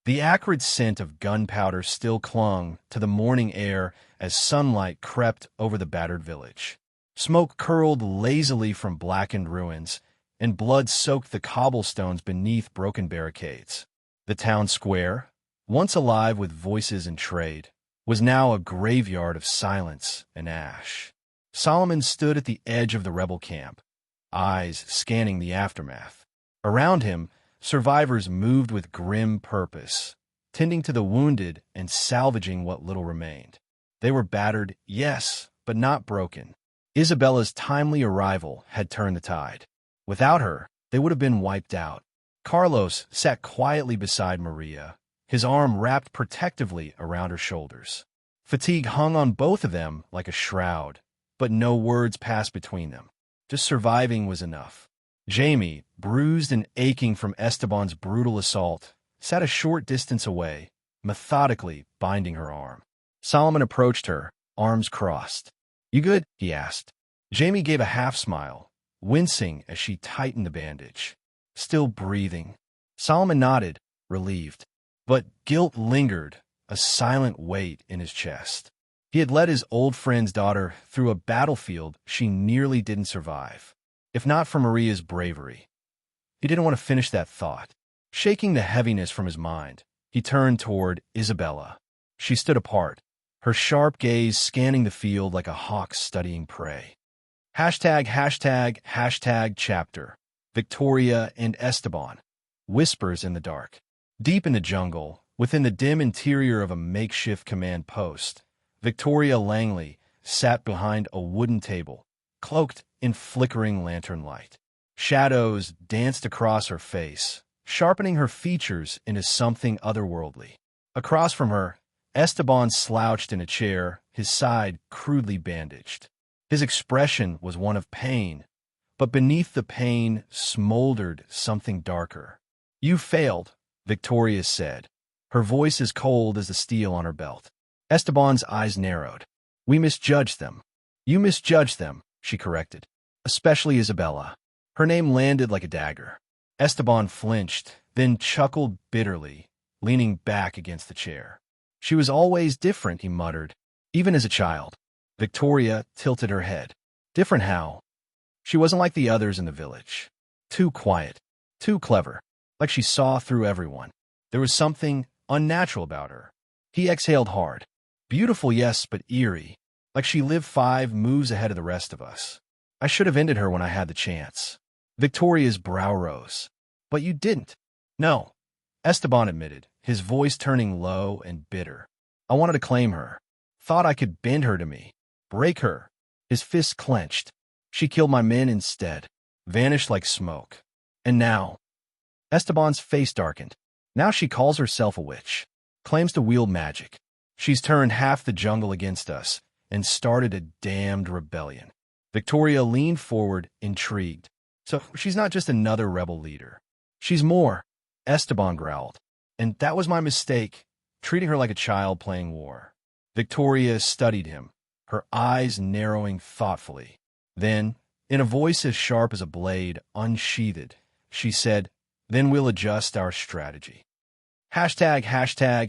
The acrid scent of gunpowder still clung to the morning air as sunlight crept over the battered village. Smoke curled lazily from blackened ruins, and blood soaked the cobblestones beneath broken barricades. The town square, once alive with voices and trade, was now a graveyard of silence and ash. Solomon stood at the edge of the rebel camp, eyes scanning the aftermath. Around him, survivors moved with grim purpose, tending to the wounded and salvaging what little remained. They were battered, yes, but not broken. Isabella's timely arrival had turned the tide. Without her, they would have been wiped out. Carlos sat quietly beside Maria, his arm wrapped protectively around her shoulders. Fatigue hung on both of them like a shroud, but no words passed between them. Just surviving was enough. Jamie, bruised and aching from Esteban's brutal assault, sat a short distance away, methodically binding her arm. Solomon approached her, arms crossed. "You good?" he asked. Jamie gave a half-smile, wincing as she tightened the bandage. "Still breathing." Solomon nodded, relieved. But guilt lingered, a silent weight in his chest. He had led his old friend's daughter through a battlefield she nearly didn't survive, if not for Maria's bravery. He didn't want to finish that thought. Shaking the heaviness from his mind, he turned toward Isabella. She stood apart, her sharp gaze scanning the field like a hawk studying prey. ####chapter. Victoria and Esteban. Whispers in the dark. Deep in the jungle, within the dim interior of a makeshift command post, Victoria Langley sat behind a wooden table, cloaked in flickering lantern light. Shadows danced across her face, sharpening her features into something otherworldly. Across from her, Esteban slouched in a chair, his side crudely bandaged. His expression was one of pain, but beneath the pain smoldered something darker. "You failed," Victoria said, her voice as cold as the steel on her belt. Esteban's eyes narrowed. "We misjudged them." "You misjudged them," she corrected. "Especially Isabella." Her name landed like a dagger. Esteban flinched, then chuckled bitterly, leaning back against the chair. "She was always different," he muttered, "even as a child." Victoria tilted her head. "Different how?" "She wasn't like the others in the village. Too quiet, too clever, like she saw through everyone. There was something unnatural about her." He exhaled hard. "Beautiful, yes, but eerie, like she lived 5 moves ahead of the rest of us. I should have ended her when I had the chance." Victoria's brow rose. "But you didn't." "No," Esteban admitted, his voice turning low and bitter. "I wanted to claim her. Thought I could bend her to me. Break her." His fists clenched. "She killed my men instead. Vanished like smoke. And now—" Esteban's face darkened. "Now she calls herself a witch. Claims to wield magic. She's turned half the jungle against us and started a damned rebellion." Victoria leaned forward, intrigued. "So she's not just another rebel leader. She's more," Esteban growled. "And that was my mistake, treating her like a child playing war." Victoria studied him, her eyes narrowing thoughtfully. Then, in a voice as sharp as a blade unsheathed, she said, "Then we'll adjust our strategy." ###chapter.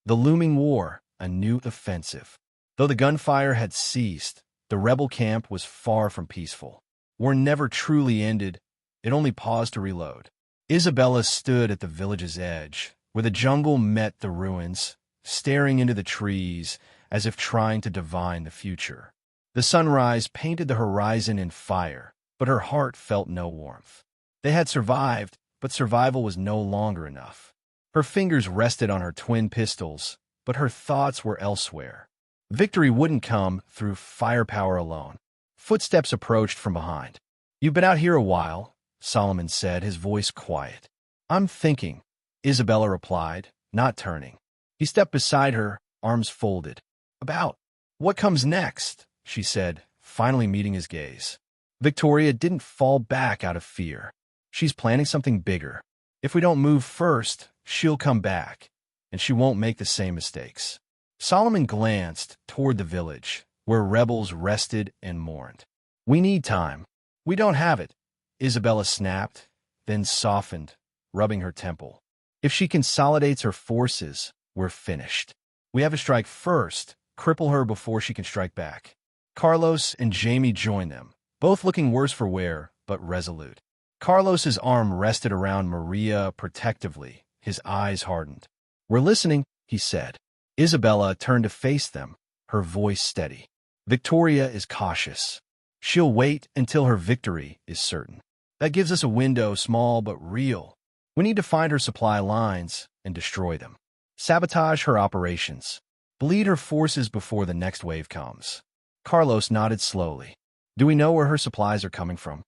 The looming war, a new offensive. Though the gunfire had ceased, the rebel camp was far from peaceful. War never truly ended, it only paused to reload. Isabella stood at the village's edge, where the jungle met the ruins, staring into the trees as if trying to divine the future. The sunrise painted the horizon in fire, but her heart felt no warmth. They had survived, but survival was no longer enough. Her fingers rested on her twin pistols, but her thoughts were elsewhere. Victory wouldn't come through firepower alone. Footsteps approached from behind. "You've been out here a while," Solomon said, his voice quiet. "I'm thinking," Isabella replied, not turning. He stepped beside her, arms folded. "About what comes next?" she said, finally meeting his gaze. Victoria didn't fall back out of fear. "She's planning something bigger. If we don't move first, she'll come back, and she won't make the same mistakes." Solomon glanced toward the village, where rebels rested and mourned. "We need time." "We don't have it," Isabella snapped, then softened, rubbing her temple. If she consolidates her forces, we're finished. We have to strike first, cripple her before she can strike back. Carlos and Jamie join them, both looking worse for wear, but resolute. Carlos's arm rested around Maria protectively, his eyes hardened. "We're listening," he said. Isabella turned to face them, her voice steady. "Victoria is cautious. She'll wait until her victory is certain. That gives us a window, small but real. We need to find her supply lines and destroy them. Sabotage her operations. Bleed her forces before the next wave comes." Carlos nodded slowly. "Do we know where her supplies are coming from?"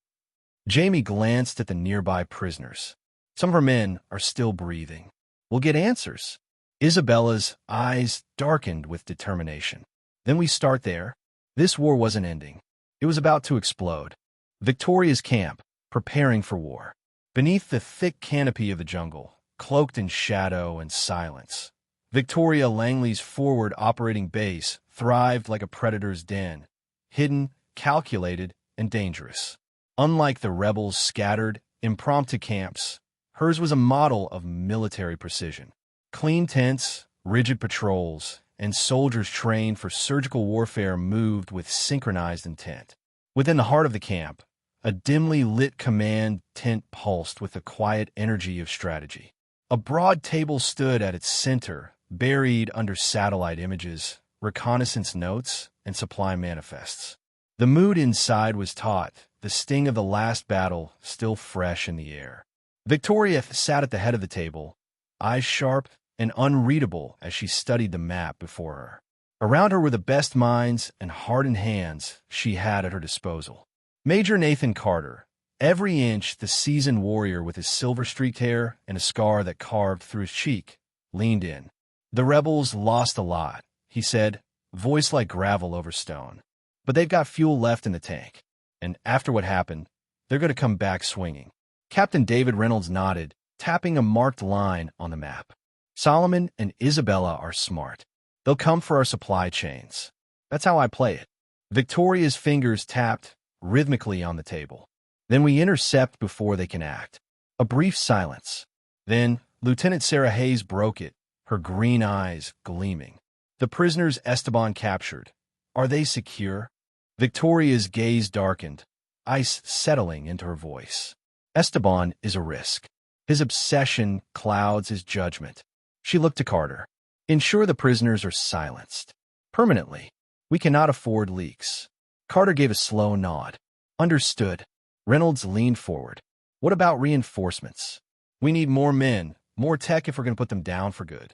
Jamie glanced at the nearby prisoners. "Some of her men are still breathing. We'll get answers." Isabella's eyes darkened with determination. "Then we start there." This war wasn't ending. It was about to explode. Victoria's camp, preparing for war. Beneath the thick canopy of the jungle, cloaked in shadow and silence, Victoria Langley's forward operating base thrived like a predator's den, hidden, calculated, and dangerous. Unlike the rebels' scattered, impromptu camps, hers was a model of military precision. Clean tents, rigid patrols, and soldiers trained for surgical warfare moved with synchronized intent. Within the heart of the camp, a dimly lit command tent pulsed with the quiet energy of strategy. A broad table stood at its center, buried under satellite images, reconnaissance notes, and supply manifests. The mood inside was taut, the sting of the last battle still fresh in the air. Victoria sat at the head of the table, eyes sharp and unreadable as she studied the map before her. Around her were the best minds and hardened hands she had at her disposal. Major Nathan Carter, every inch the seasoned warrior with his silver-streaked hair and a scar that carved through his cheek, leaned in. "The rebels lost a lot," he said, voice like gravel over stone. "But they've got fuel left in the tank. And after what happened, they're going to come back swinging." Captain David Reynolds nodded, tapping a marked line on the map. "Solomon and Isabella are smart. They'll come for our supply chains. That's how I play it." Victoria's fingers tapped rhythmically on the table. "Then we intercept before they can act." A brief silence. Then Lieutenant Sarah Hayes broke it, her green eyes gleaming. "The prisoners Esteban captured. Are they secure?" Victoria's gaze darkened, ice settling into her voice. "Esteban is a risk. His obsession clouds his judgment." She looked to Carter. "Ensure the prisoners are silenced. Permanently. We cannot afford leaks." Carter gave a slow nod. "Understood." Reynolds leaned forward. "What about reinforcements? We need more men, more tech if we're going to put them down for good."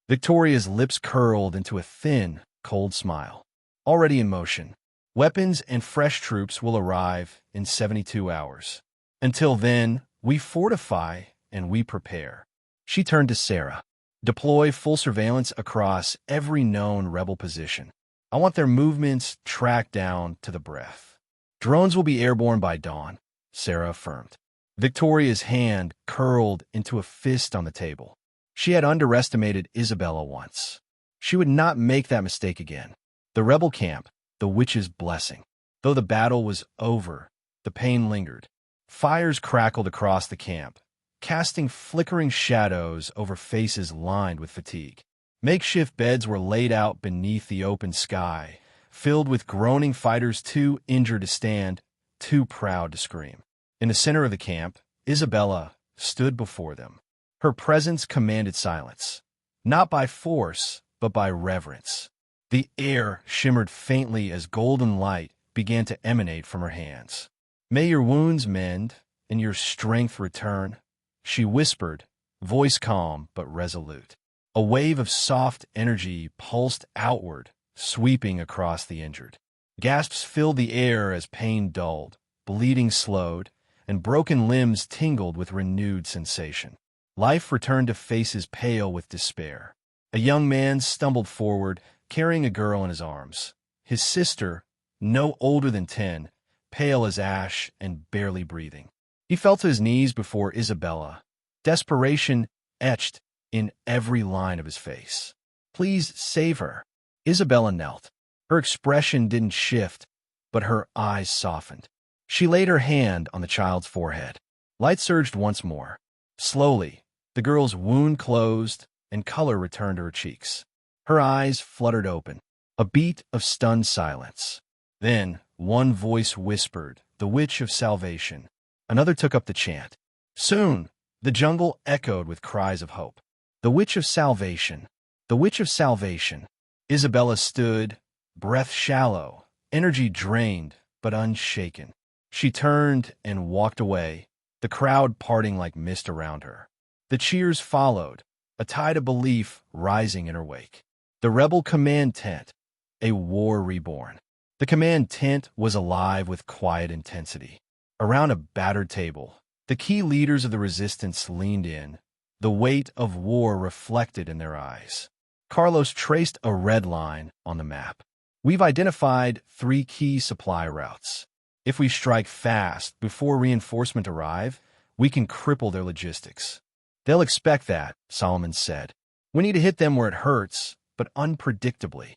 Victoria's lips curled into a thin, cold smile. "Already in motion. Weapons and fresh troops will arrive in 72 hours. Until then, we fortify and we prepare." She turned to Sarah. "Deploy full surveillance across every known rebel position. I want their movements tracked down to the breath." "Drones will be airborne by dawn," Sarah affirmed. Victoria's hand curled into a fist on the table. She had underestimated Isabella once. She would not make that mistake again. The rebel camp, the witch's blessing. Though the battle was over, the pain lingered. Fires crackled across the camp, casting flickering shadows over faces lined with fatigue. Makeshift beds were laid out beneath the open sky, filled with groaning fighters too injured to stand, too proud to scream. In the center of the camp, Isabella stood before them. Her presence commanded silence, not by force, but by reverence. The air shimmered faintly as golden light began to emanate from her hands. "May your wounds mend and your strength return," she whispered, voice calm but resolute. A wave of soft energy pulsed outward, sweeping across the injured. Gasps filled the air as pain dulled, bleeding slowed, and broken limbs tingled with renewed sensation. Life returned to faces pale with despair. A young man stumbled forward, carrying a girl in his arms. His sister, no older than 10, pale as ash and barely breathing. He fell to his knees before Isabella, desperation etched in every line of his face. "Please save her." Isabella knelt. Her expression didn't shift, but her eyes softened. She laid her hand on the child's forehead. Light surged once more. Slowly, The girl's wound closed, and color returned to her cheeks. Her eyes fluttered open, a beat of stunned silence. Then, one voice whispered, "The Witch of Salvation." Another took up the chant. Soon, the jungle echoed with cries of hope. "The Witch of Salvation! The Witch of Salvation!" Isabella stood, breath shallow, energy drained, but unshaken. She turned and walked away, the crowd parting like mist around her. The cheers followed, a tide of belief rising in her wake. The rebel command tent, a war reborn. The command tent was alive with quiet intensity. Around a battered table, the key leaders of the resistance leaned in, the weight of war reflected in their eyes. Carlos traced a red line on the map. "We've identified 3 key supply routes. If we strike fast before reinforcement arrive, we can cripple their logistics." "They'll expect that," Solomon said. "We need to hit them where it hurts, but unpredictably."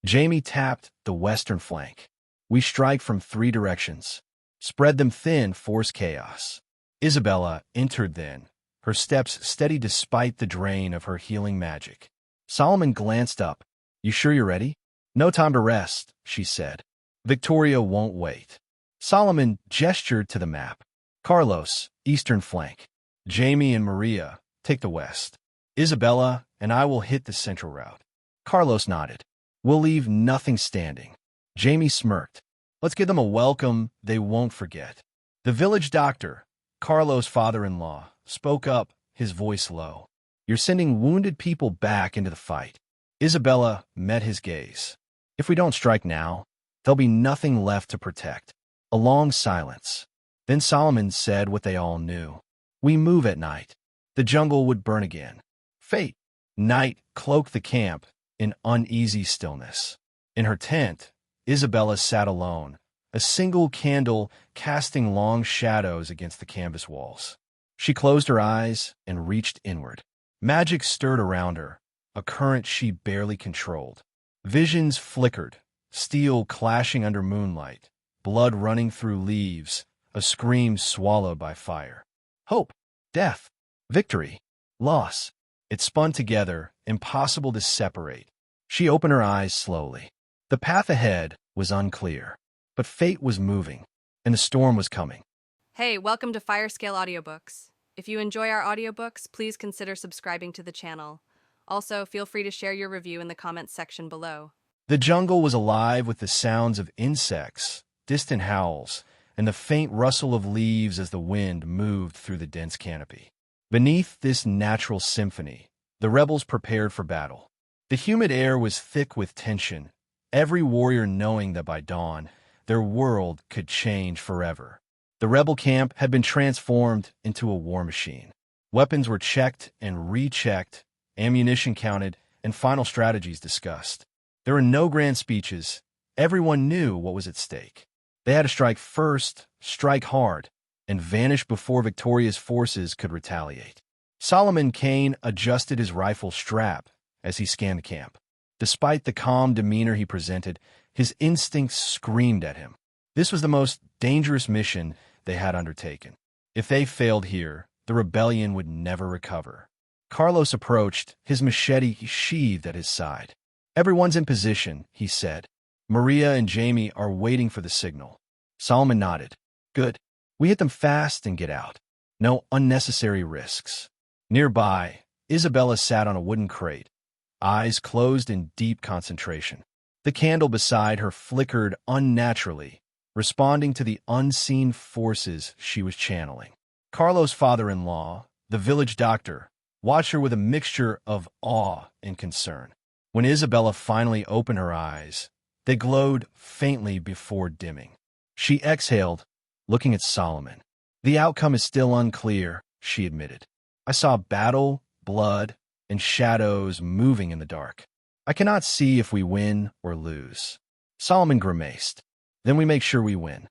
Jamie tapped the western flank. "We strike from 3 directions. Spread them thin, force chaos." Isabella entered then, her steps steady despite the drain of her healing magic. Solomon glanced up. "You sure you're ready?" "No time to rest," she said. "Victoria won't wait." Solomon gestured to the map. "Carlos, eastern flank. Jamie and Maria, take the west. Isabella and I will hit the central route." Carlos nodded. "We'll leave nothing standing." Jamie smirked. "Let's give them a welcome they won't forget." The village doctor, Carlos' father-in-law, spoke up, his voice low. "You're sending wounded people back into the fight." Isabella met his gaze. "If we don't strike now, there'll be nothing left to protect." A long silence. Then Solomon said what they all knew. "We move at night. The jungle would burn again." Fate. Night cloaked the camp in uneasy stillness. In her tent, Isabella sat alone, a single candle casting long shadows against the canvas walls. She closed her eyes and reached inward. Magic stirred around her, a current she barely controlled. Visions flickered, steel clashing under moonlight, blood running through leaves, a scream swallowed by fire. Hope, death, victory, loss. It spun together, impossible to separate. She opened her eyes slowly. The path ahead was unclear, but fate was moving, and the storm was coming. Hey, welcome to Firescale Audiobooks. If you enjoy our audiobooks, please consider subscribing to the channel. Also, feel free to share your review in the comments section below. The jungle was alive with the sounds of insects, distant howls, and the faint rustle of leaves as the wind moved through the dense canopy. Beneath this natural symphony, the rebels prepared for battle. The humid air was thick with tension, every warrior knowing that by dawn, their world could change forever. The rebel camp had been transformed into a war machine. Weapons were checked and rechecked, ammunition counted, and final strategies discussed. There were no grand speeches. Everyone knew what was at stake. They had to strike first, strike hard, and vanish before Victoria's forces could retaliate. Solomon Kane adjusted his rifle strap as he scanned the camp. Despite the calm demeanor he presented, his instincts screamed at him. This was the most dangerous mission they had undertaken. If they failed here, the rebellion would never recover. Carlos approached, his machete sheathed at his side. "Everyone's in position," he said. "Maria and Jamie are waiting for the signal." Solomon nodded. "Good. We hit them fast and get out. No unnecessary risks." Nearby, Isabella sat on a wooden crate, eyes closed in deep concentration. The candle beside her flickered unnaturally, responding to the unseen forces she was channeling. Carlos' father-in-law, the village doctor, watched her with a mixture of awe and concern. When Isabella finally opened her eyes, they glowed faintly before dimming. She exhaled, looking at Solomon. "The outcome is still unclear," she admitted. "I saw battle, blood, and shadows moving in the dark. I cannot see if we win or lose." Solomon grimaced. "Then we make sure we win."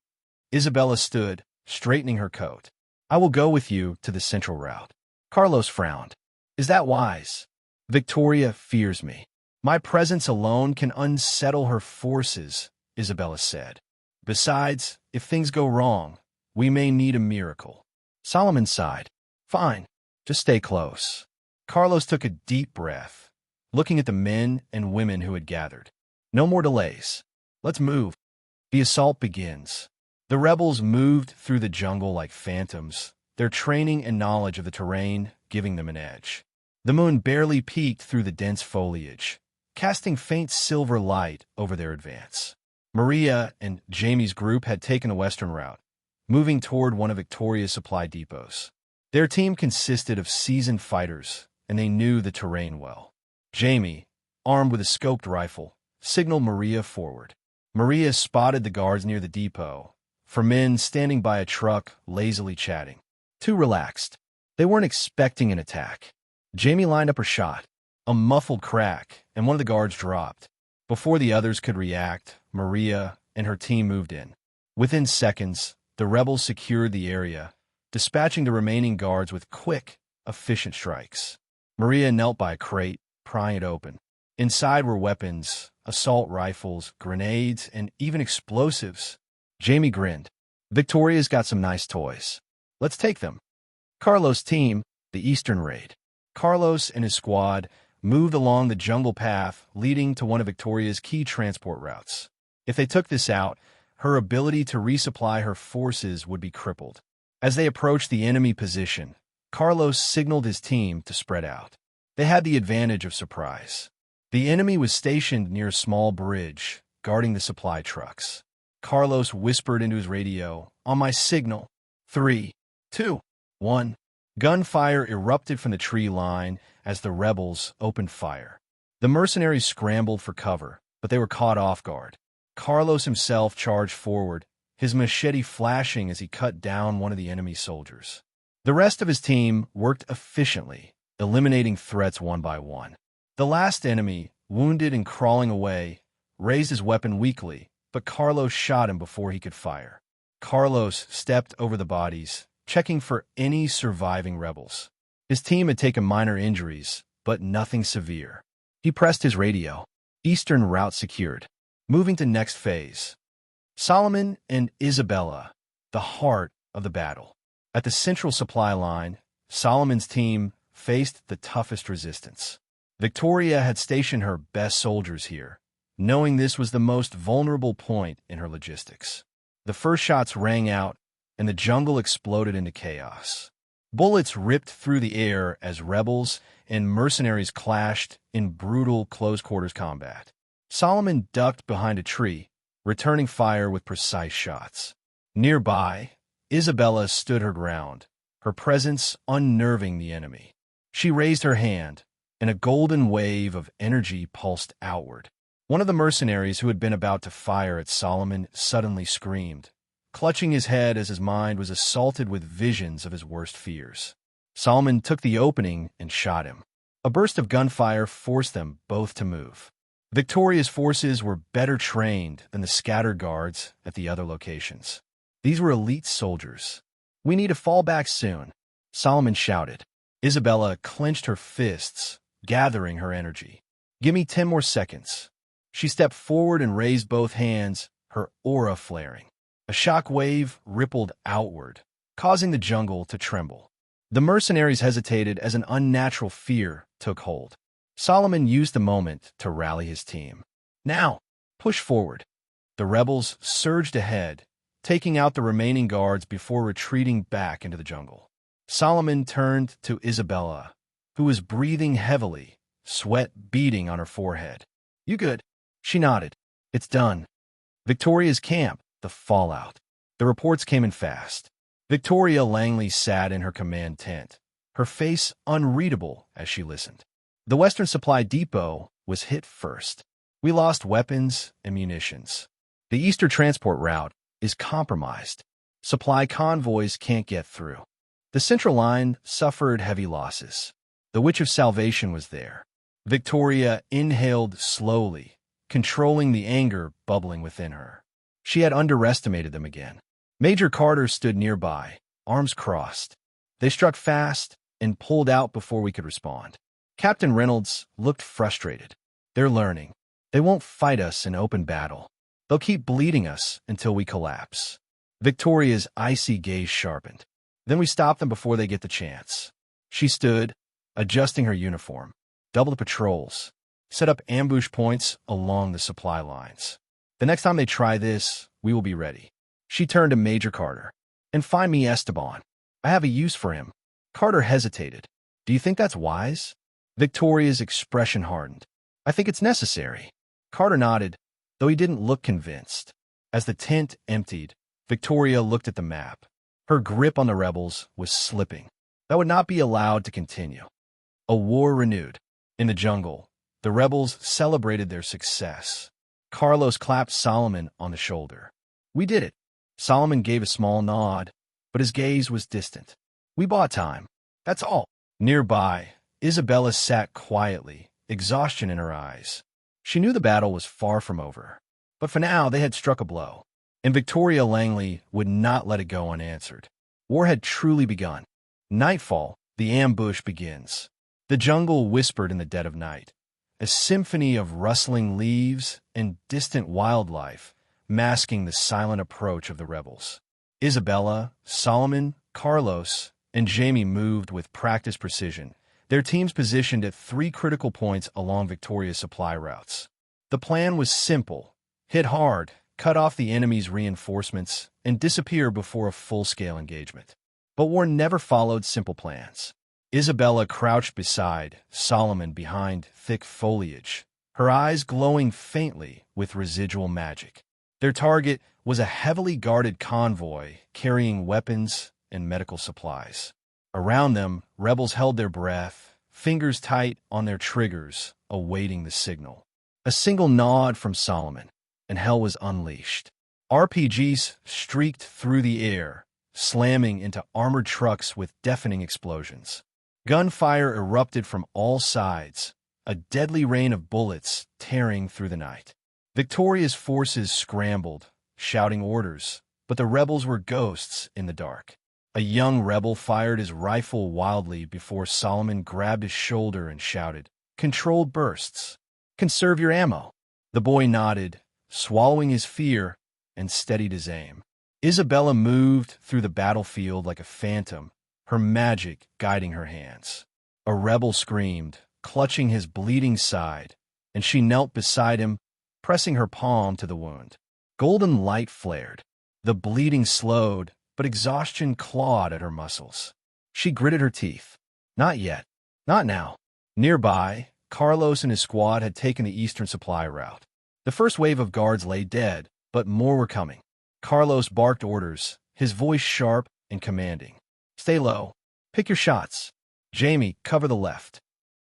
Isabella stood, straightening her coat. "I will go with you to the central route." Carlos frowned. "Is that wise?" "Victoria fears me. My presence alone can unsettle her forces," Isabella said. "Besides, if things go wrong, we may need a miracle." Solomon sighed. "Fine. Just stay close. Carlos took a deep breath, looking at the men and women who had gathered. No more delays. Let's move. The assault begins. The rebels moved through the jungle like phantoms, their training and knowledge of the terrain giving them an edge. The moon barely peeked through the dense foliage, casting faint silver light over their advance. Maria and Jamie's group had taken the western route, moving toward one of Victoria's supply depots. Their team consisted of seasoned fighters, and they knew the terrain well. Jamie, armed with a scoped rifle, signaled Maria forward. Maria spotted the guards near the depot, for men standing by a truck lazily chatting. Too relaxed. They weren't expecting an attack. Jamie lined up her shot. A muffled crack, and one of the guards dropped. Before the others could react, Maria and her team moved in. Within seconds, the rebels secured the area, dispatching the remaining guards with quick, efficient strikes. Maria knelt by a crate, prying it open. Inside were weapons, assault rifles, grenades, and even explosives. Jamie grinned. Victoria's got some nice toys. Let's take them. Carlos' team, the Eastern Raid. Carlos and his squad moved along the jungle path leading to one of Victoria's key transport routes. If they took this out, her ability to resupply her forces would be crippled. As they approached the enemy position, Carlos signaled his team to spread out. They had the advantage of surprise. The enemy was stationed near a small bridge, guarding the supply trucks. Carlos whispered into his radio, "On my signal. 3, 2, 1. Gunfire erupted from the tree line as the rebels opened fire. The mercenaries scrambled for cover, but they were caught off guard. Carlos himself charged forward, his machete flashing as he cut down one of the enemy soldiers. The rest of his team worked efficiently, eliminating threats one by one. The last enemy, wounded and crawling away, raised his weapon weakly, but Carlos shot him before he could fire. Carlos stepped over the bodies, checking for any surviving rebels. His team had taken minor injuries, but nothing severe. He pressed his radio. Eastern route secured. Moving to next phase. Solomon and Isabella, the heart of the battle. At the central supply line, Solomon's team faced the toughest resistance. Victoria had stationed her best soldiers here, knowing this was the most vulnerable point in her logistics. The first shots rang out, and the jungle exploded into chaos. Bullets ripped through the air as rebels and mercenaries clashed in brutal close-quarters combat. Solomon ducked behind a tree, returning fire with precise shots. Nearby, Isabella stood her ground, her presence unnerving the enemy. She raised her hand, and a golden wave of energy pulsed outward. One of the mercenaries who had been about to fire at Solomon suddenly screamed, clutching his head as his mind was assaulted with visions of his worst fears. Solomon took the opening and shot him. A burst of gunfire forced them both to move. Victoria's forces were better trained than the scattered guards at the other locations. These were elite soldiers. "We need to fall back soon," Solomon shouted. Isabella clenched her fists, gathering her energy. "Give me 10 more seconds." She stepped forward and raised both hands, her aura flaring. A shock wave rippled outward, causing the jungle to tremble. The mercenaries hesitated as an unnatural fear took hold. Solomon used the moment to rally his team. "Now, push forward." The rebels surged ahead, taking out the remaining guards before retreating back into the jungle. Solomon turned to Isabella, who was breathing heavily, sweat beading on her forehead. "You good?" She nodded. "It's done." Victoria's camp, the fallout. The reports came in fast. Victoria Langley sat in her command tent, her face unreadable as she listened. The Western Supply Depot was hit first. We lost weapons and munitions. The Eastern transport route is compromised. Supply convoys can't get through. The Central Line suffered heavy losses. The Witch of Salvation was there. Victoria inhaled slowly, controlling the anger bubbling within her. She had underestimated them again. Major Carter stood nearby, arms crossed. They struck fast and pulled out before we could respond. Captain Reynolds looked frustrated. "They're learning. They won't fight us in open battle. They'll keep bleeding us until we collapse." Victoria's icy gaze sharpened. "Then we stop them before they get the chance." She stood, adjusting her uniform, doubled the patrols, set up ambush points along the supply lines. The next time they try this, we will be ready. She turned to Major Carter. And find me Esteban. I have a use for him. Carter hesitated. Do you think that's wise? Victoria's expression hardened. I think it's necessary. Carter nodded, though he didn't look convinced. As the tent emptied, Victoria looked at the map. Her grip on the rebels was slipping. That would not be allowed to continue. A war renewed. In the jungle, the rebels celebrated their success. Carlos clapped Solomon on the shoulder. We did it. Solomon gave a small nod, but his gaze was distant. We bought time. That's all. Nearby, Isabella sat quietly, exhaustion in her eyes. She knew the battle was far from over. But for now, they had struck a blow. And Victoria Langley would not let it go unanswered. War had truly begun. Nightfall, the ambush begins. The jungle whispered in the dead of night. A symphony of rustling leaves and distant wildlife, masking the silent approach of the rebels. Isabella, Solomon, Carlos, and Jamie moved with practiced precision, their teams positioned at 3 critical points along Victoria's supply routes. The plan was simple: hit hard, cut off the enemy's reinforcements, and disappear before a full-scale engagement. But war never followed simple plans. Isabella crouched beside Solomon behind thick foliage, her eyes glowing faintly with residual magic. Their target was a heavily guarded convoy carrying weapons and medical supplies. Around them, rebels held their breath, fingers tight on their triggers, awaiting the signal. A single nod from Solomon, and hell was unleashed. RPGs streaked through the air, slamming into armored trucks with deafening explosions. Gunfire erupted from all sides, a deadly rain of bullets tearing through the night. Victoria's forces scrambled, shouting orders, but the rebels were ghosts in the dark. A young rebel fired his rifle wildly before Solomon grabbed his shoulder and shouted, "Controlled bursts. Conserve your ammo." The boy nodded, swallowing his fear, and steadied his aim. Isabella moved through the battlefield like a phantom, her magic guiding her hands. A rebel screamed, clutching his bleeding side, and she knelt beside him, pressing her palm to the wound. Golden light flared. The bleeding slowed, but exhaustion clawed at her muscles. She gritted her teeth. Not yet. Not now. Nearby, Carlos and his squad had taken the eastern supply route. The first wave of guards lay dead, but more were coming. Carlos barked orders, his voice sharp and commanding. Stay low. Pick your shots. Jamie, cover the left.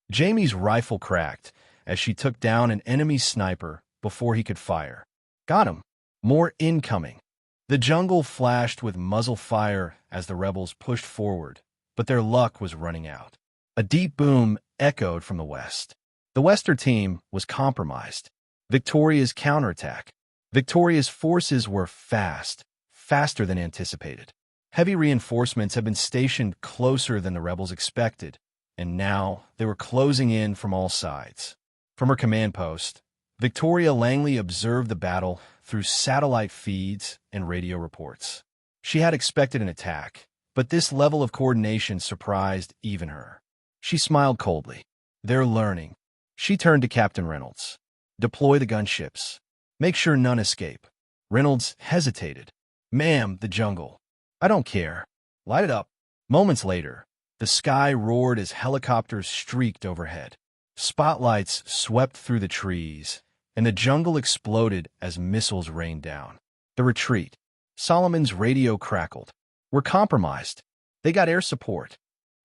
Jamie's rifle cracked as she took down an enemy sniper before he could fire. Got him. More incoming. The jungle flashed with muzzle fire as the rebels pushed forward, but their luck was running out. A deep boom echoed from the west. The Western team was compromised. Victoria's counterattack. Victoria's forces were faster than anticipated. Heavy reinforcements had been stationed closer than the rebels expected, and now they were closing in from all sides. From her command post, Victoria Langley observed the battle through satellite feeds and radio reports. She had expected an attack, but this level of coordination surprised even her. She smiled coldly. They're learning. She turned to Captain Reynolds. Deploy the gunships. Make sure none escape. Reynolds hesitated. Ma'am, the jungle. I don't care. Light it up. Moments later, the sky roared as helicopters streaked overhead. Spotlights swept through the trees, and the jungle exploded as missiles rained down. The retreat. Solomon's radio crackled. We're compromised. They got air support.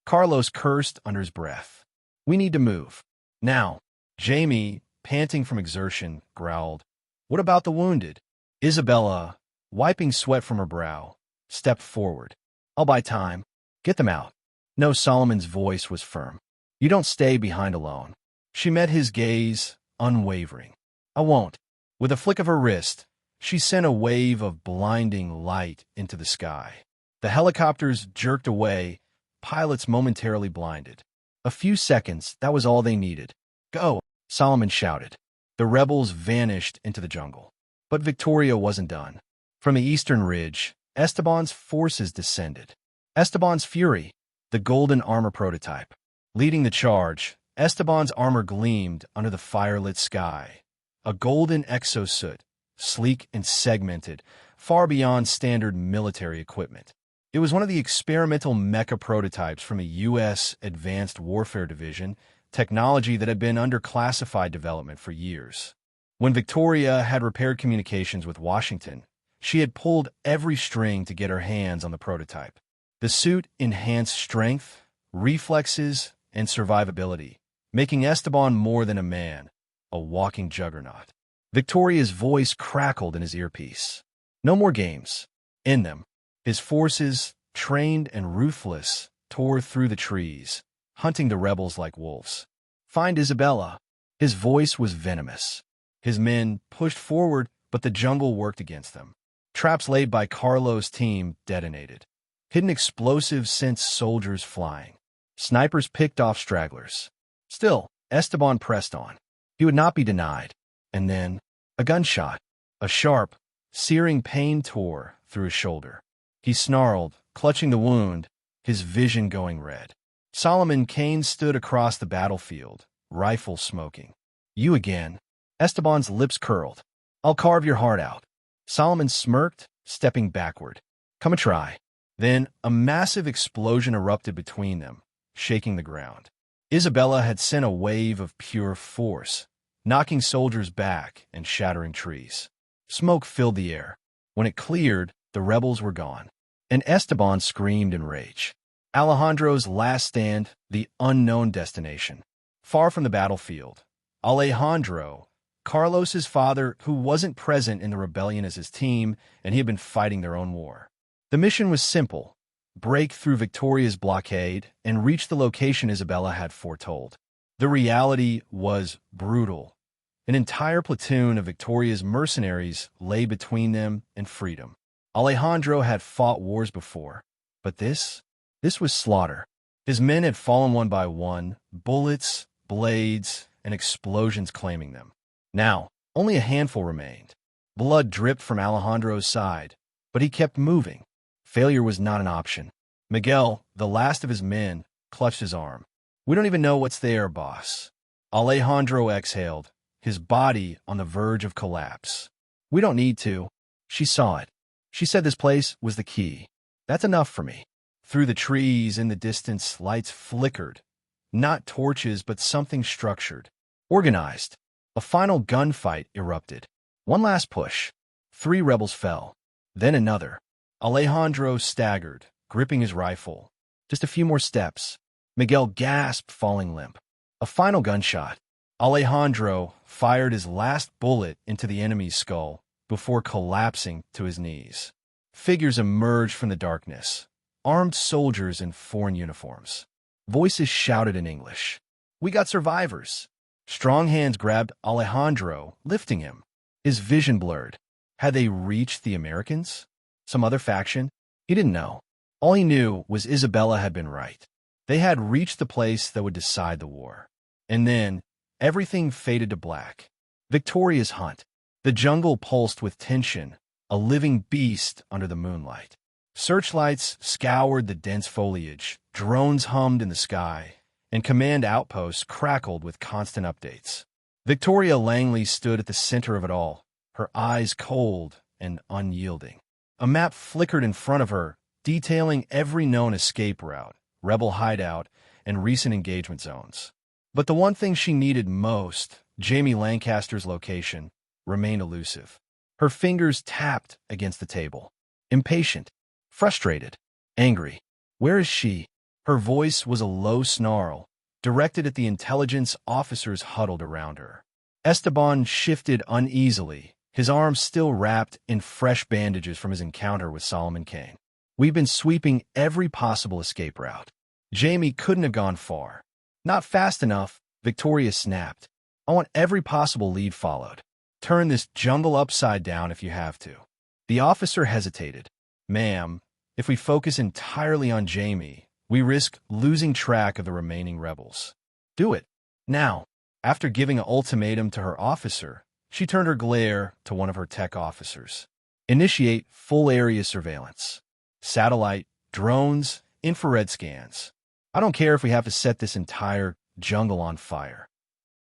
Carlos cursed under his breath. We need to move. Now. Jamie, panting from exertion, growled. What about the wounded? Isabella, wiping sweat from her brow, stepped forward. I'll buy time. Get them out. No, Solomon's voice was firm. You don't stay behind alone. She met his gaze, unwavering. I won't. With a flick of her wrist, she sent a wave of blinding light into the sky. The helicopters jerked away, pilots momentarily blinded. A few seconds, that was all they needed. Go, Solomon shouted. The rebels vanished into the jungle. But Victoria wasn't done. From the eastern ridge, Esteban's forces descended. Esteban's fury, the golden armor prototype. Leading the charge, Esteban's armor gleamed under the firelit sky. A golden exosuit, sleek and segmented, far beyond standard military equipment. It was one of the experimental mecha prototypes from a U.S. Advanced Warfare Division, technology that had been under classified development for years. When Victoria had repaired communications with Washington, she had pulled every string to get her hands on the prototype. The suit enhanced strength, reflexes, and survivability, making Esteban more than a man, a walking juggernaut. Victoria's voice crackled in his earpiece. No more games. In them, his forces, trained and ruthless, tore through the trees, hunting the rebels like wolves. Find Isabella. His voice was venomous. His men pushed forward, but the jungle worked against them. Traps laid by Carlos' team detonated. Hidden explosives sent soldiers flying. Snipers picked off stragglers. Still, Esteban pressed on. He would not be denied. And then, a gunshot. A sharp, searing pain tore through his shoulder. He snarled, clutching the wound, his vision going red. Solomon Kane stood across the battlefield, rifle smoking. You again. Esteban's lips curled. I'll carve your heart out. Solomon smirked, stepping backward. Come a try. Then a massive explosion erupted between them, shaking the ground. Isabella had sent a wave of pure force, knocking soldiers back and shattering trees. Smoke filled the air. When it cleared, the rebels were gone. And Esteban screamed in rage. Alejandro's last stand, the unknown destination. Far from the battlefield, Alejandro, Carlos's father, who wasn't present in the rebellion as his team, and he had been fighting their own war. The mission was simple: break through Victoria's blockade and reach the location Isabella had foretold. The reality was brutal. An entire platoon of Victoria's mercenaries lay between them and freedom. Alejandro had fought wars before, but this was slaughter. His men had fallen one by one, bullets, blades, and explosions claiming them. Now, only a handful remained. Blood dripped from Alejandro's side, but he kept moving. Failure was not an option. Miguel, the last of his men, clutched his arm. We don't even know what's there, boss. Alejandro exhaled, his body on the verge of collapse. We don't need to. She saw it. She said this place was the key. That's enough for me. Through the trees in the distance, lights flickered. Not torches, but something structured. Organized. A final gunfight erupted. One last push. 3 rebels fell. Then another. Alejandro staggered, gripping his rifle. Just a few more steps. Miguel gasped, falling limp. A final gunshot. Alejandro fired his last bullet into the enemy's skull before collapsing to his knees. Figures emerged from the darkness. Armed soldiers in foreign uniforms. Voices shouted in English. We got survivors. Strong hands grabbed Alejandro, lifting him. His vision blurred. Had they reached the Americans? Some other faction? He didn't know. All he knew was Isabella had been right. They had reached the place that would decide the war. And then, everything faded to black. Victoria's hunt. The jungle pulsed with tension, a living beast under the moonlight. Searchlights scoured the dense foliage, drones hummed in the sky, and command outposts crackled with constant updates. Victoria Langley stood at the center of it all, her eyes cold and unyielding. A map flickered in front of her, detailing every known escape route, rebel hideout, and recent engagement zones. But the one thing she needed most, Jamie Lancaster's location, remained elusive. Her fingers tapped against the table. Impatient, frustrated, angry. Where is she? Her voice was a low snarl, directed at the intelligence officers huddled around her. Esteban shifted uneasily, his arms still wrapped in fresh bandages from his encounter with Solomon Kane. We've been sweeping every possible escape route. Jamie couldn't have gone far. Not fast enough, Victoria snapped. I want every possible lead followed. Turn this jungle upside down if you have to. The officer hesitated. Ma'am, if we focus entirely on Jamie, we risk losing track of the remaining rebels. Do it. Now. After giving an ultimatum to her officer, she turned her glare to one of her tech officers. Initiate full area surveillance. Satellite, drones, infrared scans. I don't care if we have to set this entire jungle on fire.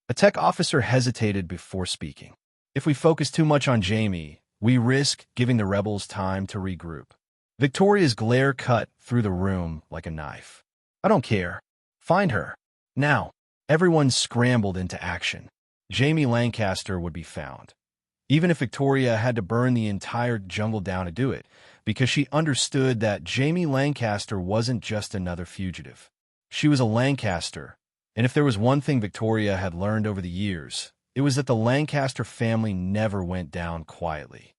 A tech officer hesitated before speaking. If we focus too much on Jamie, we risk giving the rebels time to regroup. Victoria's glare cut through the room like a knife. I don't care. Find her. Now. Everyone scrambled into action. Jamie Lancaster would be found. Even if Victoria had to burn the entire jungle down to do it, because she understood that Jamie Lancaster wasn't just another fugitive. She was a Lancaster, and if there was one thing Victoria had learned over the years, it was that the Lancaster family never went down quietly.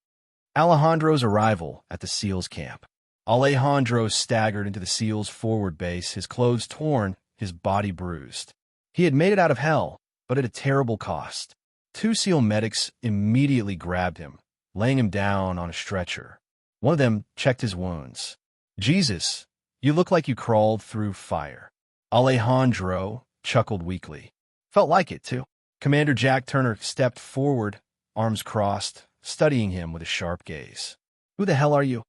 Alejandro's arrival at the SEALs camp. Alejandro staggered into the SEALs forward base, his clothes torn, his body bruised. He had made it out of hell, but at a terrible cost. 2 SEAL medics immediately grabbed him, laying him down on a stretcher. One of them checked his wounds. Jesus, you look like you crawled through fire. Alejandro chuckled weakly. Felt like it, too. Commander Jack Turner stepped forward, arms crossed, studying him with a sharp gaze. Who the hell are you?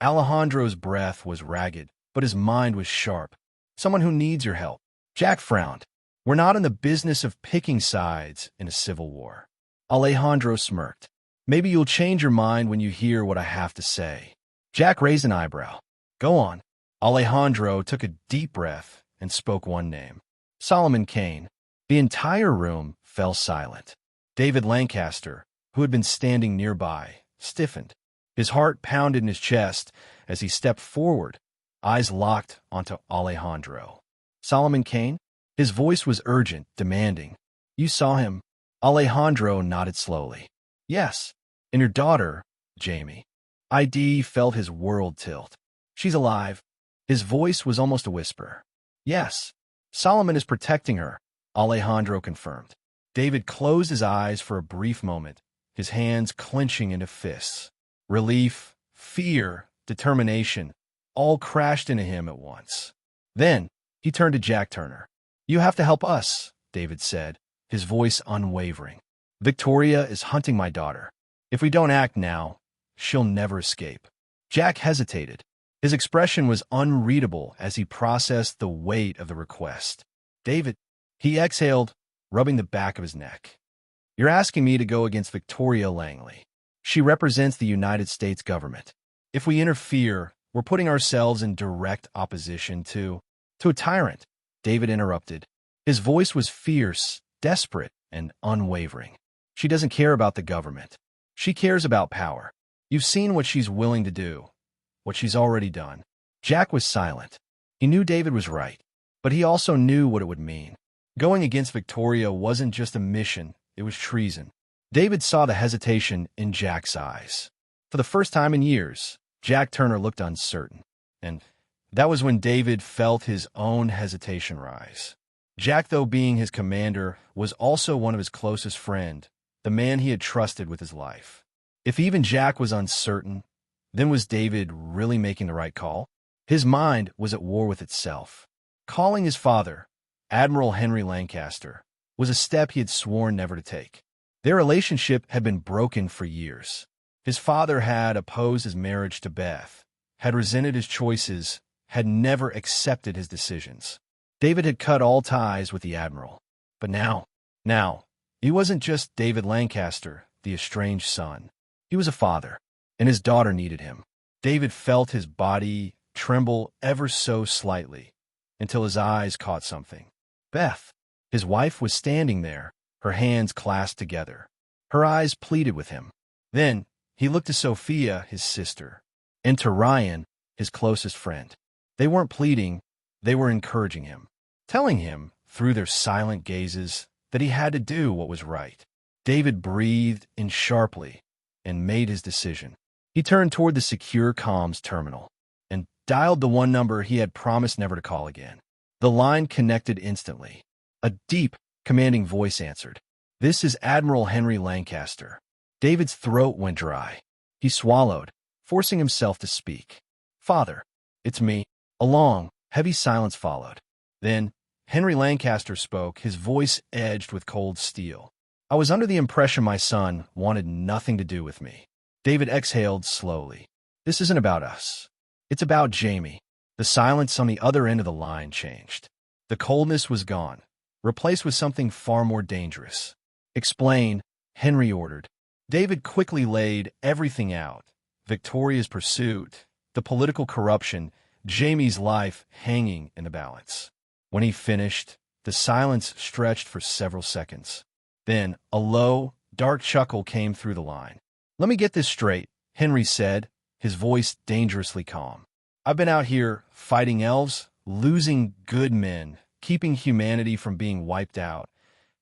Alejandro's breath was ragged, but his mind was sharp. Someone who needs your help. Jack frowned. We're not in the business of picking sides in a civil war. Alejandro smirked. Maybe you'll change your mind when you hear what I have to say. Jack raised an eyebrow. Go on. Alejandro took a deep breath and spoke one name. Solomon Kane. The entire room fell silent. David Lancaster, who had been standing nearby, stiffened. His heart pounded in his chest as he stepped forward, eyes locked onto Alejandro. Solomon Kane? His voice was urgent, demanding. You saw him? Alejandro nodded slowly. Yes. And your daughter, Jamie. ID felt his world tilt. She's alive. His voice was almost a whisper. Yes. Solomon is protecting her, Alejandro confirmed. David closed his eyes for a brief moment, his hands clenching into fists. Relief, fear, determination, all crashed into him at once. Then, he turned to Jack Turner. You have to help us, David said, his voice unwavering. Victoria is hunting my daughter. If we don't act now, she'll never escape. Jack hesitated. His expression was unreadable as he processed the weight of the request. David, he exhaled, rubbing the back of his neck. You're asking me to go against Victoria Langley. She represents the United States government. If we interfere, we're putting ourselves in direct opposition to a tyrant. David interrupted. His voice was fierce, desperate, and unwavering. She doesn't care about the government. She cares about power. You've seen what she's willing to do, what she's already done. Jack was silent. He knew David was right, but he also knew what it would mean. Going against Victoria wasn't just a mission, it was treason. David saw the hesitation in Jack's eyes. For the first time in years, Jack Turner looked uncertain, and that was when David felt his own hesitation rise. Jack, though being his commander, was also one of his closest friends, the man he had trusted with his life. If even Jack was uncertain, then was David really making the right call? His mind was at war with itself. Calling his father, Admiral Henry Lancaster, was a step he had sworn never to take. Their relationship had been broken for years. His father had opposed his marriage to Beth, had resented his choices, had never accepted his decisions. David had cut all ties with the Admiral. But now, he wasn't just David Lancaster, the estranged son. He was a father, and his daughter needed him. David felt his body tremble ever so slightly, until his eyes caught something. Beth, his wife, was standing there, her hands clasped together. Her eyes pleaded with him. Then he looked to Sophia, his sister, and to Ryan, his closest friend. They weren't pleading, they were encouraging him, telling him, through their silent gazes, that he had to do what was right. David breathed in sharply and made his decision. He turned toward the secure comms terminal and dialed the one number he had promised never to call again. The line connected instantly. A deep, commanding voice answered. This is Admiral Henry Lancaster. David's throat went dry. He swallowed, forcing himself to speak. Father, it's me. A long, heavy silence followed. Then, Henry Lancaster spoke, his voice edged with cold steel. I was under the impression my son wanted nothing to do with me. David exhaled slowly. This isn't about us. It's about Jamie. The silence on the other end of the line changed. The coldness was gone, replaced with something far more dangerous. "Explain," Henry ordered. David quickly laid everything out: Victoria's pursuit, the political corruption, Jamie's life hanging in the balance. When he finished, the silence stretched for several seconds. Then a low, dark chuckle came through the line. "Let me get this straight," Henry said, his voice dangerously calm. "I've been out here fighting elves, losing good men, keeping humanity from being wiped out,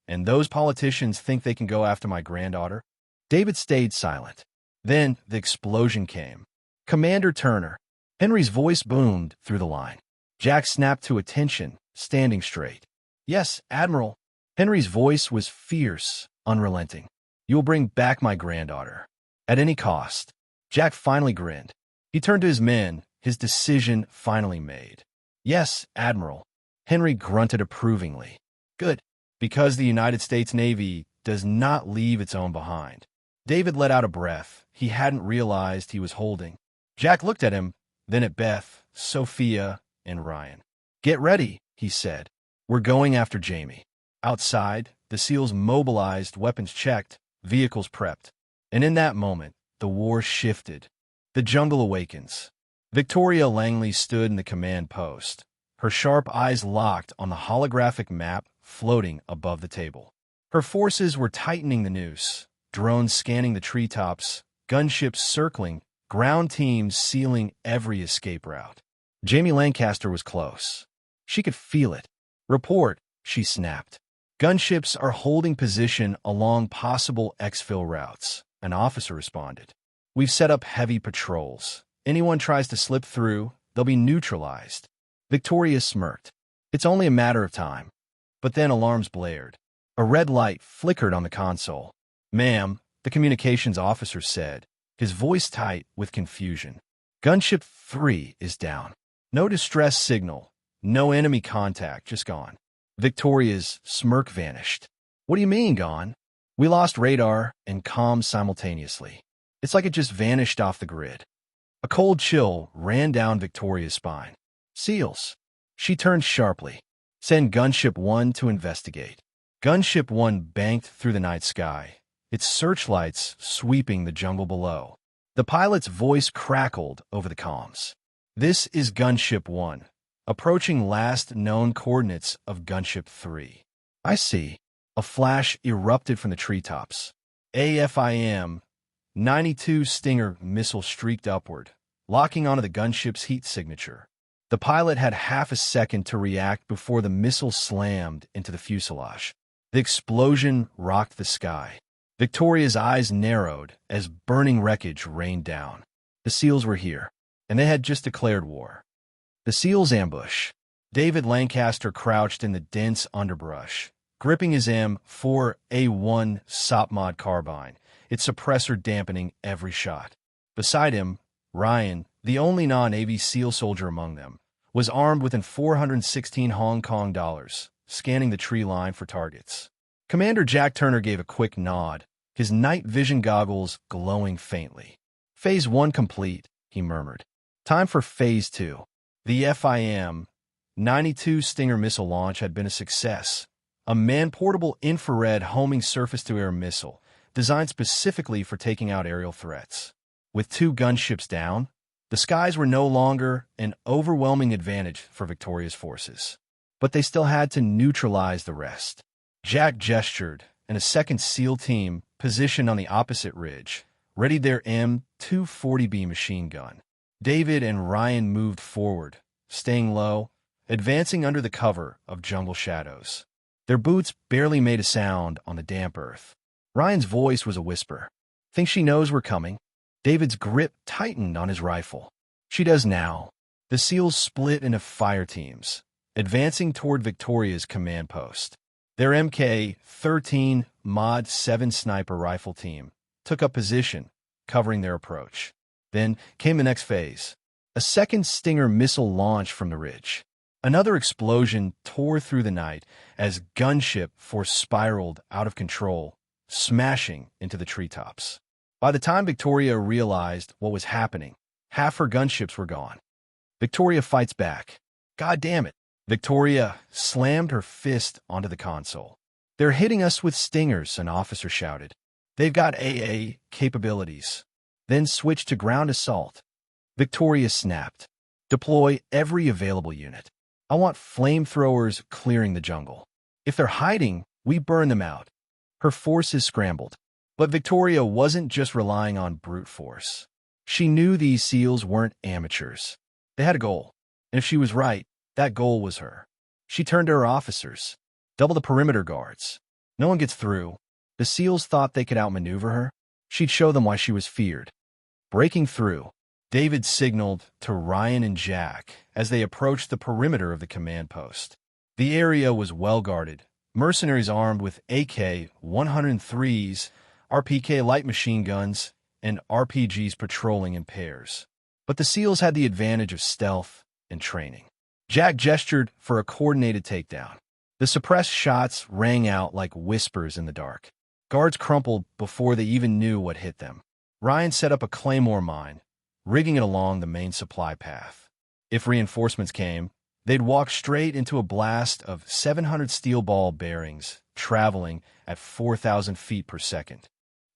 and those politicians think they can go after my granddaughter?" David stayed silent. Then the explosion came. "Commander Turner." Henry's voice boomed through the line. Jack snapped to attention, standing straight. "Yes, Admiral." Henry's voice was fierce, unrelenting. "You will bring back my granddaughter. At any cost." Jack finally grinned. He turned to his men, his decision finally made. "Yes, Admiral." Henry grunted approvingly. "Good. Because the United States Navy does not leave its own behind." David let out a breath he hadn't realized he was holding. Jack looked at him, then at Beth, Sophia, and Ryan. "Get ready," he said. "We're going after Jamie." Outside, the SEALs mobilized, weapons checked, vehicles prepped. And in that moment, the war shifted. The jungle awakens. Victoria Langley stood in the command post, her sharp eyes locked on the holographic map floating above the table. Her forces were tightening the noose, drones scanning the treetops, gunships circling, ground teams sealing every escape route. Jamie Lancaster was close. She could feel it. "Report," she snapped. "Gunships are holding position along possible exfil routes," an officer responded. "We've set up heavy patrols. Anyone tries to slip through, they'll be neutralized." Victoria smirked. "It's only a matter of time." But then alarms blared. A red light flickered on the console. "Ma'am," the communications officer said, his voice tight with confusion. "Gunship 3 is down. No distress signal, no enemy contact, just gone." Victoria's smirk vanished. "What do you mean, gone?" "We lost radar and comm simultaneously. It's like it just vanished off the grid." A cold chill ran down Victoria's spine. "SEALs." She turned sharply. "Send Gunship 1 to investigate." Gunship 1 banked through the night sky, its searchlights sweeping the jungle below. The pilot's voice crackled over the comms. "This is Gunship 1, approaching last known coordinates of Gunship 3. "I see." A flash erupted from the treetops. AFIM 92 Stinger missile streaked upward, locking onto the gunship's heat signature. The pilot had half a second to react before the missile slammed into the fuselage. The explosion rocked the sky. Victoria's eyes narrowed as burning wreckage rained down. The SEALs were here, and they had just declared war. The SEALs' ambush. David Lancaster crouched in the dense underbrush, gripping his M4A1 SOP-mod carbine, its suppressor dampening every shot. Beside him, Ryan, the only non-Navy SEAL soldier among them, was armed with an 416 Hong Kong dollars, scanning the tree line for targets. Commander Jack Turner gave a quick nod, his night vision goggles glowing faintly. "Phase 1 complete," he murmured. "Time for Phase 2. The FIM 92 Stinger missile launch had been a success, a man-portable infrared homing surface-to-air missile designed specifically for taking out aerial threats. With 2 gunships down, the skies were no longer an overwhelming advantage for Victoria's forces. But they still had to neutralize the rest. Jack gestured, and a second SEAL team, positioned on the opposite ridge, readied their M240B machine gun. David and Ryan moved forward, staying low, advancing under the cover of jungle shadows. Their boots barely made a sound on the damp earth. Ryan's voice was a whisper. "Think she knows we're coming?" David's grip tightened on his rifle. "She does now." The SEALs split into fire teams, advancing toward Victoria's command post. Their MK-13 Mod 7 sniper rifle team took up position, covering their approach. Then came the next phase. A second Stinger missile launched from the ridge. Another explosion tore through the night as gunship force spiraled out of control, smashing into the treetops. By the time Victoria realized what was happening, half her gunships were gone. Victoria fights back. God damn it. Victoria slammed her fist onto the console. They're hitting us with stingers, an officer shouted. They've got AA capabilities. Then switch to ground assault. Victoria snapped. Deploy every available unit. I want flamethrowers clearing the jungle. If they're hiding, we burn them out. Her forces scrambled. But Victoria wasn't just relying on brute force. She knew these SEALs weren't amateurs. They had a goal, and if she was right, that goal was her. She turned to her officers. Double the perimeter guards. No one gets through. The SEALs thought they could outmaneuver her. She'd show them why she was feared. Breaking through, David signaled to Ryan and Jack as they approached the perimeter of the command post. The area was well guarded. Mercenaries armed with AK-103s, RPK light machine guns, and RPGs patrolling in pairs. But the SEALs had the advantage of stealth and training. Jack gestured for a coordinated takedown. The suppressed shots rang out like whispers in the dark. Guards crumpled before they even knew what hit them. Ryan set up a claymore mine, rigging it along the main supply path. If reinforcements came, they'd walk straight into a blast of 700 steel ball bearings, traveling at 4,000 feet per second.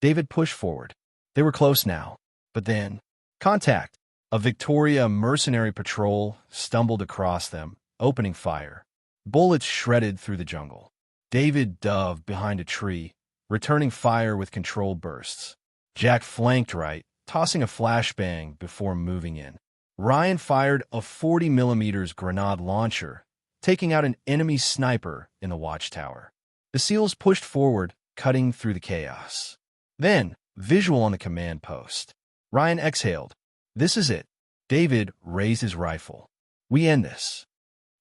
David pushed forward. They were close now. But then, contact! A Victoria mercenary patrol stumbled across them, opening fire. Bullets shredded through the jungle. David dove behind a tree, returning fire with controlled bursts. Jack flanked right, tossing a flashbang before moving in. Ryan fired a 40mm grenade launcher, taking out an enemy sniper in the watchtower. The SEALs pushed forward, cutting through the chaos. Then, visual on the command post. Ryan exhaled. This is it. David raised his rifle. We end this.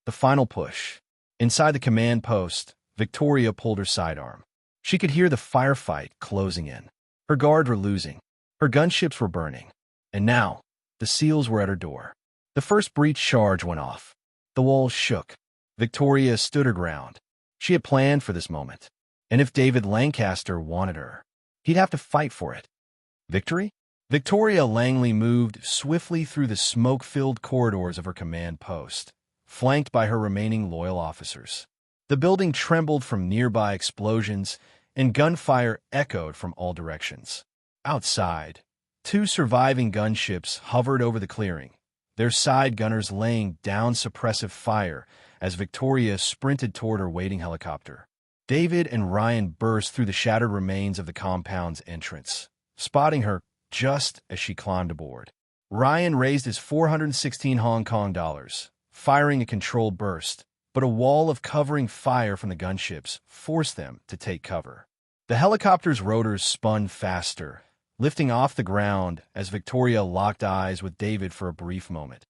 The final push. Inside the command post, Victoria pulled her sidearm. She could hear the firefight closing in. Her guards were losing. Her gunships were burning. And now, the SEALs were at her door. The first breach charge went off. The walls shook. Victoria stood her ground. She had planned for this moment. And if David Lancaster wanted her, he'd have to fight for it. Victory? Victoria Langley moved swiftly through the smoke-filled corridors of her command post, flanked by her remaining loyal officers. The building trembled from nearby explosions, and gunfire echoed from all directions. Outside, 2 surviving gunships hovered over the clearing, their side gunners laying down suppressive fire as Victoria sprinted toward her waiting helicopter. David and Ryan burst through the shattered remains of the compound's entrance, spotting her just as she climbed aboard. Ryan raised his 416 Hong Kong dollars, firing a controlled burst, but a wall of covering fire from the gunships forced them to take cover. The helicopter's rotors spun faster, lifting off the ground as Victoria locked eyes with David for a brief moment.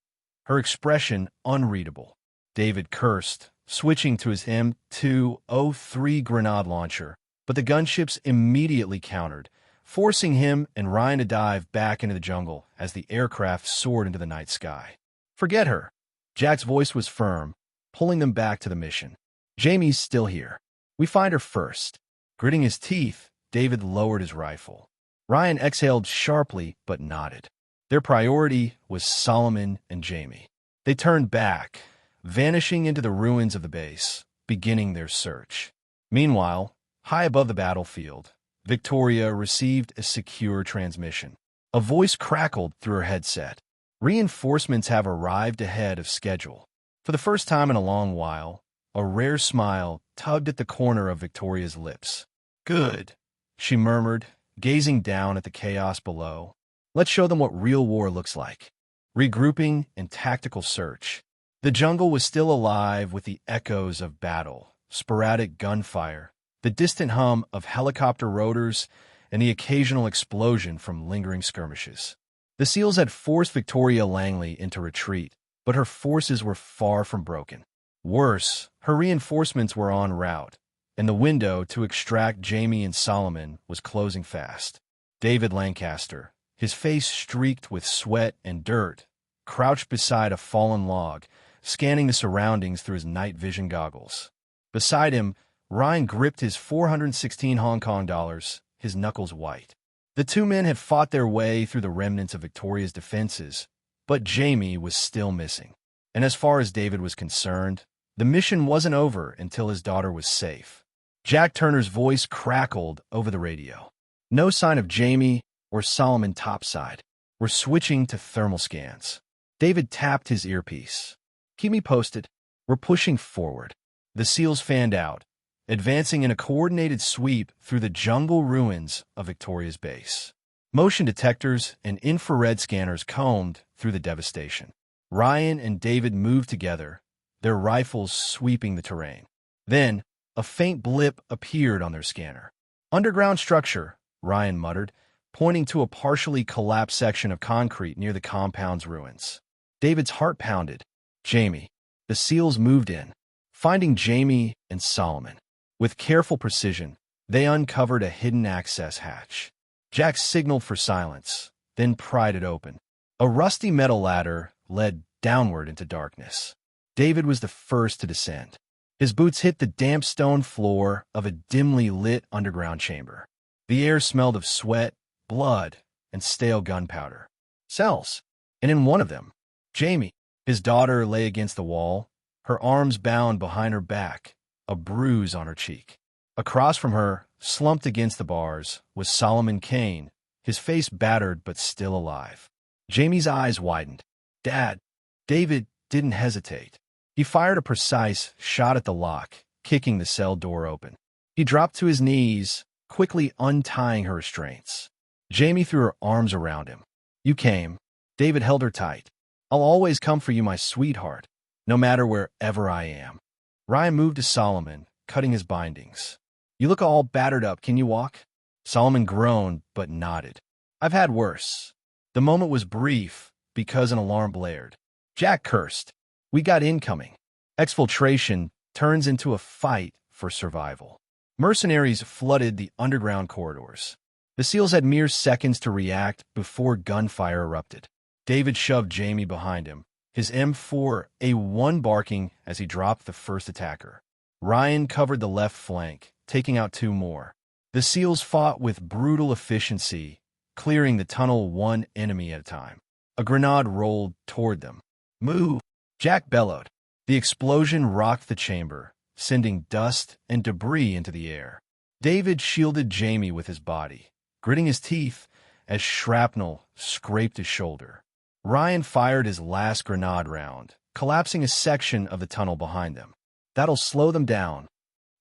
Her expression unreadable. David cursed, switching to his M203 grenade launcher, but the gunships immediately countered, forcing him and Ryan to dive back into the jungle as the aircraft soared into the night sky. Forget her. Jack's voice was firm, pulling them back to the mission. Jamie's still here. We find her first. Gritting his teeth, David lowered his rifle. Ryan exhaled sharply but nodded. Their priority was Solomon and Jamie. They turned back, vanishing into the ruins of the base, beginning their search. Meanwhile, high above the battlefield, Victoria received a secure transmission. A voice crackled through her headset. Reinforcements have arrived ahead of schedule. For the first time in a long while, a rare smile tugged at the corner of Victoria's lips. Good, she murmured, gazing down at the chaos below. Let's show them what real war looks like. Regrouping and tactical search. The jungle was still alive with the echoes of battle, sporadic gunfire, the distant hum of helicopter rotors, and the occasional explosion from lingering skirmishes. The SEALs had forced Victoria Langley into retreat, but her forces were far from broken. Worse, her reinforcements were en route, and the window to extract Jamie and Solomon was closing fast. David Lancaster, his face streaked with sweat and dirt, crouched beside a fallen log, scanning the surroundings through his night vision goggles. Beside him, Ryan gripped his 416 Hong Kong dollars, his knuckles white. The 2 men had fought their way through the remnants of Victoria's defenses, But Jamie was still missing. And as far as David was concerned, the mission wasn't over until his daughter was safe. Jack Turner's voice crackled over the radio. No sign of Jamie or Solomon topside. We're switching to thermal scans. David tapped his earpiece. Keep me posted. We're pushing forward. The SEALs fanned out, advancing in a coordinated sweep through the jungle ruins of Victoria's base. Motion detectors and infrared scanners combed through the devastation. Ryan and David moved together, their rifles sweeping the terrain. Then, a faint blip appeared on their scanner. Underground structure, Ryan muttered, pointing to a partially collapsed section of concrete near the compound's ruins. David's heart pounded. Jamie. The SEALs moved in, finding Jamie and Solomon. With careful precision, they uncovered a hidden access hatch. Jack signaled for silence, then pried it open. A rusty metal ladder led downward into darkness. David was the first to descend. His boots hit the damp stone floor of a dimly lit underground chamber. The air smelled of sweat, blood, and stale gunpowder. Cells. And in one of them, Jamie, his daughter, lay against the wall, her arms bound behind her back, a bruise on her cheek. Across from her, slumped against the bars, was Solomon Kane, his face battered but still alive. Jamie's eyes widened. Dad. David didn't hesitate. He fired a precise shot at the lock, kicking the cell door open. He dropped to his knees, quickly untying her restraints. Jamie threw her arms around him. You came. David held her tight. I'll always come for you, my sweetheart, no matter wherever I am. Ryan moved to Solomon, cutting his bindings. You look all battered up. Can you walk? Solomon groaned, but nodded. I've had worse. The moment was brief, because an alarm blared. Jack cursed. We got incoming. Exfiltration turns into a fight for survival. Mercenaries flooded the underground corridors. The SEALs had mere seconds to react before gunfire erupted. David shoved Jamie behind him, his M4A1 barking as he dropped the first attacker. Ryan covered the left flank, taking out two more. The SEALs fought with brutal efficiency, clearing the tunnel one enemy at a time. A grenade rolled toward them. Move! Jack bellowed. The explosion rocked the chamber, sending dust and debris into the air. David shielded Jamie with his body, gritting his teeth as shrapnel scraped his shoulder. Ryan fired his last grenade round, collapsing a section of the tunnel behind them. That'll slow them down.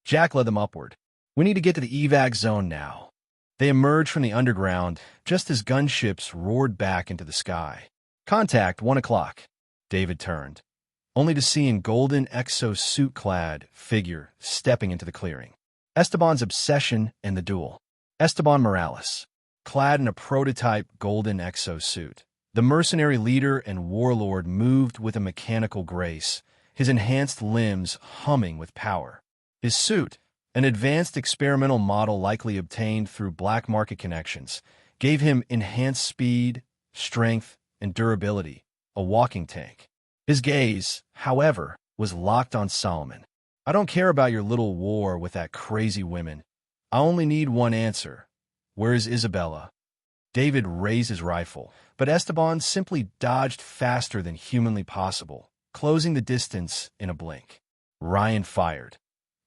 Jack led them upward. We need to get to the evac zone now. They emerged from the underground just as gunships roared back into the sky. Contact 1 o'clock. David turned, only to see a golden exosuit-clad figure stepping into the clearing. Esteban's obsession and the duel. Esteban Morales, clad in a prototype golden exosuit. The mercenary leader and warlord moved with a mechanical grace, his enhanced limbs humming with power. His suit, an advanced experimental model likely obtained through black market connections, gave him enhanced speed, strength, and durability, a walking tank. His gaze, however, was locked on Solomon. I don't care about your little war with that crazy woman. I only need one answer. Where is Isabella? David raised his rifle, but Esteban simply dodged faster than humanly possible, closing the distance in a blink. Ryan fired,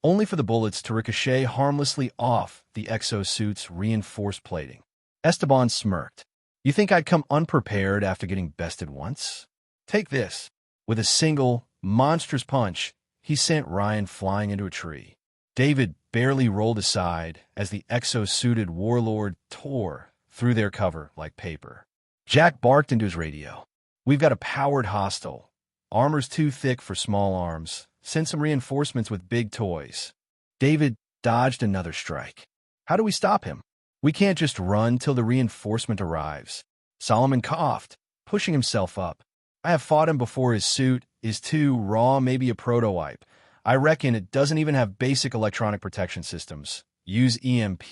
only for the bullets to ricochet harmlessly off the exosuit's reinforced plating. Esteban smirked. You think I'd come unprepared after getting bested once? Take this. With a single, monstrous punch, he sent Ryan flying into a tree. David barely rolled aside as the exosuited warlord tore through their cover like paper. Jack barked into his radio. We've got a powered hostile. Armor's too thick for small arms. Send some reinforcements with big toys. David dodged another strike. How do we stop him? We can't just run till the reinforcement arrives. Solomon coughed, pushing himself up. I have fought him before. His suit is too raw, maybe a prototype. I reckon it doesn't even have basic electronic protection systems. Use EMP.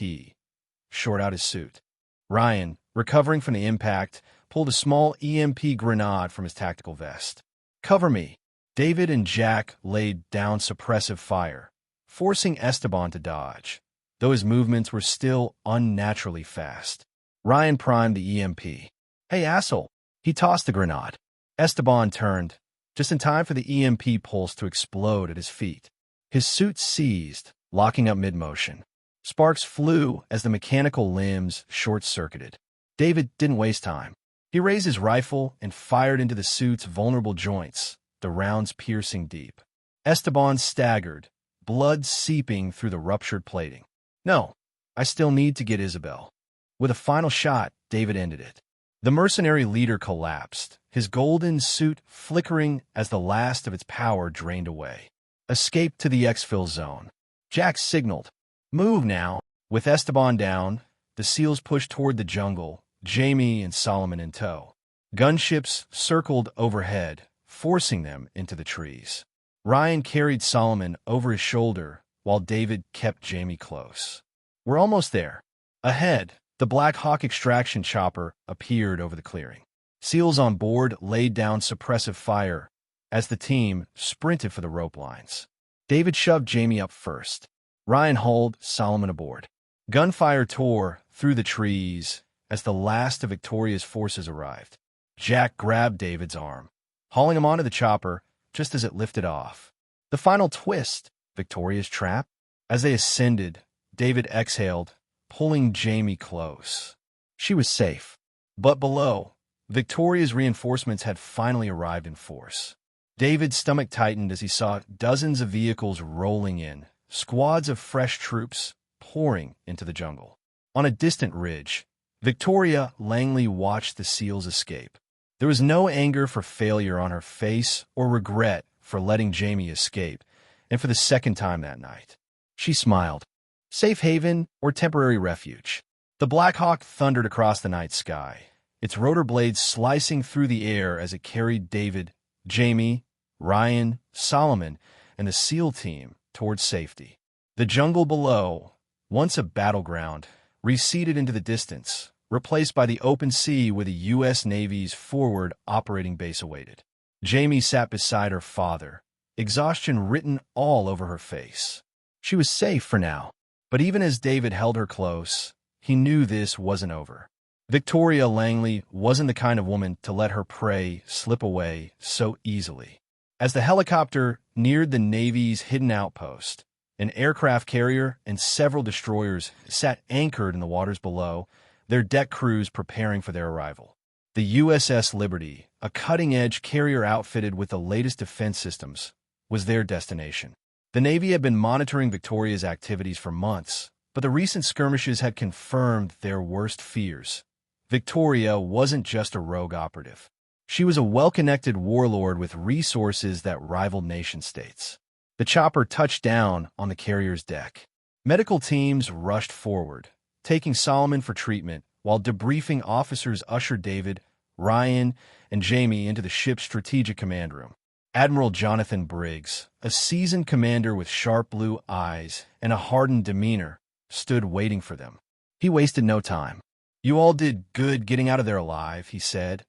Short out his suit. Ryan, recovering from the impact, pulled a small EMP grenade from his tactical vest. Cover me. David and Jack laid down suppressive fire, forcing Esteban to dodge, though his movements were still unnaturally fast. Ryan primed the EMP. Hey, asshole. He tossed the grenade. Esteban turned, just in time for the EMP pulse to explode at his feet. His suit seized, locking up mid-motion. Sparks flew as the mechanical limbs short-circuited. David didn't waste time. He raised his rifle and fired into the suit's vulnerable joints, the rounds piercing deep. Esteban staggered, blood seeping through the ruptured plating. No, I still need to get Isabel. With a final shot, David ended it. The mercenary leader collapsed, his golden suit flickering as the last of its power drained away. Escape to the exfil zone. Jack signaled. Move now. With Esteban down, the SEALs pushed toward the jungle, Jamie and Solomon in tow. Gunships circled overhead, forcing them into the trees. Ryan carried Solomon over his shoulder, while David kept Jamie close. We're almost there. Ahead, the Black Hawk extraction chopper appeared over the clearing. SEALs on board laid down suppressive fire as the team sprinted for the rope lines. David shoved Jamie up first. Ryan hauled Solomon aboard. Gunfire tore through the trees as the last of Victoria's forces arrived. Jack grabbed David's arm, hauling him onto the chopper just as it lifted off. The final twist, Victoria's trap. As they ascended, David exhaled, pulling Jamie close. She was safe. But below, Victoria's reinforcements had finally arrived in force. David's stomach tightened as he saw dozens of vehicles rolling in, squads of fresh troops pouring into the jungle. On a distant ridge, Victoria Langley watched the SEALs escape. There was no anger for failure on her face or regret for letting Jamie escape, and for the second time that night. She smiled. Safe haven or temporary refuge. The Black Hawk thundered across the night sky, its rotor blades slicing through the air as it carried David, Jamie, Ryan, Solomon, and the SEAL team towards safety. The jungle below, once a battleground, receded into the distance, replaced by the open sea where the U.S. Navy's forward operating base awaited. Jamie sat beside her father, exhaustion written all over her face. She was safe for now, but even as David held her close, he knew this wasn't over. Victoria Langley wasn't the kind of woman to let her prey slip away so easily. As the helicopter neared the Navy's hidden outpost, an aircraft carrier and several destroyers sat anchored in the waters below, their deck crews preparing for their arrival. The USS Liberty, a cutting-edge carrier outfitted with the latest defense systems, was their destination. The Navy had been monitoring Victoria's activities for months, but the recent skirmishes had confirmed their worst fears. Victoria wasn't just a rogue operative. She was a well-connected warlord with resources that rivaled nation-states. The chopper touched down on the carrier's deck. Medical teams rushed forward, taking Solomon for treatment, while debriefing officers ushered David, Ryan, and Jamie into the ship's strategic command room. Admiral Jonathan Briggs, a seasoned commander with sharp blue eyes and a hardened demeanor, stood waiting for them. He wasted no time. You all did good getting out of there alive, he said,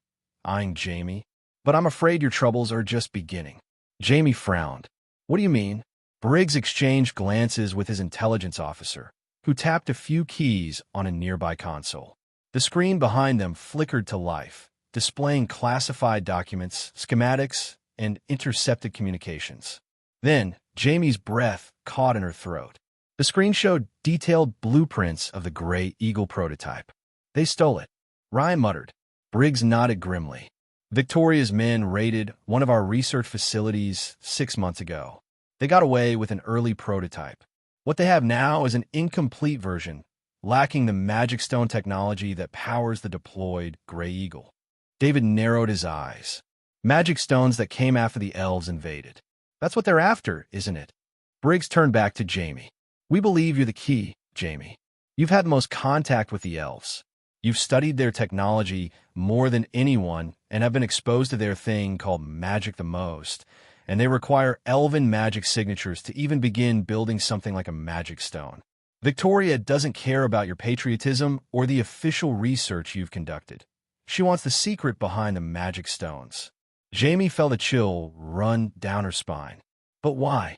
eyeing Jamie. But I'm afraid your troubles are just beginning. Jamie frowned. What do you mean? Briggs exchanged glances with his intelligence officer, who tapped a few keys on a nearby console. The screen behind them flickered to life, displaying classified documents, schematics, and intercepted communications. Then, Jamie's breath caught in her throat. The screen showed detailed blueprints of the Gray Eagle prototype. They stole it. Ryan muttered. Briggs nodded grimly. Victoria's men raided one of our research facilities 6 months ago. They got away with an early prototype. What they have now is an incomplete version, lacking the Magic Stone technology that powers the deployed Gray Eagle. David narrowed his eyes. Magic stones that came after the elves invaded. That's what they're after, isn't it? Briggs turned back to Jamie. We believe you're the key, Jamie. You've had the most contact with the elves. You've studied their technology more than anyone and have been exposed to their thing called magic the most, and they require elven magic signatures to even begin building something like a magic stone. Victoria doesn't care about your patriotism or the official research you've conducted. She wants the secret behind the magic stones. Jamie felt a chill run down her spine. But why?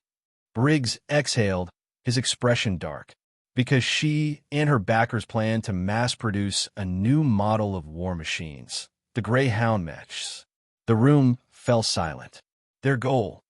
Briggs exhaled, his expression dark. Because she and her backers plan to mass-produce a new model of war machines, the Greyhound mechs. The room fell silent. Their goal,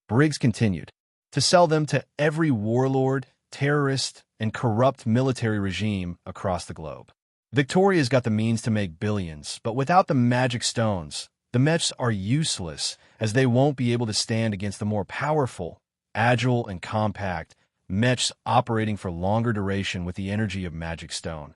Briggs continued, to sell them to every warlord, terrorist, and corrupt military regime across the globe. Victoria's got the means to make billions, but without the magic stones, the mechs are useless, as they won't be able to stand against the more powerful, agile, and compact mechs operating for longer duration with the energy of magic stone.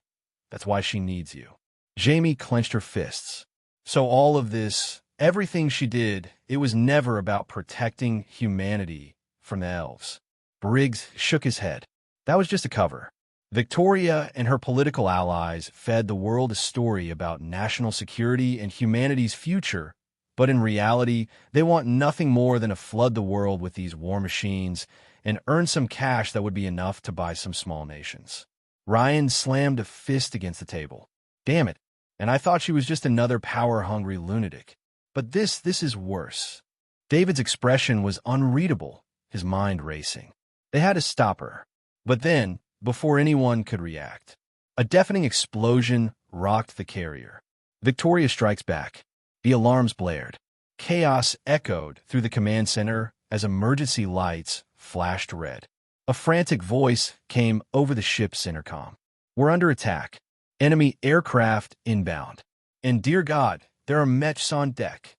That's why she needs you. Jamie clenched her fists. So all of this, everything she did, it was never about protecting humanity from the elves. Briggs shook his head. That was just a cover. Victoria and her political allies fed the world a story about national security and humanity's future, but in reality, they want nothing more than to flood the world with these war machines and earn some cash that would be enough to buy some small nations. Ryan slammed a fist against the table. Damn it, and I thought she was just another power-hungry lunatic. But this is worse. David's expression was unreadable, his mind racing. They had to stop her. But then, before anyone could react, a deafening explosion rocked the carrier. Victoria strikes back. The alarms blared. Chaos echoed through the command center as emergency lights flashed red. A frantic voice came over the ship's intercom. We're under attack. Enemy aircraft inbound. And dear God, there are mechs on deck.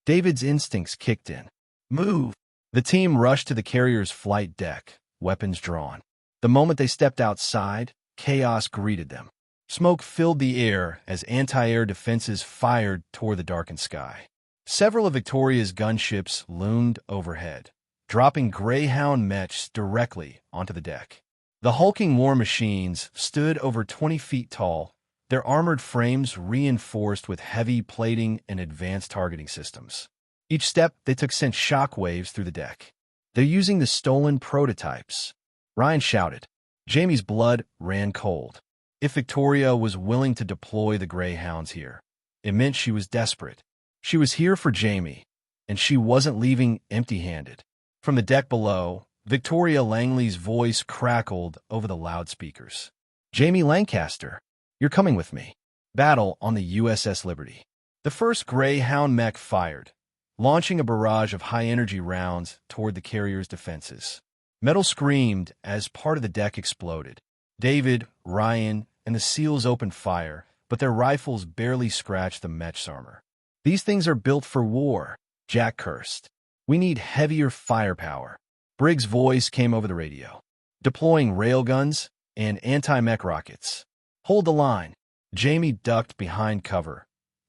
David's instincts kicked in. Move! The team rushed to the carrier's flight deck, weapons drawn. The moment they stepped outside, chaos greeted them. Smoke filled the air as anti-air defenses fired toward the darkened sky. Several of Victoria's gunships loomed overhead, dropping Greyhound mechs directly onto the deck. The hulking war machines stood over 20 feet tall, their armored frames reinforced with heavy plating and advanced targeting systems. Each step they took sent shockwaves through the deck. They're using the stolen prototypes. Ryan shouted. Jamie's blood ran cold. If Victoria was willing to deploy the Greyhounds here, it meant she was desperate. She was here for Jamie, and she wasn't leaving empty-handed. From the deck below, Victoria Langley's voice crackled over the loudspeakers. Jamie Lancaster, you're coming with me. Battle on the USS Liberty. The first Greyhound mech fired, launching a barrage of high-energy rounds toward the carrier's defenses. Metal screamed as part of the deck exploded. David, Ryan, and the SEALs opened fire, but their rifles barely scratched the mech's armor. These things are built for war, Jack cursed. We need heavier firepower. Briggs' voice came over the radio. Deploying railguns and anti-mech rockets. Hold the line. Jamie ducked behind cover,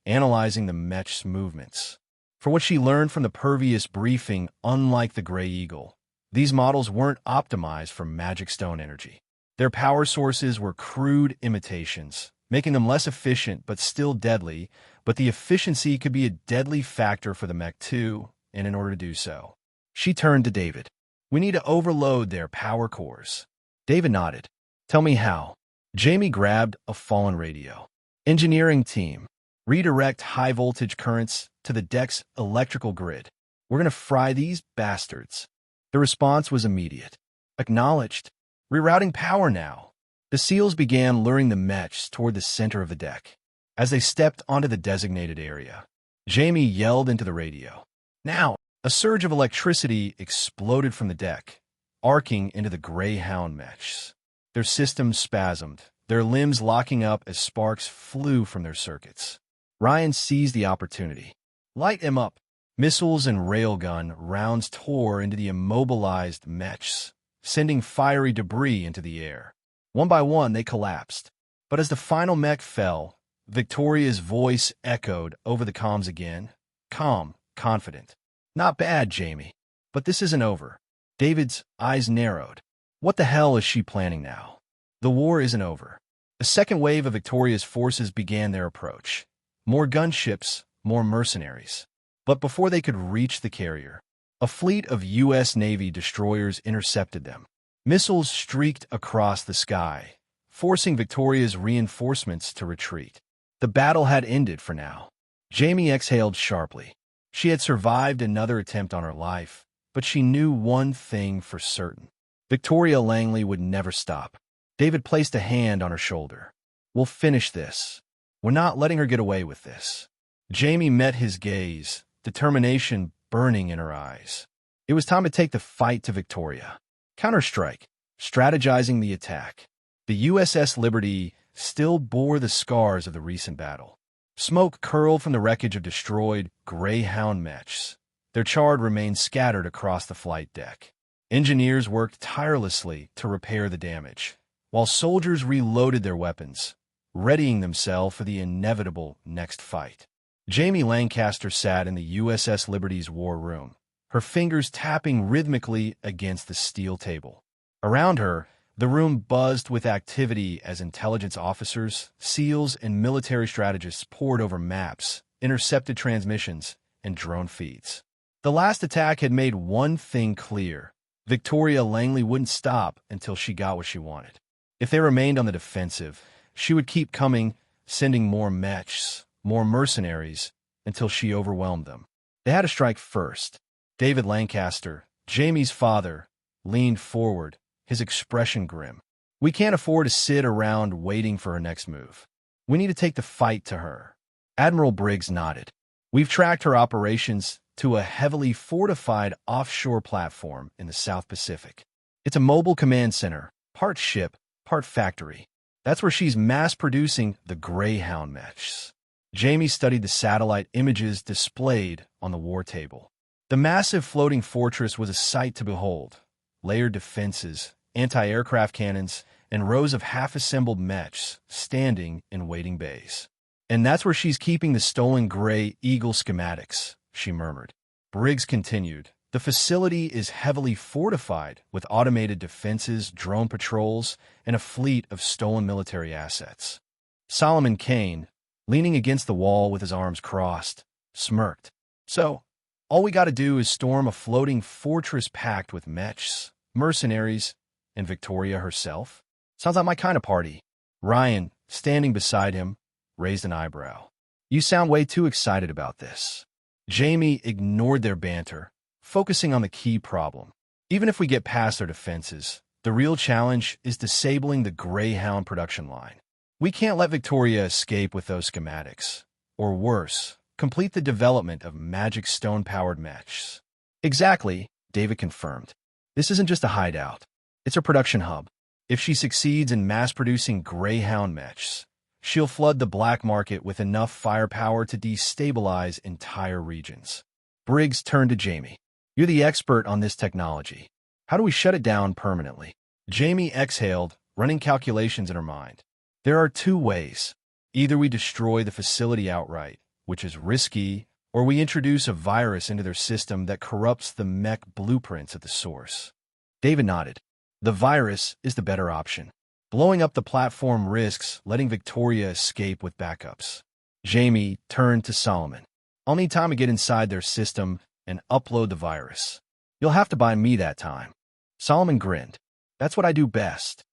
analyzing the mech's movements. For what she learned from the previous briefing, unlike the Grey Eagle, these models weren't optimized for magic stone energy. Their power sources were crude imitations, making them less efficient but still deadly, but the efficiency could be a deadly factor for the mech too, and in order to do so, she turned to David. We need to overload their power cores. David nodded. Tell me how. Jamie grabbed a fallen radio. Engineering team, redirect high-voltage currents to the deck's electrical grid. We're going to fry these bastards. The response was immediate. Acknowledged. Rerouting power now. The SEALs began luring the mechs toward the center of the deck. As they stepped onto the designated area, Jamie yelled into the radio. Now, a surge of electricity exploded from the deck, arcing into the Greyhound mechs. Their systems spasmed, their limbs locking up as sparks flew from their circuits. Ryan seized the opportunity. Light him up. Missiles and railgun rounds tore into the immobilized mechs, sending fiery debris into the air. One by one, they collapsed. But as the final mech fell, Victoria's voice echoed over the comms again, calm, confident. Not bad, Jamie. But this isn't over. David's eyes narrowed. What the hell is she planning now? The war isn't over. A second wave of Victoria's forces began their approach. More gunships, more mercenaries. But before they could reach the carrier, a fleet of U.S. Navy destroyers intercepted them. Missiles streaked across the sky, forcing Victoria's reinforcements to retreat. The battle had ended for now. Jamie exhaled sharply. She had survived another attempt on her life, but she knew one thing for certain. Victoria Langley would never stop. David placed a hand on her shoulder. We'll finish this. We're not letting her get away with this. Jamie met his gaze, determination burning in her eyes. It was time to take the fight to Victoria. Counterstrike, strategizing the attack. The USS Liberty still bore the scars of the recent battle. Smoke curled from the wreckage of destroyed Greyhound mechs. Their charred remains scattered across the flight deck. Engineers worked tirelessly to repair the damage, while soldiers reloaded their weapons, readying themselves for the inevitable next fight. Jamie Lancaster sat in the USS Liberty's war room, her fingers tapping rhythmically against the steel table. Around her, the room buzzed with activity as intelligence officers, SEALs, and military strategists pored over maps, intercepted transmissions, and drone feeds. The last attack had made one thing clear. Victoria Langley wouldn't stop until she got what she wanted. If they remained on the defensive, she would keep coming, sending more mechs, more mercenaries, until she overwhelmed them. They had to strike first. David Lancaster, Jamie's father, leaned forward, his expression grim. We can't afford to sit around waiting for her next move. We need to take the fight to her. Admiral Briggs nodded. We've tracked her operations to a heavily fortified offshore platform in the South Pacific. It's a mobile command center, part ship, part factory. That's where she's mass-producing the Greyhound mechs. Jamie studied the satellite images displayed on the war table. The massive floating fortress was a sight to behold. Layered defenses, anti-aircraft cannons, and rows of half-assembled mechs standing in waiting bays. And that's where she's keeping the stolen Grey Eagle schematics, she murmured. Briggs continued. The facility is heavily fortified with automated defenses, drone patrols, and a fleet of stolen military assets. Solomon Kane, leaning against the wall with his arms crossed, smirked. So, all we got to do is storm a floating fortress packed with mechs, mercenaries, and Victoria herself? Sounds like my kind of party. Ryan, standing beside him, raised an eyebrow. You sound way too excited about this. Jamie ignored their banter, focusing on the key problem. Even if we get past their defenses, the real challenge is disabling the Greyhound production line. We can't let Victoria escape with those schematics. Or worse, complete the development of magic stone-powered mechs. Exactly, David confirmed. This isn't just a hideout. It's a production hub. If she succeeds in mass-producing Greyhound mechs, she'll flood the black market with enough firepower to destabilize entire regions. Briggs turned to Jamie. You're the expert on this technology. How do we shut it down permanently? Jamie exhaled, running calculations in her mind. There are two ways. Either we destroy the facility outright, which is risky, or we introduce a virus into their system that corrupts the mech blueprints at the source. David nodded. The virus is the better option. Blowing up the platform risks letting Victoria escape with backups. Jamie turned to Solomon. I'll need time to get inside their system and upload the virus. You'll have to buy me that time. Solomon grinned. That's what I do best.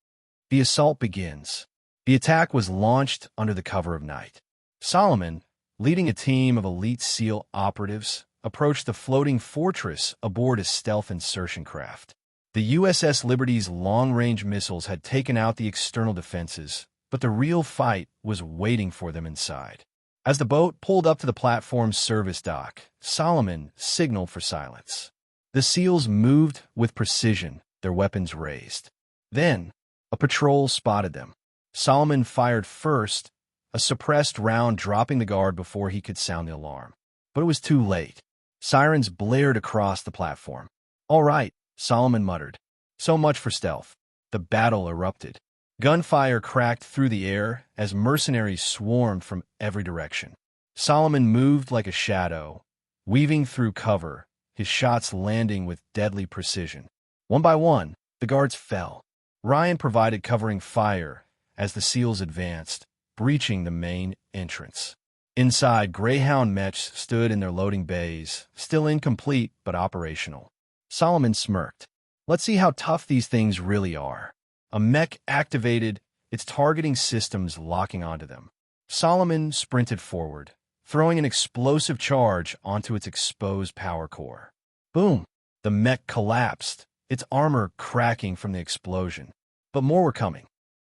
The assault begins. The attack was launched under the cover of night. Solomon, leading a team of elite SEAL operatives, approached the floating fortress aboard a stealth insertion craft. The USS Liberty's long-range missiles had taken out the external defenses, but the real fight was waiting for them inside. As the boat pulled up to the platform's service dock, Solomon signaled for silence. The SEALs moved with precision, their weapons raised. Then, a patrol spotted them. Solomon fired first, a suppressed round dropping the guard before he could sound the alarm. But it was too late. Sirens blared across the platform. All right, Solomon muttered. So much for stealth. The battle erupted. Gunfire cracked through the air as mercenaries swarmed from every direction. Solomon moved like a shadow, weaving through cover, his shots landing with deadly precision. One by one, the guards fell. Ryan provided covering fire as the SEALs advanced, breaching the main entrance. Inside, Greyhound mechs stood in their loading bays, still incomplete but operational. Solomon smirked. Let's see how tough these things really are. A mech activated, its targeting systems locking onto them. Solomon sprinted forward, throwing an explosive charge onto its exposed power core. Boom! The mech collapsed, its armor cracking from the explosion. But more were coming.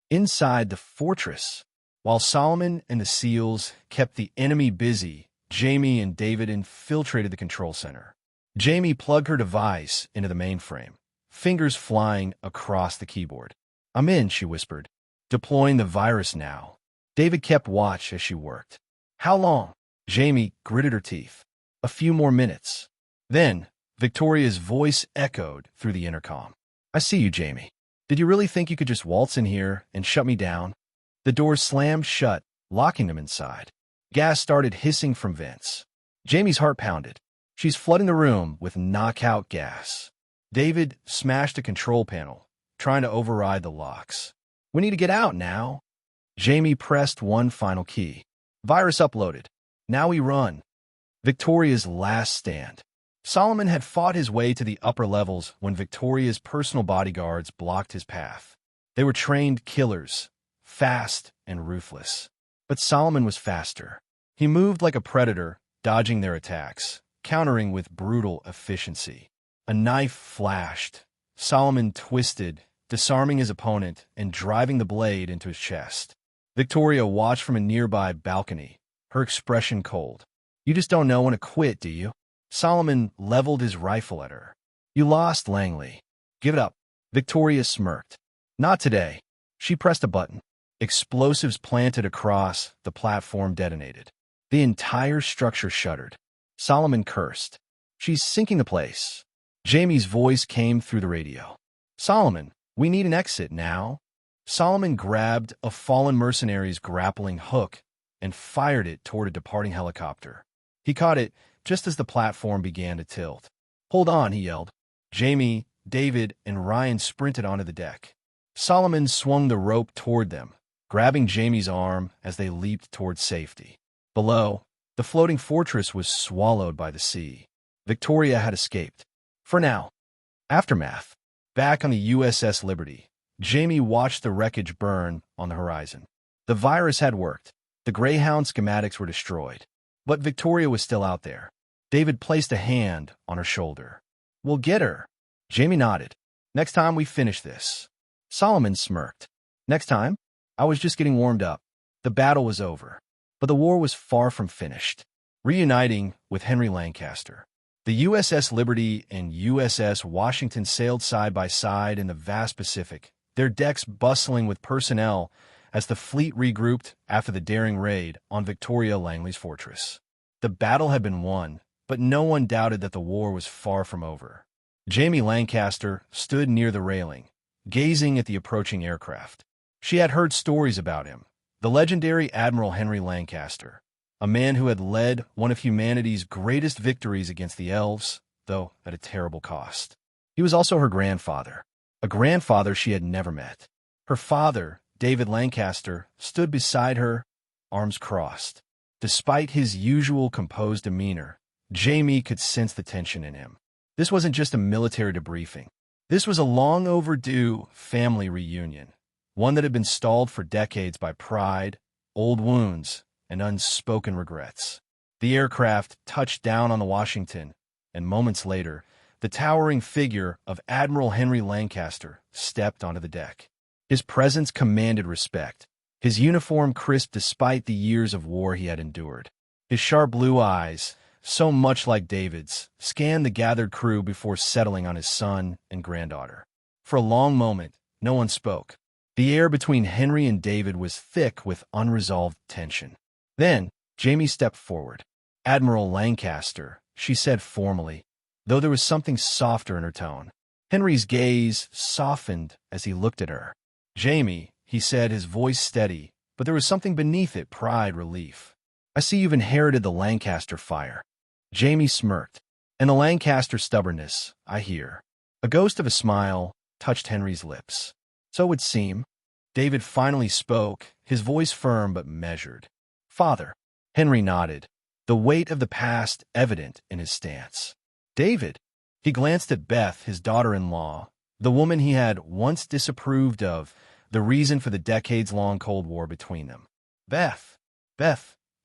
Inside the fortress, while Solomon and the SEALs kept the enemy busy, Jamie and David infiltrated the control center. Jamie plugged her device into the mainframe, fingers flying across the keyboard. "I'm in," she whispered. "Deploying the virus now." David kept watch as she worked. "How long?" Jamie gritted her teeth. "A few more minutes." Then, Victoria's voice echoed through the intercom. "I see you, Jamie. Did you really think you could just waltz in here and shut me down?" The door slammed shut, locking them inside. Gas started hissing from vents. Jamie's heart pounded. She's flooding the room with knockout gas. David smashed a control panel, trying to override the locks. "We need to get out now." Jamie pressed one final key. Virus uploaded. Now we run. Victoria's last stand. Solomon had fought his way to the upper levels when Victoria's personal bodyguards blocked his path. They were trained killers, fast and ruthless. But Solomon was faster. He moved like a predator, dodging their attacks, countering with brutal efficiency. A knife flashed. Solomon twisted, disarming his opponent and driving the blade into his chest. Victoria watched from a nearby balcony, her expression cold. "You just don't know when to quit, do you?" Solomon leveled his rifle at her. "You lost, Langley. Give it up." Victoria smirked. "Not today." She pressed a button. Explosives planted across the platform detonated. The entire structure shuddered. Solomon cursed. "She's sinking the place." Jamie's voice came through the radio. "Solomon, we need an exit now." Solomon grabbed a fallen mercenary's grappling hook and fired it toward a departing helicopter. He caught it just as the platform began to tilt. "Hold on," he yelled. Jamie, David, and Ryan sprinted onto the deck. Solomon swung the rope toward them, grabbing Jamie's arm as they leaped toward safety. Below, the floating fortress was swallowed by the sea. Victoria had escaped. For now. Aftermath. Back on the USS Liberty, Jamie watched the wreckage burn on the horizon. The virus had worked. The Greyhound schematics were destroyed. But Victoria was still out there. David placed a hand on her shoulder. "We'll get her." Jamie nodded. "Next time we finish this." Solomon smirked. "Next time? I was just getting warmed up." The battle was over. But the war was far from finished. Reuniting with Henry Lancaster. The USS Liberty and USS Washington sailed side by side in the vast Pacific, their decks bustling with personnel as the fleet regrouped after the daring raid on Victoria Langley's fortress. The battle had been won, but no one doubted that the war was far from over. Jamie Lancaster stood near the railing, gazing at the approaching aircraft. She had heard stories about him, the legendary Admiral Henry Lancaster, a man who had led one of humanity's greatest victories against the elves, though at a terrible cost. He was also her grandfather, a grandfather she had never met. Her father, David Lancaster, stood beside her, arms crossed. Despite his usual composed demeanor, Jamie could sense the tension in him. This wasn't just a military debriefing. This was a long overdue family reunion, one that had been stalled for decades by pride, old wounds, and unspoken regrets. The aircraft touched down on the Washington, and moments later, the towering figure of Admiral Henry Lancaster stepped onto the deck. His presence commanded respect, his uniform crisp despite the years of war he had endured. His sharp blue eyes, so much like David's, scanned the gathered crew before settling on his son and granddaughter. For a long moment, no one spoke. The air between Henry and David was thick with unresolved tension. Then, Jamie stepped forward. "Admiral Lancaster," she said formally, though there was something softer in her tone. Henry's gaze softened as he looked at her. "Jamie," he said, his voice steady, but there was something beneath it, pride, relief. "I see you've inherited the Lancaster fire." Jamie smirked. "And the Lancaster stubbornness, I hear." A ghost of a smile touched Henry's lips. "So it would seem." David finally spoke, his voice firm but measured. "Father." Henry nodded, the weight of the past evident in his stance. "David." He glanced at Beth, his daughter-in-law, the woman he had once disapproved of, the reason for the decades-long Cold War between them. Beth,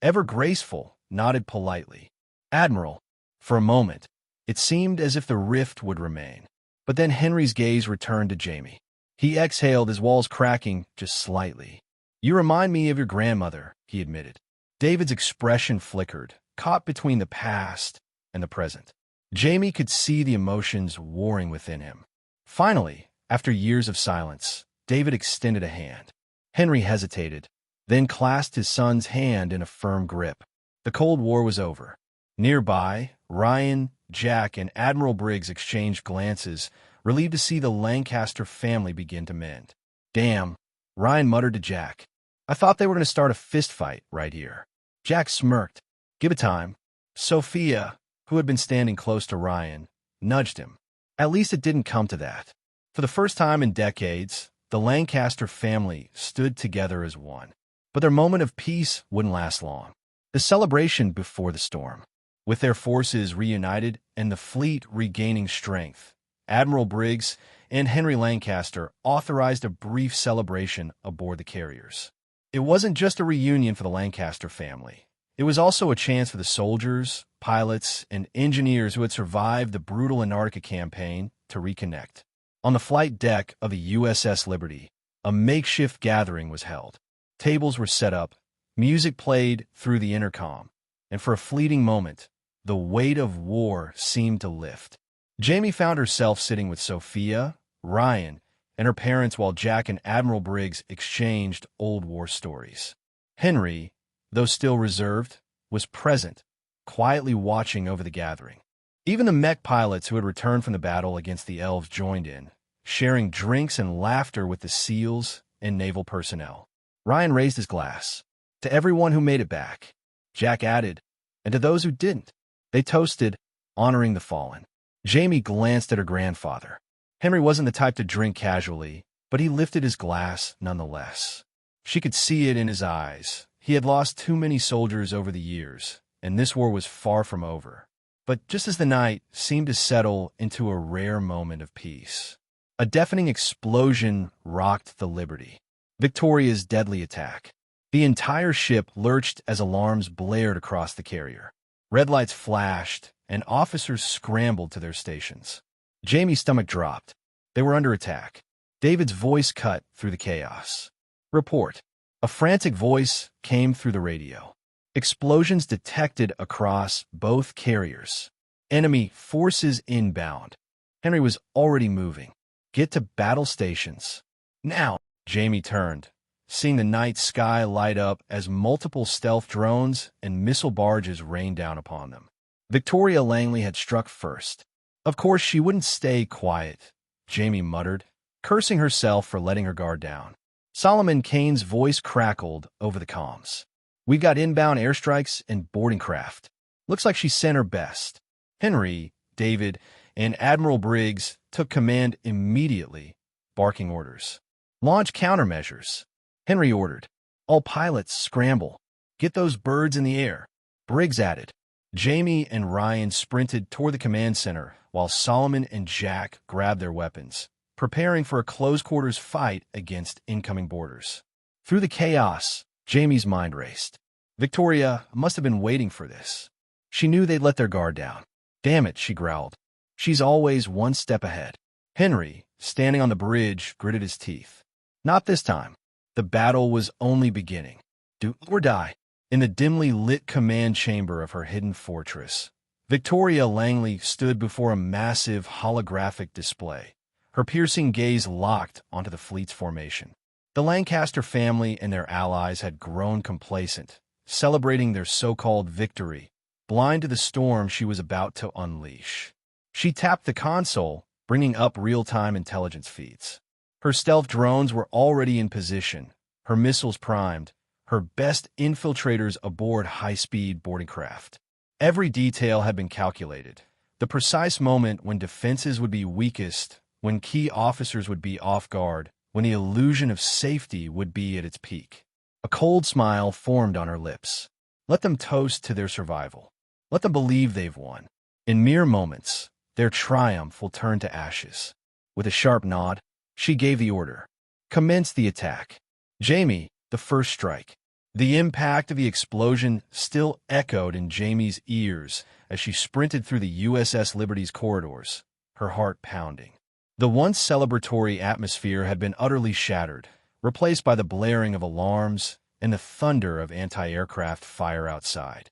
ever graceful, nodded politely. "Admiral." For a moment, it seemed as if the rift would remain. But then Henry's gaze returned to Jamie. He exhaled, his walls cracking just slightly. "You remind me of your grandmother," he admitted. David's expression flickered, caught between the past and the present. Jamie could see the emotions warring within him. Finally, after years of silence, David extended a hand. Henry hesitated, then clasped his son's hand in a firm grip. The Cold War was over. Nearby, Ryan, Jack, and Admiral Briggs exchanged glances, relieved to see the Lancaster family begin to mend. "Damn," Ryan muttered to Jack. "I thought they were going to start a fist fight right here." Jack smirked. "Give it time." Sophia, who had been standing close to Ryan, nudged him. At least it didn't come to that. For the first time in decades, the Lancaster family stood together as one. But their moment of peace wouldn't last long. The celebration before the storm. With their forces reunited and the fleet regaining strength, Admiral Briggs and Henry Lancaster authorized a brief celebration aboard the carriers. It wasn't just a reunion for the Lancaster family. It was also a chance for the soldiers, pilots, and engineers who had survived the brutal Antarctica campaign to reconnect. On the flight deck of the USS Liberty, a makeshift gathering was held. Tables were set up, music played through the intercom, and for a fleeting moment, the weight of war seemed to lift. Jamie found herself sitting with Sophia, Ryan, and her parents while Jack and Admiral Briggs exchanged old war stories. Henry, though still reserved, was present, quietly watching over the gathering. Even the mech pilots who had returned from the battle against the elves joined in, sharing drinks and laughter with the SEALs and naval personnel. Ryan raised his glass. "To everyone who made it back," Jack added, "and to those who didn't." They toasted, honoring the fallen. Jamie glanced at her grandfather. Henry wasn't the type to drink casually, but he lifted his glass nonetheless. She could see it in his eyes. He had lost too many soldiers over the years, and this war was far from over. But just as the night seemed to settle into a rare moment of peace, a deafening explosion rocked the Liberty. Victoria's deadly attack. The entire ship lurched as alarms blared across the carrier. Red lights flashed, and officers scrambled to their stations. Jamie's stomach dropped. They were under attack. David's voice cut through the chaos. "Report." A frantic voice came through the radio. Explosions detected across both carriers. Enemy forces inbound. Henry was already moving. "Get to battle stations. Now." Jamie turned, seeing the night sky light up as multiple stealth drones and missile barges rained down upon them. Victoria Langley had struck first. Of course, she wouldn't stay quiet, Jamie muttered, cursing herself for letting her guard down. Solomon Kane's voice crackled over the comms. "We've got inbound airstrikes and boarding craft. Looks like she sent her best." Henry, David, and Admiral Briggs took command immediately, barking orders. "Launch countermeasures." Henry ordered. "All pilots, scramble. Get those birds in the air." Briggs added. Jamie and Ryan sprinted toward the command center, while Solomon and Jack grabbed their weapons, preparing for a close-quarters fight against incoming boarders. Through the chaos, Jamie's mind raced. Victoria must have been waiting for this. She knew they'd let their guard down. "Damn it," she growled. "She's always one step ahead." Henry, standing on the bridge, gritted his teeth. Not this time. The battle was only beginning. Do or die. In the dimly lit command chamber of her hidden fortress, Victoria Langley stood before a massive holographic display, her piercing gaze locked onto the fleet's formation. The Lancaster family and their allies had grown complacent, celebrating their so-called victory, blind to the storm she was about to unleash. She tapped the console, bringing up real-time intelligence feeds. Her stealth drones were already in position, her missiles primed, her best infiltrators aboard high-speed boarding craft. Every detail had been calculated. The precise moment when defenses would be weakest, when key officers would be off guard, when the illusion of safety would be at its peak. A cold smile formed on her lips. Let them toast to their survival. Let them believe they've won. In mere moments, their triumph will turn to ashes. With a sharp nod, she gave the order. Commence the attack. Jamie, the first strike. The impact of the explosion still echoed in Jamie's ears as she sprinted through the USS Liberty's corridors, her heart pounding. The once celebratory atmosphere had been utterly shattered, replaced by the blaring of alarms and the thunder of anti-aircraft fire outside.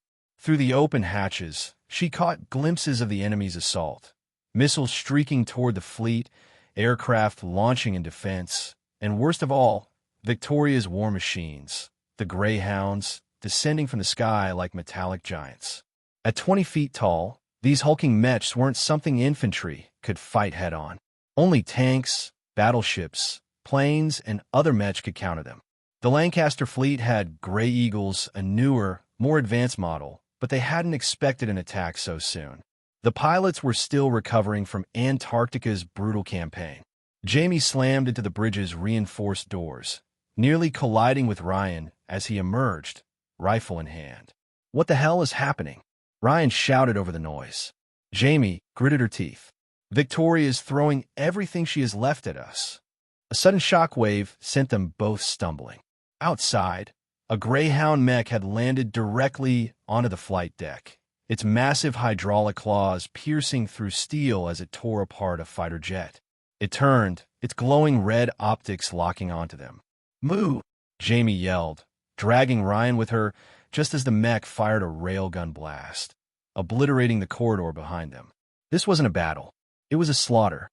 Through the open hatches, she caught glimpses of the enemy's assault. Missiles streaking toward the fleet, aircraft launching in defense, and worst of all, Victoria's war machines, the Greyhounds, descending from the sky like metallic giants. At 20 feet tall, these hulking mechs weren't something infantry could fight head-on. Only tanks, battleships, planes, and other mechs could counter them. The Lancaster fleet had Grey Eagles, a newer, more advanced model, but they hadn't expected an attack so soon. The pilots were still recovering from Antarctica's brutal campaign. Jamie slammed into the bridge's reinforced doors, nearly colliding with Ryan as he emerged, rifle in hand. "What the hell is happening?" Ryan shouted over the noise. Jamie gritted her teeth. "Victoria is throwing everything she has left at us." A sudden shockwave sent them both stumbling. Outside, a Greyhound mech had landed directly onto the flight deck, its massive hydraulic claws piercing through steel as it tore apart a fighter jet. It turned, its glowing red optics locking onto them. "Move!" Jamie yelled, dragging Ryan with her just as the mech fired a railgun blast, obliterating the corridor behind them. This wasn't a battle. It was a slaughter.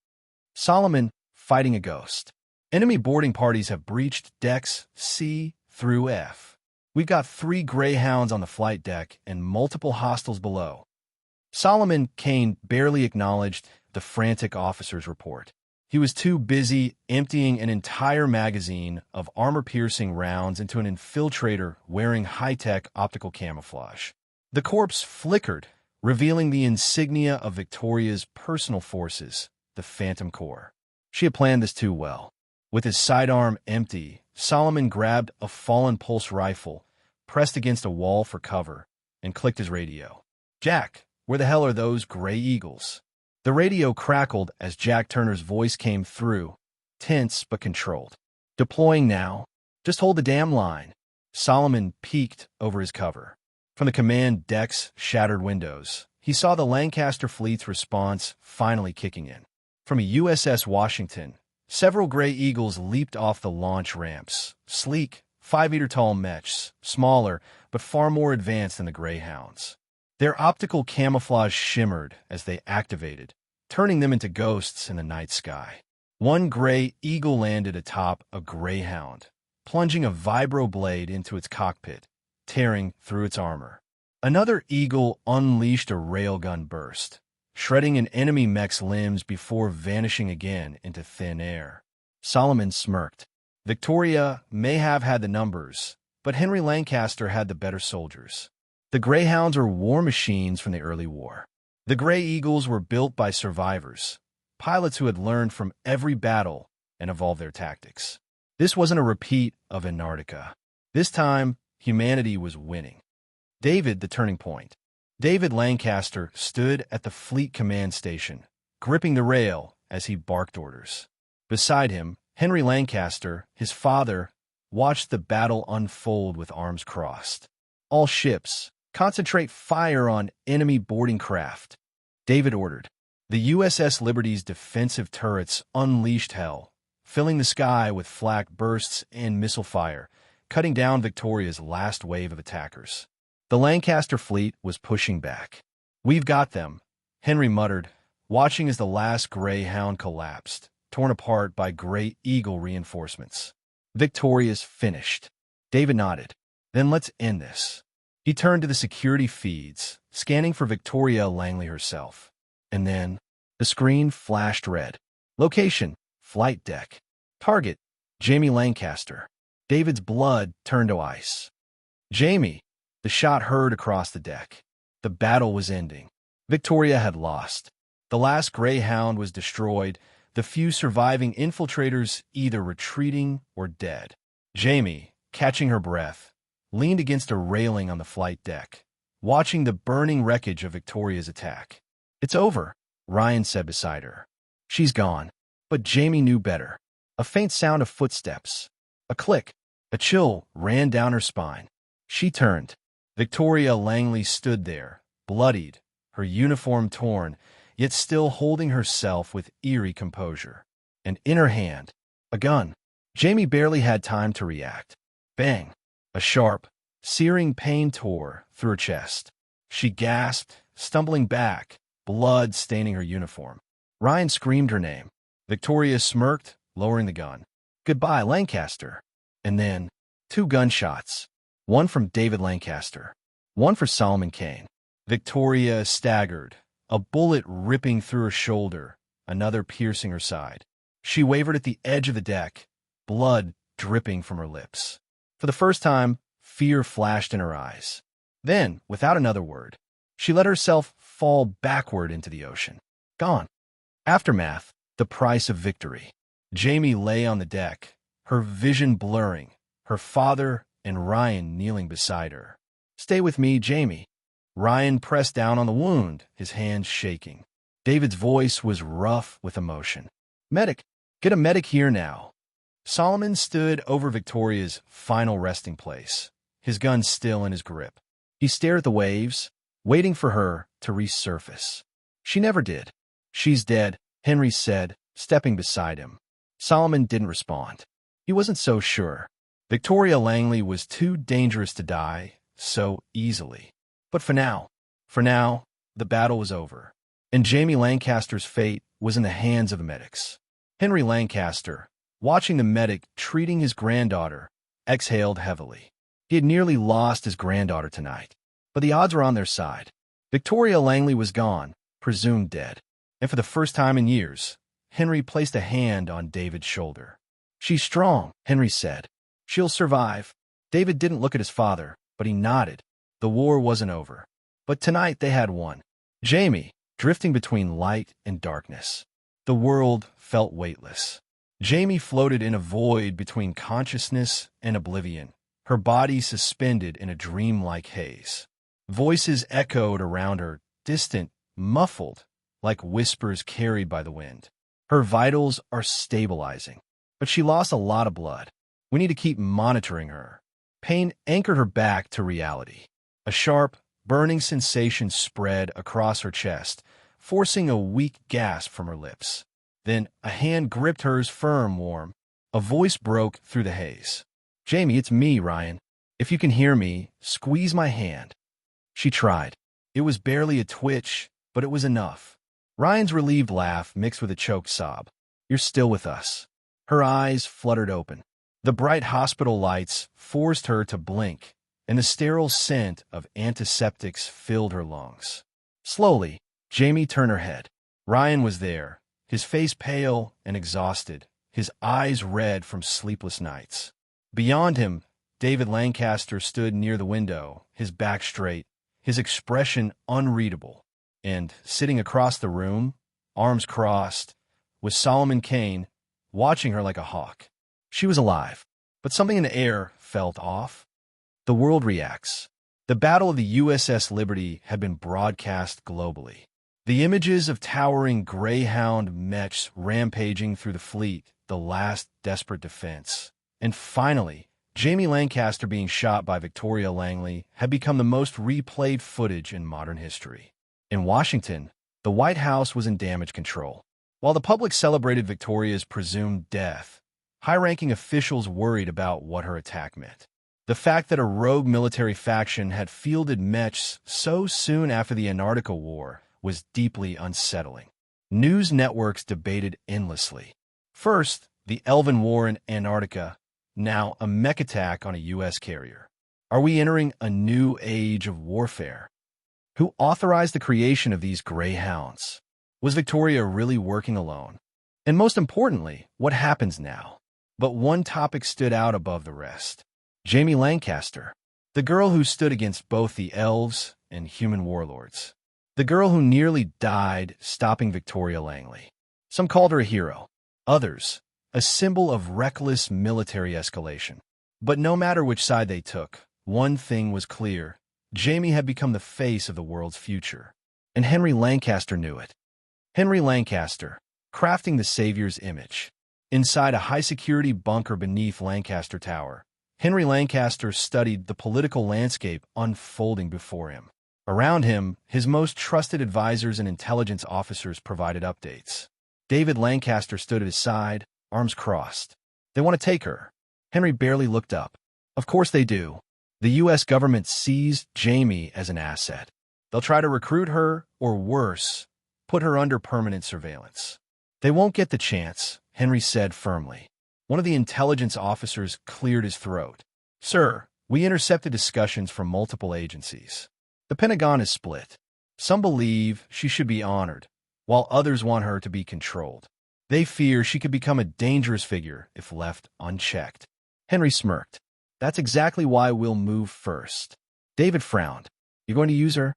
Solomon fighting a ghost. Enemy boarding parties have breached decks C through F. We've got 3 Greyhounds on the flight deck and multiple hostiles below. Solomon Kane barely acknowledged the frantic officer's report. He was too busy emptying an entire magazine of armor-piercing rounds into an infiltrator wearing high-tech optical camouflage. The corpse flickered, revealing the insignia of Victoria's personal forces, the Phantom Corps. She had planned this too well. With his sidearm empty, Solomon grabbed a fallen pulse rifle, pressed against a wall for cover, and clicked his radio. "Jack, where the hell are those Grey Eagles?" The radio crackled as Jack Turner's voice came through, tense but controlled. "Deploying now. Just hold the damn line." Solomon peeked over his cover. From the command deck's shattered windows, he saw the Lancaster fleet's response finally kicking in. From a USS Washington, several Grey Eagles leaped off the launch ramps, sleek, 5-meter-tall mechs, smaller but far more advanced than the Greyhounds. Their optical camouflage shimmered as they activated, turning them into ghosts in the night sky. One Grey Eagle landed atop a Greyhound, plunging a vibro blade into its cockpit, tearing through its armor. Another Eagle unleashed a railgun burst, shredding an enemy mech's limbs before vanishing again into thin air. Solomon smirked. Victoria may have had the numbers, but Henry Lancaster had the better soldiers. The Greyhounds are war machines from the early war. The Grey Eagles were built by survivors, pilots who had learned from every battle and evolved their tactics. This wasn't a repeat of Antarctica. This time, humanity was winning. David, the turning point. David Lancaster stood at the fleet command station, gripping the rail as he barked orders. Beside him, Henry Lancaster, his father, watched the battle unfold with arms crossed. "All ships, concentrate fire on enemy boarding craft," David ordered. The USS Liberty's defensive turrets unleashed hell, filling the sky with flak bursts and missile fire, cutting down Victoria's last wave of attackers. The Lancaster fleet was pushing back. "We've got them," Henry muttered, watching as the last Greyhound collapsed, torn apart by Grey Eagle reinforcements. "Victoria's finished." David nodded. "Then let's end this." He turned to the security feeds, scanning for Victoria Langley herself. And then, the screen flashed red. Location, flight deck. Target, Jamie Lancaster. David's blood turned to ice. "Jamie!" The shot heard across the deck. The battle was ending. Victoria had lost. The last Greyhound was destroyed, the few surviving infiltrators either retreating or dead. Jamie, catching her breath, leaned against a railing on the flight deck, watching the burning wreckage of Victoria's attack. "It's over," Ryan said beside her. "She's gone." But Jamie knew better. A faint sound of footsteps. A click. A chill ran down her spine. She turned. Victoria Langley stood there, bloodied, her uniform torn, yet still holding herself with eerie composure. And in her hand, a gun. Jamie barely had time to react. Bang! A sharp, searing pain tore through her chest. She gasped, stumbling back, blood staining her uniform. Ryan screamed her name. Victoria smirked, lowering the gun. "Goodbye, Lancaster." And then, 2 gunshots. One from David Lancaster. One for Solomon Kane. Victoria staggered, a bullet ripping through her shoulder, another piercing her side. She wavered at the edge of the deck, blood dripping from her lips. For the first time, fear flashed in her eyes. Then, without another word, she let herself fall backward into the ocean. Gone. Aftermath, the price of victory. Jamie lay on the deck, her vision blurring, her father and Ryan kneeling beside her. "Stay with me, Jamie." Ryan pressed down on the wound, his hands shaking. David's voice was rough with emotion. "Medic, get a medic here now." Solomon stood over Victoria's final resting place, his gun still in his grip. He stared at the waves, waiting for her to resurface. She never did. "She's dead," Henry said, stepping beside him. Solomon didn't respond. He wasn't so sure. Victoria Langley was too dangerous to die so easily. But for now, the battle was over, and Jamie Lancaster's fate was in the hands of the medics. Henry Lancaster, watching the medic treating his granddaughter, exhaled heavily. He had nearly lost his granddaughter tonight, but the odds were on their side. Victoria Langley was gone, presumed dead, and for the first time in years, Henry placed a hand on David's shoulder. "She's strong," Henry said. "She'll survive." David didn't look at his father, but he nodded. The war wasn't over. But tonight they had won. Jamie, drifting between light and darkness. The world felt weightless. Jamie floated in a void between consciousness and oblivion, her body suspended in a dreamlike haze. Voices echoed around her, distant, muffled, like whispers carried by the wind. Her vitals are stabilizing, but she lost a lot of blood. We need to keep monitoring her. Pain anchored her back to reality. A sharp, burning sensation spread across her chest, forcing a weak gasp from her lips. Then a hand gripped hers firm, warm. A voice broke through the haze. "Jamie, it's me, Ryan. If you can hear me, squeeze my hand." She tried. It was barely a twitch, but it was enough. Ryan's relieved laugh mixed with a choked sob. "You're still with us." Her eyes fluttered open. The bright hospital lights forced her to blink, and the sterile scent of antiseptics filled her lungs. Slowly, Jamie turned her head. Ryan was there, his face pale and exhausted, his eyes red from sleepless nights. Beyond him, David Lancaster stood near the window, his back straight, his expression unreadable. And, sitting across the room, arms crossed, was Solomon Kane, watching her like a hawk. She was alive, but something in the air felt off. The world reacts. The Battle of the USS Liberty had been broadcast globally. The images of towering Greyhound mechs rampaging through the fleet, the last desperate defense. And finally, Jamie Lancaster being shot by Victoria Langley had become the most replayed footage in modern history. In Washington, the White House was in damage control. While the public celebrated Victoria's presumed death, high-ranking officials worried about what her attack meant. The fact that a rogue military faction had fielded mechs so soon after the Antarctica War was deeply unsettling. News networks debated endlessly. First, the Elven War in Antarctica, now a mech attack on a U.S. carrier. Are we entering a new age of warfare? Who authorized the creation of these greyhounds? Was Victoria really working alone? And most importantly, what happens now? But one topic stood out above the rest. Jamie Lancaster, the girl who stood against both the elves and human warlords. The girl who nearly died stopping Victoria Langley. Some called her a hero. Others, a symbol of reckless military escalation. But no matter which side they took, one thing was clear. Jamie had become the face of the world's future. And Henry Lancaster knew it. Henry Lancaster, crafting the Savior's image. Inside a high-security bunker beneath Lancaster Tower, Henry Lancaster studied the political landscape unfolding before him. Around him, his most trusted advisors and intelligence officers provided updates. David Lancaster stood at his side, arms crossed. "They want to take her." Henry barely looked up. "Of course they do." The U.S. government sees Jamie as an asset. They'll try to recruit her, or worse, put her under permanent surveillance. They won't get the chance, Henry said firmly. One of the intelligence officers cleared his throat. Sir, we intercepted discussions from multiple agencies. The Pentagon is split. Some believe she should be honored, while others want her to be controlled. They fear she could become a dangerous figure if left unchecked. Henry smirked. That's exactly why we'll move first. David frowned. You're going to use her?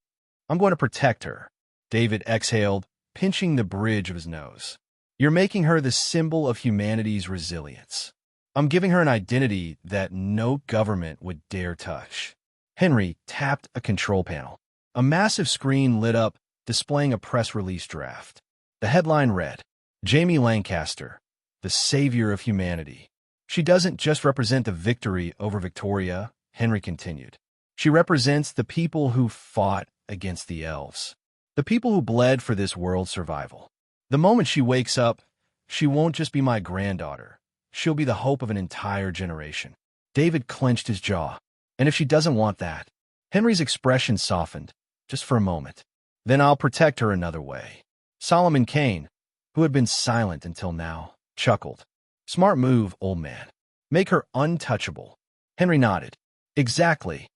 I'm going to protect her. David exhaled, pinching the bridge of his nose. You're making her the symbol of humanity's resilience. I'm giving her an identity that no government would dare touch. Henry tapped a control panel. A massive screen lit up, displaying a press release draft. The headline read, Jamie Lancaster, the savior of humanity. She doesn't just represent the victory over Victoria, Henry continued. She represents the people who fought against the elves, the people who bled for this world's survival. The moment she wakes up, she won't just be my granddaughter. She'll be the hope of an entire generation. David clenched his jaw. And if she doesn't want that? Henry's expression softened, just for a moment. Then I'll protect her another way. Solomon Kane, who had been silent until now, chuckled. Smart move, old man. Make her untouchable. Henry nodded. Exactly.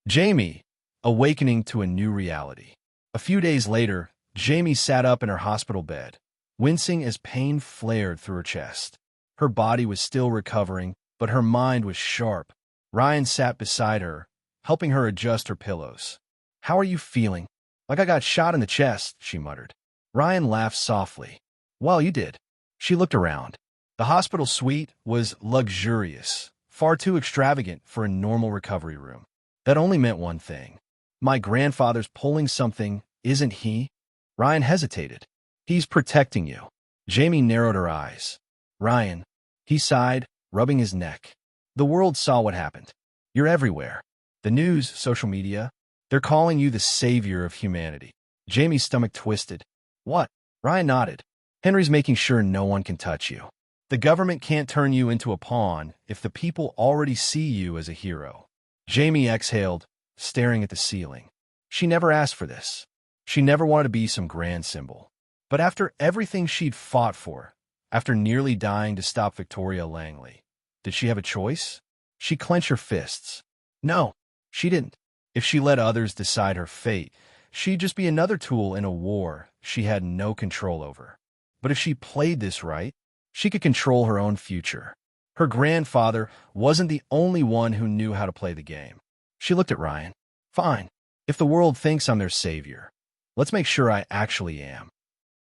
Jamie, awakening to a new reality. A few days later, Jamie sat up in her hospital bed, wincing as pain flared through her chest. Her body was still recovering, but her mind was sharp. Ryan sat beside her, helping her adjust her pillows. How are you feeling? Like I got shot in the chest, she muttered. Ryan laughed softly. Well, you did. She looked around. The hospital suite was luxurious, far too extravagant for a normal recovery room. That only meant one thing. My grandfather's pulling something, isn't he? Ryan hesitated. He's protecting you. Jamie narrowed her eyes. Ryan, he sighed, rubbing his neck. The world saw what happened. You're everywhere. The news, social media, they're calling you the savior of humanity. Jamie's stomach twisted. What? Ryan nodded. Henry's making sure no one can touch you. The government can't turn you into a pawn if the people already see you as a hero. Jamie exhaled, staring at the ceiling. She never asked for this. She never wanted to be some grand symbol. But after everything she'd fought for, after nearly dying to stop Victoria Langley, did she have a choice? She clenched her fists. No, she didn't. If she let others decide her fate, she'd just be another tool in a war she had no control over. But if she played this right, she could control her own future. Her grandfather wasn't the only one who knew how to play the game. She looked at Ryan. Fine. If the world thinks I'm their savior, let's make sure I actually am.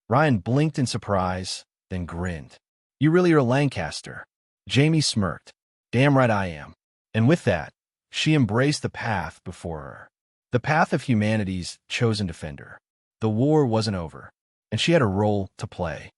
Ryan blinked in surprise, then grinned. You really are Lancaster. Jamie smirked. Damn right I am. And with that, she embraced the path before her. The path of humanity's chosen defender. The war wasn't over, and she had a role to play.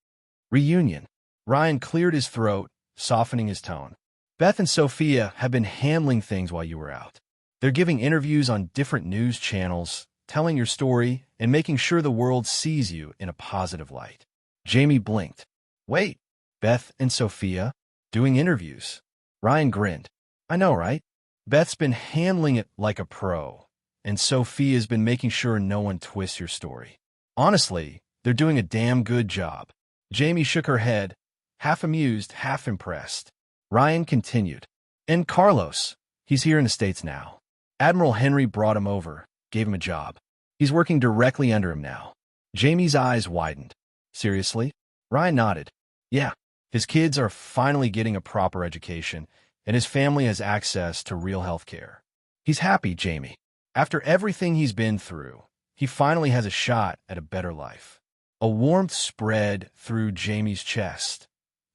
Reunion. Ryan cleared his throat, softening his tone. Beth and Sophia have been handling things while you were out. They're giving interviews on different news channels, telling your story, and making sure the world sees you in a positive light. Jamie blinked. Wait, Beth and Sophia? Doing interviews? Ryan grinned. I know, right? Beth's been handling it like a pro, and Sophia's been making sure no one twists your story. Honestly, they're doing a damn good job. Jamie shook her head, half amused, half impressed. Ryan continued. And Carlos, he's here in the States now. Admiral Henry brought him over, gave him a job. He's working directly under him now. Jamie's eyes widened. Seriously? Ryan nodded. Yeah, his kids are finally getting a proper education, and his family has access to real health care. He's happy, Jamie. After everything he's been through, he finally has a shot at a better life. A warmth spread through Jamie's chest,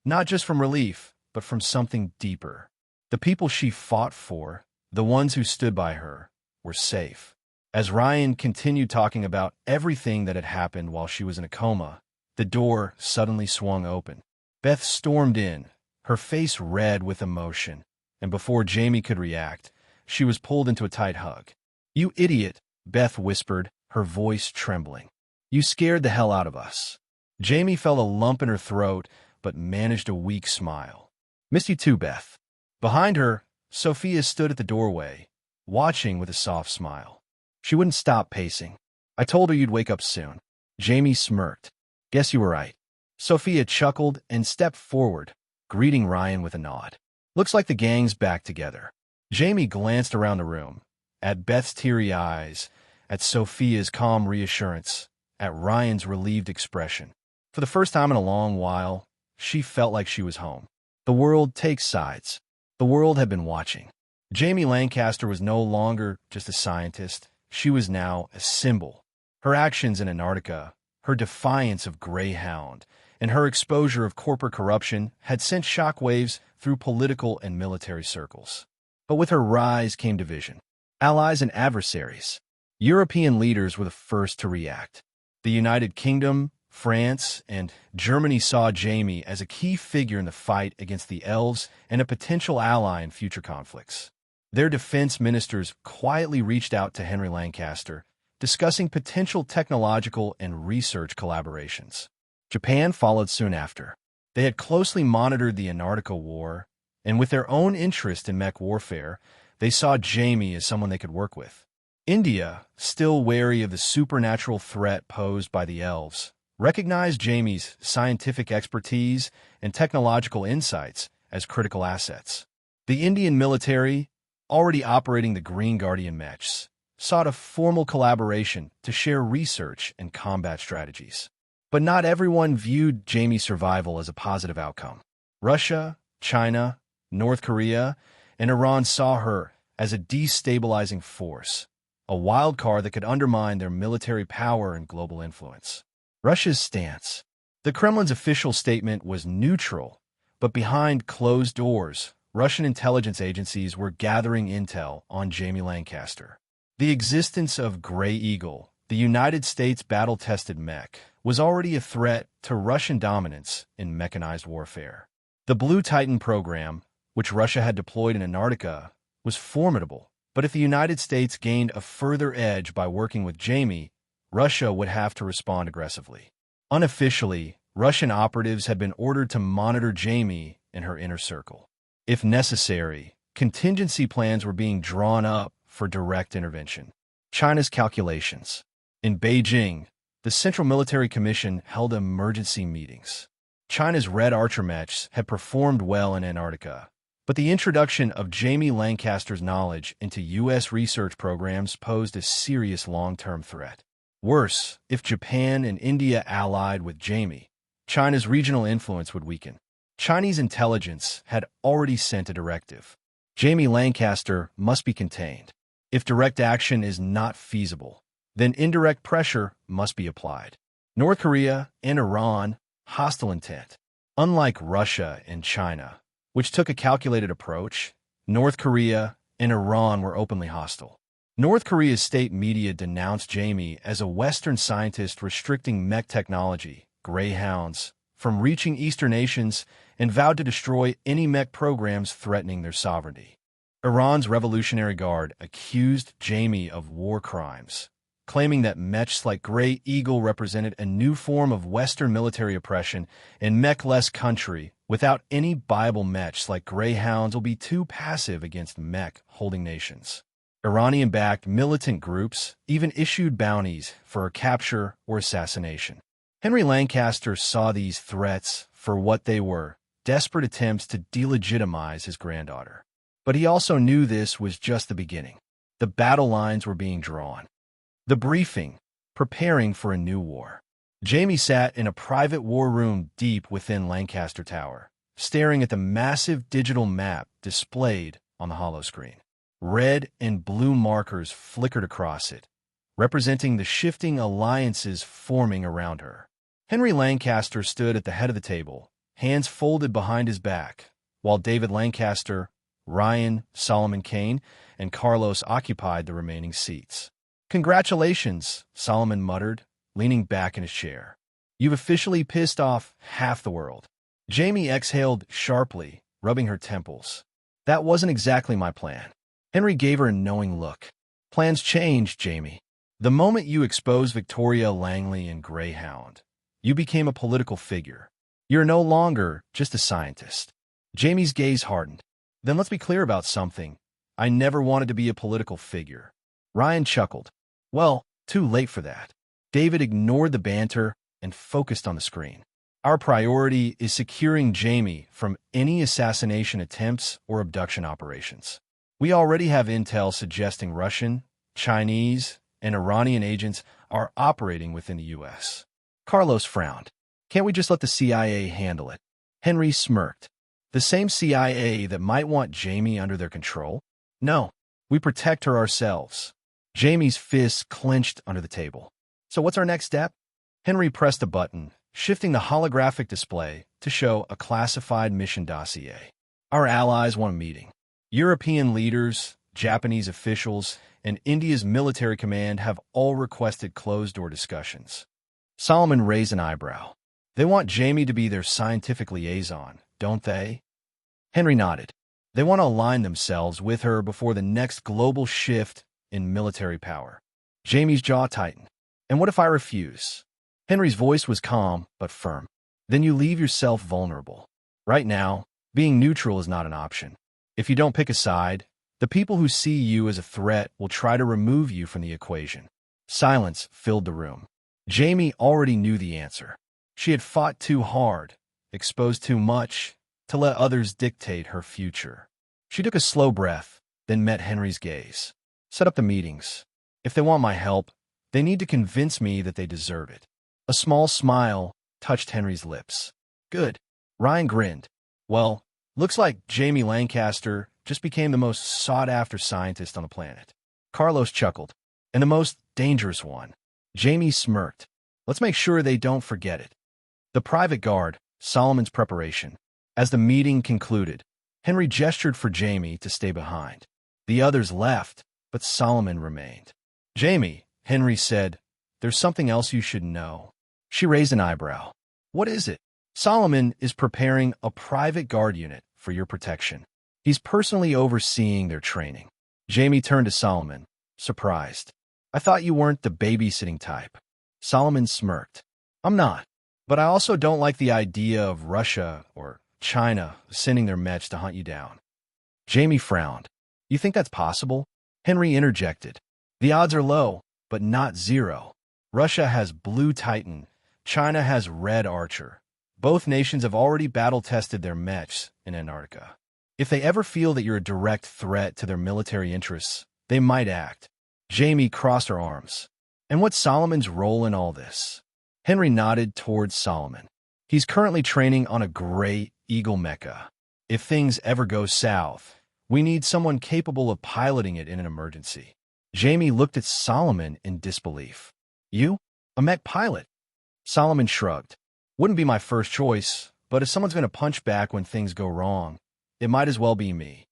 not just from relief, but from something deeper. The people she fought for, the ones who stood by her, were safe. As Ryan continued talking about everything that had happened while she was in a coma, the door suddenly swung open. Beth stormed in, her face red with emotion, and before Jamie could react, she was pulled into a tight hug. You idiot, Beth whispered, her voice trembling. You scared the hell out of us. Jamie felt a lump in her throat, but managed a weak smile. Miss you too, Beth. Behind her, Sophia stood at the doorway, watching with a soft smile. She wouldn't stop pacing. I told her you'd wake up soon. Jamie smirked. Guess you were right. Sophia chuckled and stepped forward, greeting Ryan with a nod. Looks like the gang's back together. Jamie glanced around the room, at Beth's teary eyes, at Sophia's calm reassurance, at Ryan's relieved expression. For the first time in a long while, she felt like she was home. The world takes sides. The world had been watching. Jamie Lancaster was no longer just a scientist. She was now a symbol. Her actions in Antarctica, her defiance of Greyhound, and her exposure of corporate corruption had sent shockwaves through political and military circles. But with her rise came division. Allies and adversaries. European leaders were the first to react. The United Kingdom, France, and Germany saw Jamie as a key figure in the fight against the elves and a potential ally in future conflicts. Their defense ministers quietly reached out to Henry Lancaster, discussing potential technological and research collaborations. Japan followed soon after. They had closely monitored the Antarctica War, and with their own interest in mech warfare, they saw Jamie as someone they could work with. India, still wary of the supernatural threat posed by the elves, recognized Jamie's scientific expertise and technological insights as critical assets. The Indian military, already operating the Green Guardian mechs, sought a formal collaboration to share research and combat strategies. But not everyone viewed Jamie's survival as a positive outcome. Russia, China, North Korea, and Iran saw her as a destabilizing force, a wild card that could undermine their military power and global influence. Russia's stance. The Kremlin's official statement was neutral, but behind closed doors, Russian intelligence agencies were gathering intel on Jamie Lancaster. The existence of Grey Eagle, the United States battle-tested mech, was already a threat to Russian dominance in mechanized warfare. The Blue Titan program, which Russia had deployed in Antarctica, was formidable, but if the United States gained a further edge by working with Jamie, Russia would have to respond aggressively. Unofficially, Russian operatives had been ordered to monitor Jamie and her inner circle. If necessary, contingency plans were being drawn up for direct intervention. China's calculations. In Beijing, the Central Military Commission held emergency meetings. China's Red Archer mechs had performed well in Antarctica, but the introduction of Jamie Lancaster's knowledge into U.S. research programs posed a serious long-term threat. Worse, if Japan and India allied with Jamie, China's regional influence would weaken. Chinese intelligence had already sent a directive. Jamie Lancaster must be contained. If direct action is not feasible, then indirect pressure must be applied. North Korea and Iran, hostile intent. Unlike Russia and China, which took a calculated approach, North Korea and Iran were openly hostile. North Korea's state media denounced Jamie as a Western scientist restricting mech technology, Greyhounds, from reaching Eastern nations and vowed to destroy any mech programs threatening their sovereignty. Iran's Revolutionary Guard accused Jamie of war crimes, claiming that mechs like Grey Eagle represented a new form of Western military oppression and mech-less country. Without any Bible mechs like Greyhounds will be too passive against mech-holding nations. Iranian-backed militant groups even issued bounties for her capture or assassination. Henry Lancaster saw these threats for what they were, desperate attempts to delegitimize his granddaughter. But he also knew this was just the beginning. The battle lines were being drawn. The briefing, preparing for a new war. Jamie sat in a private war room deep within Lancaster Tower, staring at the massive digital map displayed on the holoscreen. Red and blue markers flickered across it, representing the shifting alliances forming around her. Henry Lancaster stood at the head of the table, hands folded behind his back, while David Lancaster, Ryan, Solomon Kane, and Carlos occupied the remaining seats. "Congratulations," Solomon muttered, leaning back in his chair. "You've officially pissed off half the world." Jamie exhaled sharply, rubbing her temples. "That wasn't exactly my plan." Henry gave her a knowing look. "Plans change, Jamie. The moment you exposed Victoria Langley and Greyhound, you became a political figure. You're no longer just a scientist." Jamie's gaze hardened. "Then let's be clear about something. I never wanted to be a political figure." Ryan chuckled. "Well, Too late for that. David ignored the banter and focused on the screen. Our priority is securing Jamie from any assassination attempts or abduction operations. We already have intel suggesting Russian, Chinese, and Iranian agents are operating within the U.S. Carlos frowned. Can't we just let the CIA handle it? Henry smirked. The same CIA that might want Jamie under their control? No, we protect her ourselves. Jamie's fists clenched under the table. So what's our next step? Henry pressed a button, shifting the holographic display to show a classified mission dossier. Our allies want a meeting. European leaders, Japanese officials, and India's military command have all requested closed-door discussions. Solomon raised an eyebrow. They want Jamie to be their scientific liaison, don't they? Henry nodded. They want to align themselves with her before the next global shift in military power. Jamie's jaw tightened. And what if I refuse? Henry's voice was calm but firm. Then you leave yourself vulnerable. Right now, being neutral is not an option. If you don't pick a side, the people who see you as a threat will try to remove you from the equation. Silence filled the room. Jamie already knew the answer. She had fought too hard, exposed too much, to let others dictate her future. She took a slow breath, then met Henry's gaze. Set up the meetings. If they want my help, they need to convince me that they deserve it. A small smile touched Henry's lips. Good. Ryan grinned. Well, looks like Jamie Lancaster just became the most sought-after scientist on the planet. Carlos chuckled. And the most dangerous one. Jamie smirked. Let's make sure they don't forget it. The private guard, Solomon's preparation. As the meeting concluded, Henry gestured for Jamie to stay behind. The others left, but Solomon remained. Jamie, Henry said, there's something else you should know. She raised an eyebrow. What is it? Solomon is preparing a private guard unit for your protection. He's personally overseeing their training. Jamie turned to Solomon, surprised. I thought you weren't the babysitting type. Solomon smirked. I'm not, but I also don't like the idea of Russia or China sending their mechs to hunt you down. Jamie frowned. You think that's possible? Henry interjected. The odds are low, but not zero. Russia has Blue Titan. China has Red Archer. Both nations have already battle-tested their mechs in Antarctica. If they ever feel that you're a direct threat to their military interests, they might act. Jamie crossed her arms. And what's Solomon's role in all this? Henry nodded towards Solomon. He's currently training on a Gray Eagle mecha. If things ever go south, we need someone capable of piloting it in an emergency. Jamie looked at Solomon in disbelief. You? A mech pilot? Solomon shrugged. Wouldn't be my first choice, but if someone's going to punch back when things go wrong, it might as well be me.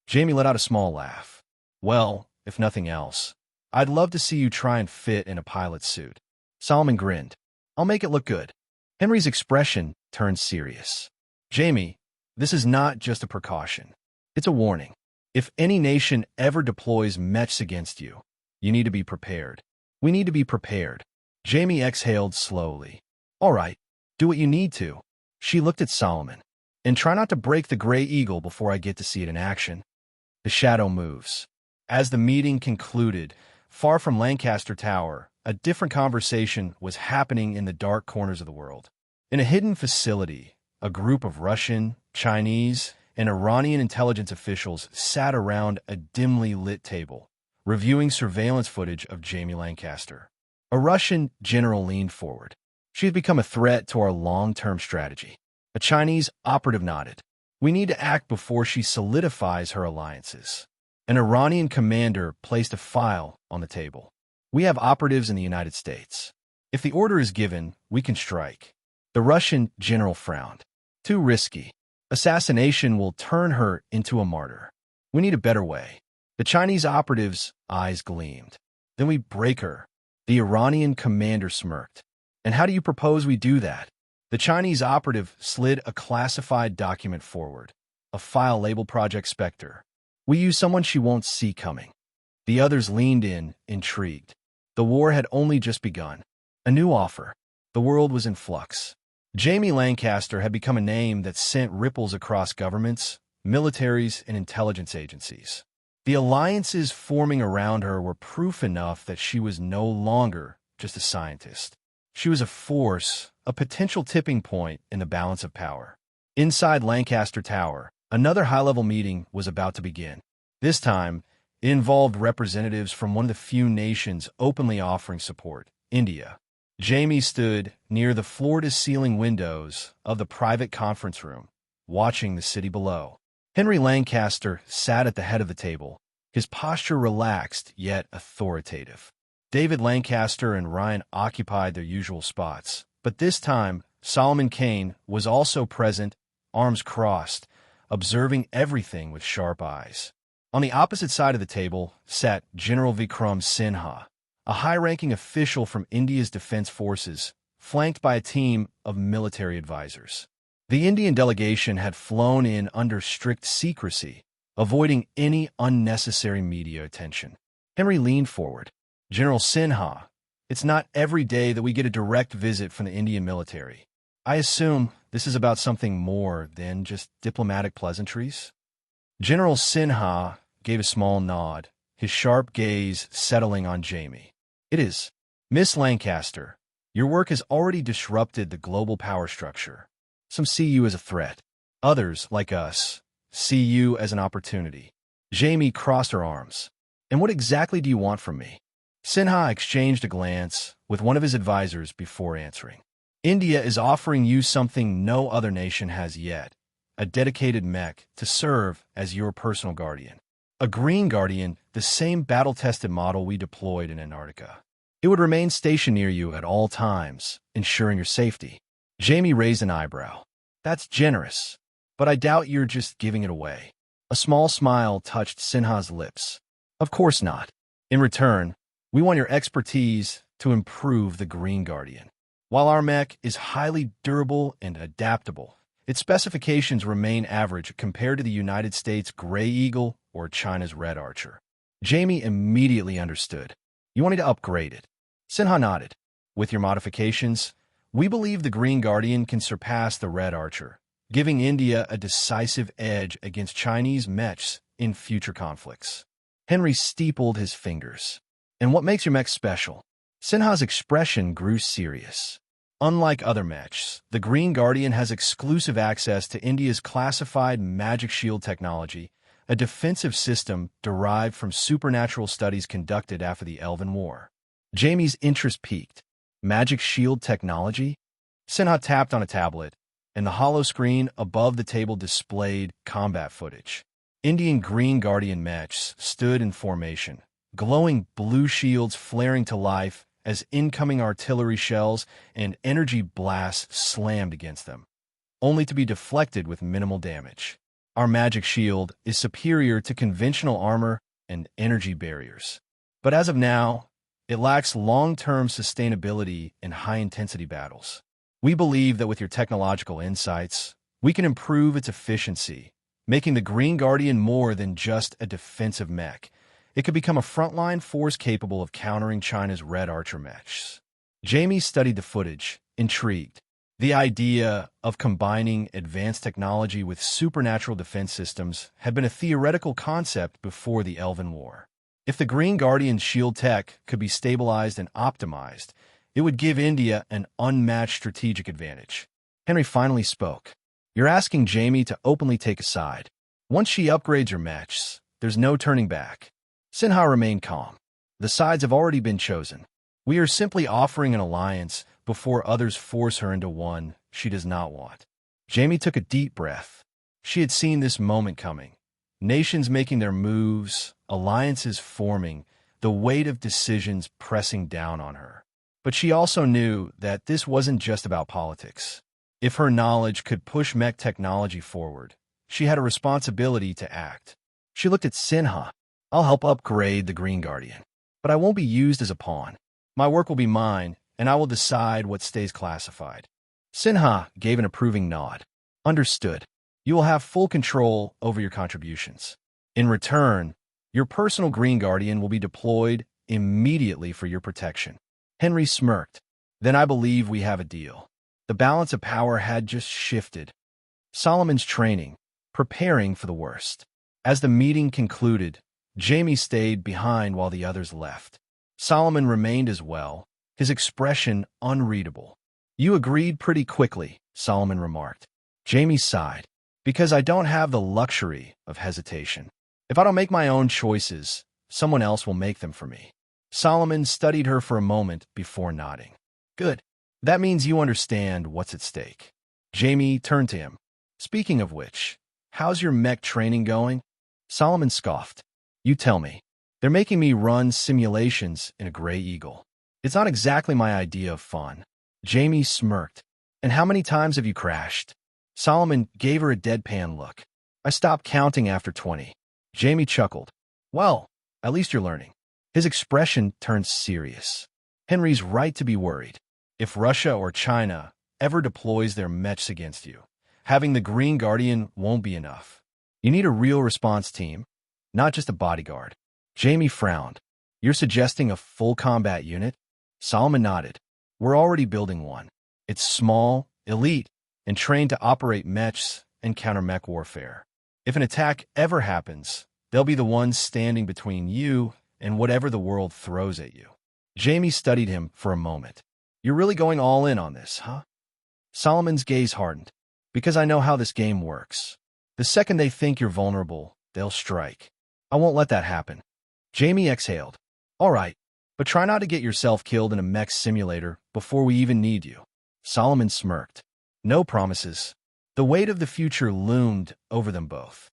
Jamie let out a small laugh. Well, if nothing else, I'd love to see you try and fit in a pilot's suit. Solomon grinned. I'll make it look good. Henry's expression turned serious. Jamie, this is not just a precaution. It's a warning. If any nation ever deploys mechs against you, you need to be prepared. We need to be prepared. Jamie exhaled slowly. All right, do what you need to. She looked at Solomon. And try not to break the Gray Eagle before I get to see it in action. The shadow moves. As the meeting concluded, far from Lancaster Tower, a different conversation was happening in the dark corners of the world. In a hidden facility, a group of Russian, Chinese, and Iranian intelligence officials sat around a dimly lit table, reviewing surveillance footage of Jamie Lancaster. A Russian general leaned forward. She had become a threat to our long-term strategy. A Chinese operative nodded. We need to act before she solidifies her alliances. An Iranian commander placed a file on the table. We have operatives in the United States. If the order is given, we can strike. The Russian general frowned. Too risky. Assassination will turn her into a martyr. We need a better way. The Chinese operative's eyes gleamed. Then we break her. The Iranian commander smirked. And how do you propose we do that? The Chinese operative slid a classified document forward, a file labeled Project Spectre. We use someone she won't see coming. The others leaned in, intrigued. The war had only just begun. A new offer. The world was in flux. Jamie Lancaster had become a name that sent ripples across governments, militaries, and intelligence agencies. The alliances forming around her were proof enough that she was no longer just a scientist. She was a force, a potential tipping point in the balance of power. Inside Lancaster Tower, another high-level meeting was about to begin. This time, it involved representatives from one of the few nations openly offering support, India. Jamie stood near the floor-to-ceiling windows of the private conference room, watching the city below. Henry Lancaster sat at the head of the table, his posture relaxed yet authoritative. David Lancaster and Ryan occupied their usual spots, but this time Solomon Kane was also present, arms crossed, observing everything with sharp eyes. On the opposite side of the table sat General Vikram Sinha, a high-ranking official from India's defense forces, flanked by a team of military advisors. The Indian delegation had flown in under strict secrecy, avoiding any unnecessary media attention. Henry leaned forward. General Sinha, it's not every day that we get a direct visit from the Indian military. I assume this is about something more than just diplomatic pleasantries? General Sinha gave a small nod, his sharp gaze settling on Jamie. It is. Miss Lancaster, your work has already disrupted the global power structure. Some see you as a threat. Others, like us, see you as an opportunity. Jamie crossed her arms. And what exactly do you want from me? Sinha exchanged a glance with one of his advisors before answering. India is offering you something no other nation has yet, a dedicated mech to serve as your personal guardian. A Green Guardian, the same battle-tested model we deployed in Antarctica. It would remain stationed near you at all times, ensuring your safety. Jamie raised an eyebrow. That's generous, but I doubt you're just giving it away. A small smile touched Sinha's lips. Of course not. In return, we want your expertise to improve the Green Guardian. While our mech is highly durable and adaptable, its specifications remain average compared to the United States Gray Eagle or China's Red Archer. Jamie immediately understood. You wanted to upgrade it. Sinha nodded. With your modifications, we believe the Green Guardian can surpass the Red Archer, giving India a decisive edge against Chinese mechs in future conflicts. Henry steepled his fingers. And what makes your mech special? Sinha's expression grew serious. Unlike other mechs, the Green Guardian has exclusive access to India's classified magic shield technology, a defensive system derived from supernatural studies conducted after the Elven War. Jamie's interest peaked. Magic shield technology? Sinha tapped on a tablet, and the hollow screen above the table displayed combat footage. Indian Green Guardian mechs stood in formation, glowing blue shields flaring to life as incoming artillery shells and energy blasts slammed against them, only to be deflected with minimal damage. Our magic shield is superior to conventional armor and energy barriers. But as of now, it lacks long-term sustainability in high-intensity battles. We believe that with your technological insights, we can improve its efficiency, making the Green Guardian more than just a defensive mech. It could become a frontline force capable of countering China's Red Archer mechs. Jamie studied the footage, intrigued. The idea of combining advanced technology with supernatural defense systems had been a theoretical concept before the Elven War. If the Green Guardian's shield tech could be stabilized and optimized, it would give India an unmatched strategic advantage. Henry finally spoke. You're asking Jamie to openly take a side. Once she upgrades your mechs, there's no turning back. Sinha remained calm. The sides have already been chosen. We are simply offering an alliance before others force her into one she does not want. Jamie took a deep breath. She had seen this moment coming. Nations making their moves, alliances forming, the weight of decisions pressing down on her. But she also knew that this wasn't just about politics. If her knowledge could push mech technology forward, she had a responsibility to act. She looked at Sinha. I'll help upgrade the Green Guardian, but I won't be used as a pawn. My work will be mine, and I will decide what stays classified. Sinha gave an approving nod. Understood. You will have full control over your contributions. In return, your personal Green Guardian will be deployed immediately for your protection. Henry smirked. Then I believe we have a deal. The balance of power had just shifted. Solomon's training, preparing for the worst. As the meeting concluded, Jamie stayed behind while the others left. Solomon remained as well, his expression unreadable. "You agreed pretty quickly," Solomon remarked. Jamie sighed. "Because I don't have the luxury of hesitation. If I don't make my own choices, someone else will make them for me." Solomon studied her for a moment before nodding. "Good. That means you understand what's at stake." Jamie turned to him. "Speaking of which, how's your mech training going?" Solomon scoffed. "You tell me. They're making me run simulations in a Gray Eagle. It's not exactly my idea of fun." Jamie smirked. "And how many times have you crashed?" Solomon gave her a deadpan look. "I stopped counting after 20. Jamie chuckled. "Well, at least you're learning." His expression turned serious. "Henry's right to be worried. If Russia or China ever deploys their mechs against you, having the Green Guardian won't be enough. You need a real response team, not just a bodyguard." Jamie frowned. "You're suggesting a full combat unit?" Solomon nodded. "We're already building one. It's small, elite, and trained to operate mechs and counter mech warfare. If an attack ever happens, they'll be the ones standing between you and whatever the world throws at you." Jamie studied him for a moment. "You're really going all in on this, huh?" Solomon's gaze hardened. "Because I know how this game works. The second they think you're vulnerable, they'll strike. I won't let that happen." Jamie exhaled. "All right, but try not to get yourself killed in a mech simulator before we even need you." Solomon smirked. "No promises." The weight of the future loomed over them both.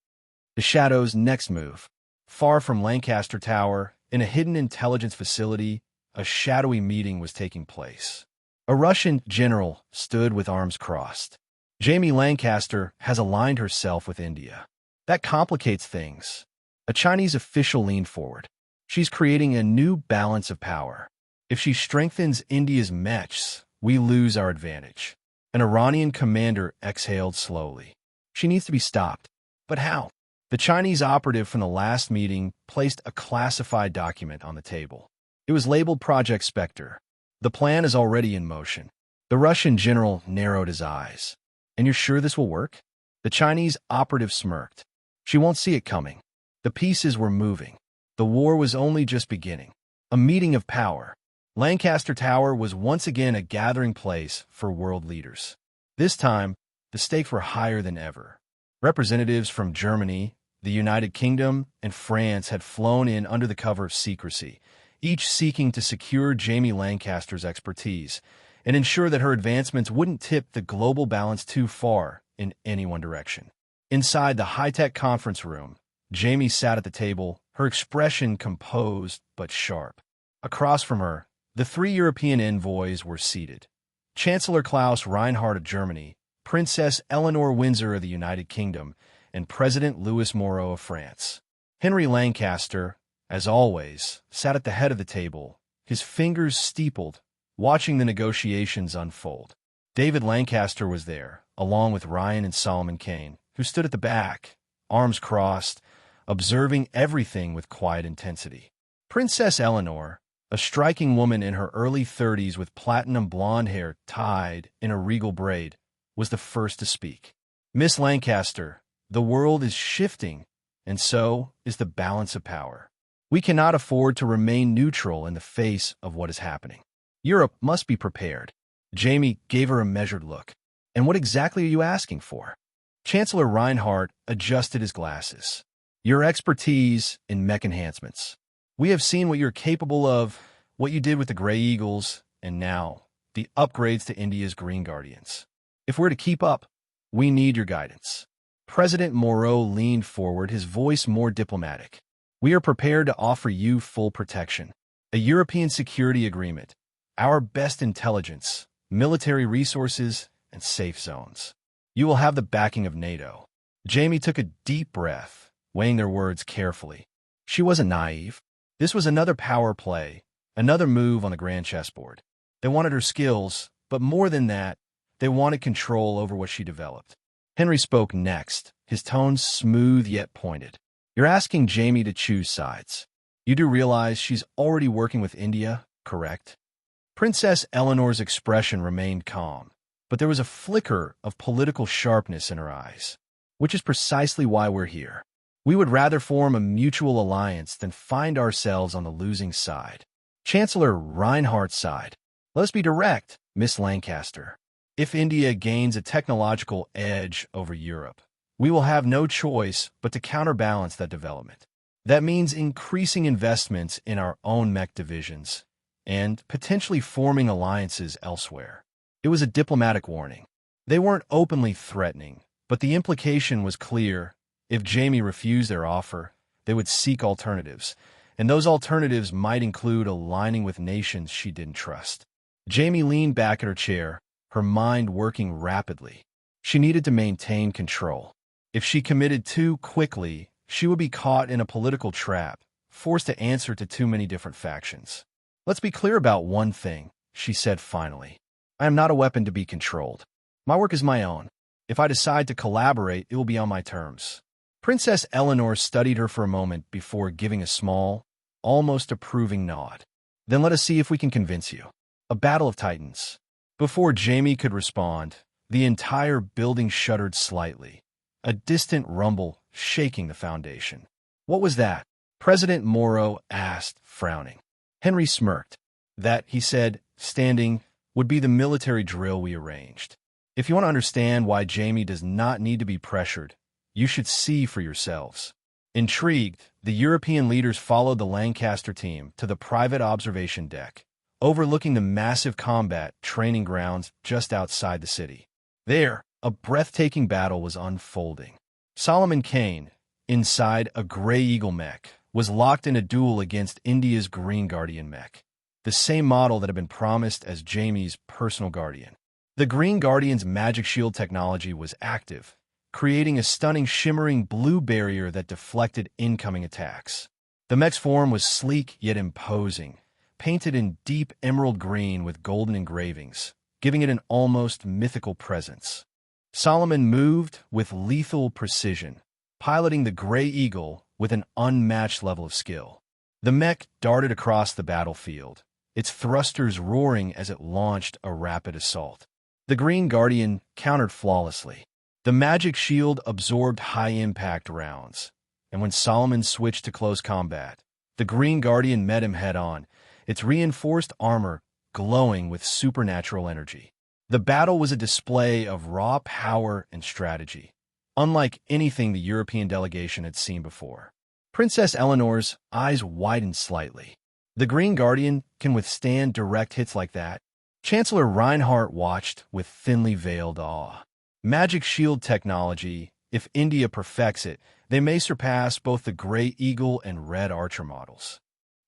The Shadow's next move. Far from Lancaster Tower, in a hidden intelligence facility, a shadowy meeting was taking place. A Russian general stood with arms crossed. "Jamie Lancaster has aligned herself with India. That complicates things." A Chinese official leaned forward. "She's creating a new balance of power. If she strengthens India's mechs, we lose our advantage." An Iranian commander exhaled slowly. "She needs to be stopped." "But how?" The Chinese operative from the last meeting placed a classified document on the table. It was labeled Project Spectre. "The plan is already in motion." The Russian general narrowed his eyes. "And you're sure this will work?" The Chinese operative smirked. "She won't see it coming." The pieces were moving. The war was only just beginning. A meeting of power. Lancaster Tower was once again a gathering place for world leaders. This time, the stakes were higher than ever. Representatives from Germany, the United Kingdom, and France had flown in under the cover of secrecy, each seeking to secure Jamie Lancaster's expertise and ensure that her advancements wouldn't tip the global balance too far in any one direction. Inside the high-tech conference room, Jamie sat at the table, her expression composed but sharp. Across from her, the three European envoys were seated. Chancellor Klaus Reinhardt of Germany, Princess Eleanor Windsor of the United Kingdom, and President Louis Moreau of France. Henry Lancaster, as always, sat at the head of the table, his fingers steepled, watching the negotiations unfold. David Lancaster was there, along with Ryan and Solomon Kane, who stood at the back, arms crossed, observing everything with quiet intensity. Princess Eleanor, a striking woman in her early 30s with platinum blonde hair tied in a regal braid, was the first to speak. "Miss Lancaster, the world is shifting, and so is the balance of power. We cannot afford to remain neutral in the face of what is happening. Europe must be prepared." Jamie gave her a measured look. "And what exactly are you asking for?" Chancellor Reinhardt adjusted his glasses. "Your expertise in mech enhancements. We have seen what you're capable of, what you did with the Gray Eagles, and now the upgrades to India's Green Guardians. If we're to keep up, we need your guidance." President Moreau leaned forward, his voice more diplomatic. "We are prepared to offer you full protection. A European security agreement, our best intelligence, military resources, and safe zones. You will have the backing of NATO." Jamie took a deep breath, weighing their words carefully. She wasn't naive. This was another power play, another move on the grand chessboard. They wanted her skills, but more than that, they wanted control over what she developed. Henry spoke next, his tone smooth yet pointed. "You're asking Jamie to choose sides. You do realize she's already working with India, correct?" Princess Eleanor's expression remained calm, but there was a flicker of political sharpness in her eyes. "Which is precisely why we're here. We would rather form a mutual alliance than find ourselves on the losing side. Chancellor Reinhardt sighed. Let us be direct, Miss Lancaster. If India gains a technological edge over Europe, we will have no choice but to counterbalance that development. That means increasing investments in our own mech divisions and potentially forming alliances elsewhere. It was a diplomatic warning. They weren't openly threatening, but the implication was clear. If Jamie refused their offer, they would seek alternatives, and those alternatives might include aligning with nations she didn't trust. Jamie leaned back in her chair, her mind working rapidly. She needed to maintain control. If she committed too quickly, she would be caught in a political trap, forced to answer to too many different factions. Let's be clear about one thing, she said finally. I am not a weapon to be controlled. My work is my own. If I decide to collaborate, it will be on my terms. Princess Eleanor studied her for a moment before giving a small, almost approving nod. Then let us see if we can convince you. A battle of titans. Before Jamie could respond, the entire building shuddered slightly, a distant rumble shaking the foundation. What was that? President Morrow asked, frowning. Henry smirked. That, he said, standing, would be the military drill we arranged. If you want to understand why Jamie does not need to be pressured, you should see for yourselves. Intrigued, the European leaders followed the Lancaster team to the private observation deck, overlooking the massive combat training grounds just outside the city. There, a breathtaking battle was unfolding. Solomon Kane, inside a Grey Eagle mech, was locked in a duel against India's Green Guardian mech, the same model that had been promised as Jamie's personal guardian. The Green Guardian's magic shield technology was active, creating a stunning shimmering blue barrier that deflected incoming attacks. The mech's form was sleek yet imposing, painted in deep emerald green with golden engravings, giving it an almost mythical presence. Solomon moved with lethal precision, piloting the Grey Eagle with an unmatched level of skill. The mech darted across the battlefield, its thrusters roaring as it launched a rapid assault. The Green Guardian countered flawlessly. The magic shield absorbed high-impact rounds, and when Solomon switched to close combat, the Green Guardian met him head-on, its reinforced armor glowing with supernatural energy. The battle was a display of raw power and strategy, unlike anything the European delegation had seen before. Princess Eleanor's eyes widened slightly. The Green Guardian can withstand direct hits like that? Chancellor Reinhardt watched with thinly veiled awe. Magic shield technology, if India perfects it, they may surpass both the Grey Eagle and Red Archer models.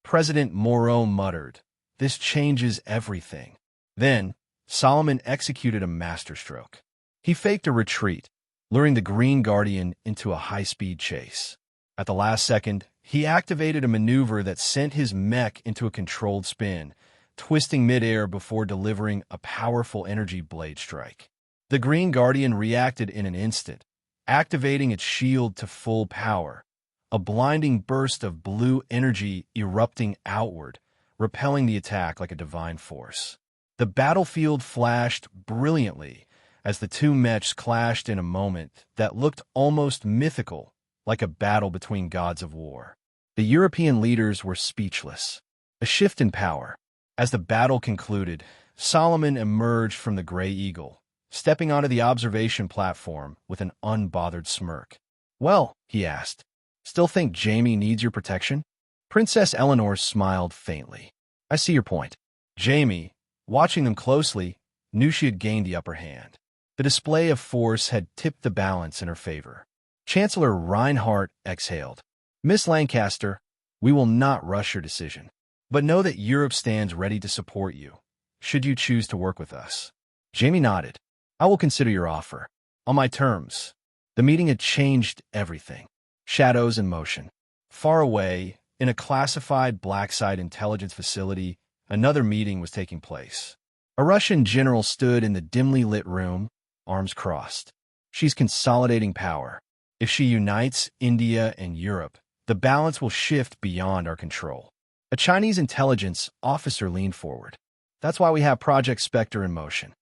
President Morrow muttered, "This changes everything." Then, Solomon executed a masterstroke. He faked a retreat, luring the Green Guardian into a high-speed chase. At the last second, he activated a maneuver that sent his mech into a controlled spin, twisting midair before delivering a powerful energy blade strike. The Green Guardian reacted in an instant, activating its shield to full power, a blinding burst of blue energy erupting outward, repelling the attack like a divine force. The battlefield flashed brilliantly as the two mechs clashed in a moment that looked almost mythical, like a battle between gods of war. The European leaders were speechless. A shift in power. As the battle concluded, Solomon emerged from the Grey Eagle, stepping onto the observation platform with an unbothered smirk. "Well," he asked, "still think Jamie needs your protection?" Princess Eleanor smiled faintly. "I see your point." Jamie, watching them closely, knew she had gained the upper hand. The display of force had tipped the balance in her favor. Chancellor Reinhardt exhaled. "Miss Lancaster, we will not rush your decision, but know that Europe stands ready to support you, should you choose to work with us." Jamie nodded. "I will consider your offer. On my terms." The meeting had changed everything. Shadows in motion. Far away, in a classified black-site intelligence facility, another meeting was taking place. A Russian general stood in the dimly lit room, arms crossed. She's consolidating power. If she unites India and Europe, the balance will shift beyond our control. A Chinese intelligence officer leaned forward. "That's why we have Project Spectre in motion."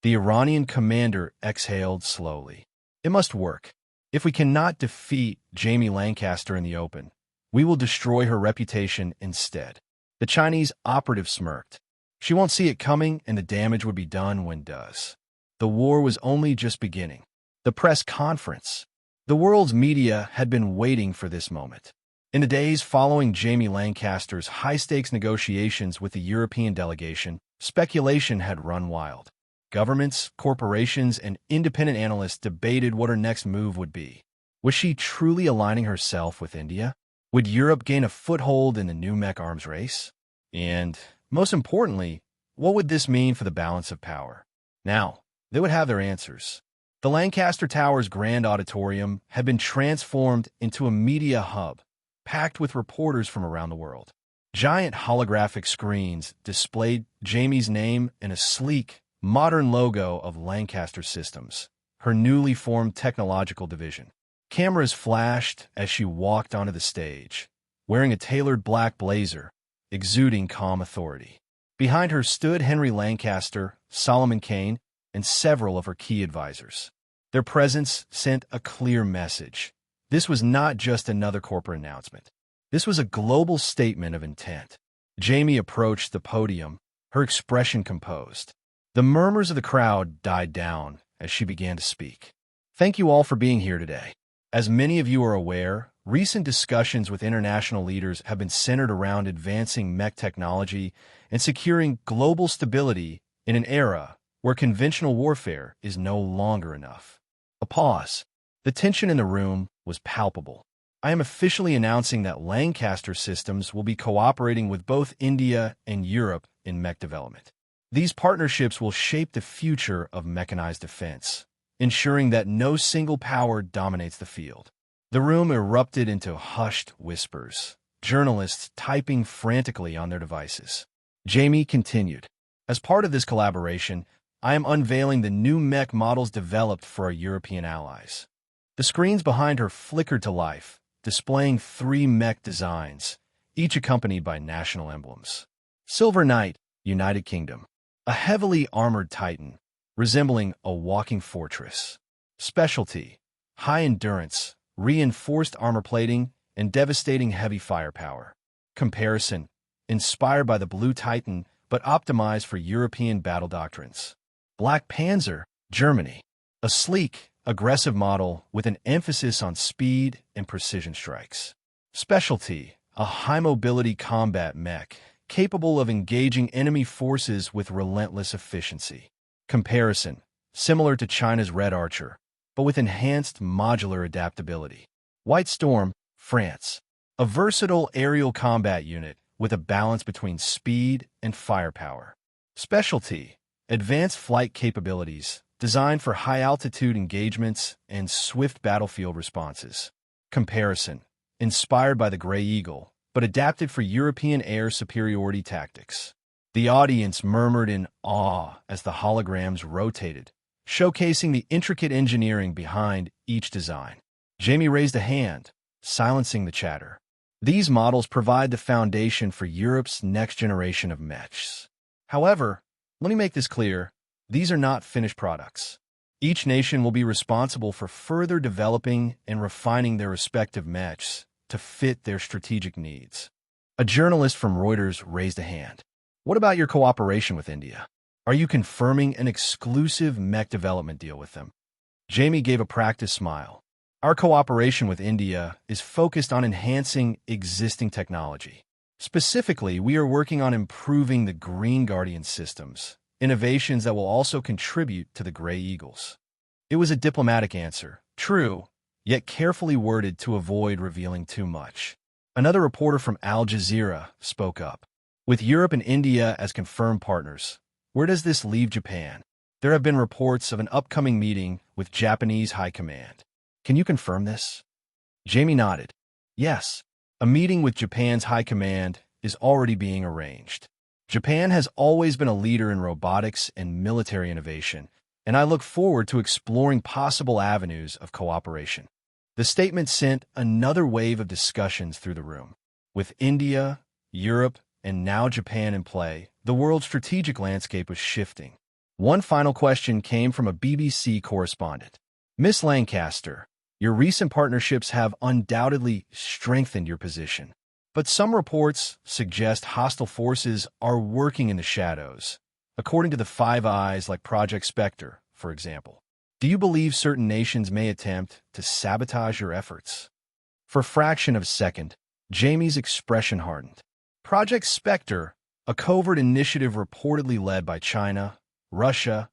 The Iranian commander exhaled slowly. "It must work." If we cannot defeat Jamie Lancaster in the open, we will destroy her reputation instead. The Chinese operative smirked. She won't see it coming, and the damage would be done when it does. The war was only just beginning. The press conference. The world's media had been waiting for this moment. In the days following Jamie Lancaster's high-stakes negotiations with the European delegation, speculation had run wild. Governments, corporations, and independent analysts debated what her next move would be. Was she truly aligning herself with India? Would Europe gain a foothold in the new mech arms race? And, most importantly, what would this mean for the balance of power? Now, they would have their answers. The Lancaster Tower's grand auditorium had been transformed into a media hub, packed with reporters from around the world. Giant holographic screens displayed Jamie's name and a sleek, modern logo of Lancaster Systems, her newly formed technological division. Cameras flashed as she walked onto the stage, wearing a tailored black blazer, exuding calm authority. Behind her stood Henry Lancaster, Solomon Kane, and several of her key advisors. Their presence sent a clear message. This was not just another corporate announcement. This was a global statement of intent. Jamie approached the podium, her expression composed. The murmurs of the crowd died down as she began to speak. Thank you all for being here today. As many of you are aware, recent discussions with international leaders have been centered around advancing mech technology and securing global stability in an era where conventional warfare is no longer enough. A pause. The tension in the room was palpable. I am officially announcing that Lancaster Systems will be cooperating with both India and Europe in mech development. These partnerships will shape the future of mechanized defense, ensuring that no single power dominates the field. The room erupted into hushed whispers, journalists typing frantically on their devices. Jamie continued, "As part of this collaboration, I am unveiling the new mech models developed for our European allies." The screens behind her flickered to life, displaying 3 mech designs, each accompanied by national emblems. Silver Knight, United Kingdom. A heavily armored titan, resembling a walking fortress. Specialty, high endurance, reinforced armor plating, and devastating heavy firepower. Comparison, inspired by the Blue Titan, but optimized for European battle doctrines. Black Panzer, Germany. A sleek, aggressive model with an emphasis on speed and precision strikes. Specialty, a high-mobility combat mech, capable of engaging enemy forces with relentless efficiency. Comparison, similar to China's Red Archer, but with enhanced modular adaptability. White Storm, France. A versatile aerial combat unit with a balance between speed and firepower. Specialty, advanced flight capabilities, designed for high-altitude engagements and swift battlefield responses. Comparison, inspired by the Grey Eagle, but adapted for European air superiority tactics. The audience murmured in awe as the holograms rotated, showcasing the intricate engineering behind each design. Jamie raised a hand, silencing the chatter. These models provide the foundation for Europe's next generation of mechs. However, let me make this clear, these are not finished products. Each nation will be responsible for further developing and refining their respective mechs to fit their strategic needs. A journalist from Reuters raised a hand. What about your cooperation with India? Are you confirming an exclusive mech development deal with them? Jamie gave a practiced smile. Our cooperation with India is focused on enhancing existing technology. Specifically, we are working on improving the Green Guardian systems, innovations that will also contribute to the Grey Eagles. It was a diplomatic answer, true, yet carefully worded to avoid revealing too much. Another reporter from Al Jazeera spoke up. With Europe and India as confirmed partners, where does this leave Japan? There have been reports of an upcoming meeting with Japanese High Command. Can you confirm this? Jamie nodded. Yes, a meeting with Japan's High Command is already being arranged. Japan has always been a leader in robotics and military innovation, and I look forward to exploring possible avenues of cooperation. The statement sent another wave of discussions through the room. With India, Europe, and now Japan in play, the world's strategic landscape was shifting. One final question came from a BBC correspondent. Miss Lancaster, Your recent partnerships have undoubtedly strengthened your position. But some reports suggest hostile forces are working in the shadows, according to the Five Eyes like Project Spectre, for example. Do you believe certain nations may attempt to sabotage your efforts? For a fraction of a second, Jamie's expression hardened. Project Spectre, a covert initiative reportedly led by China, Russia,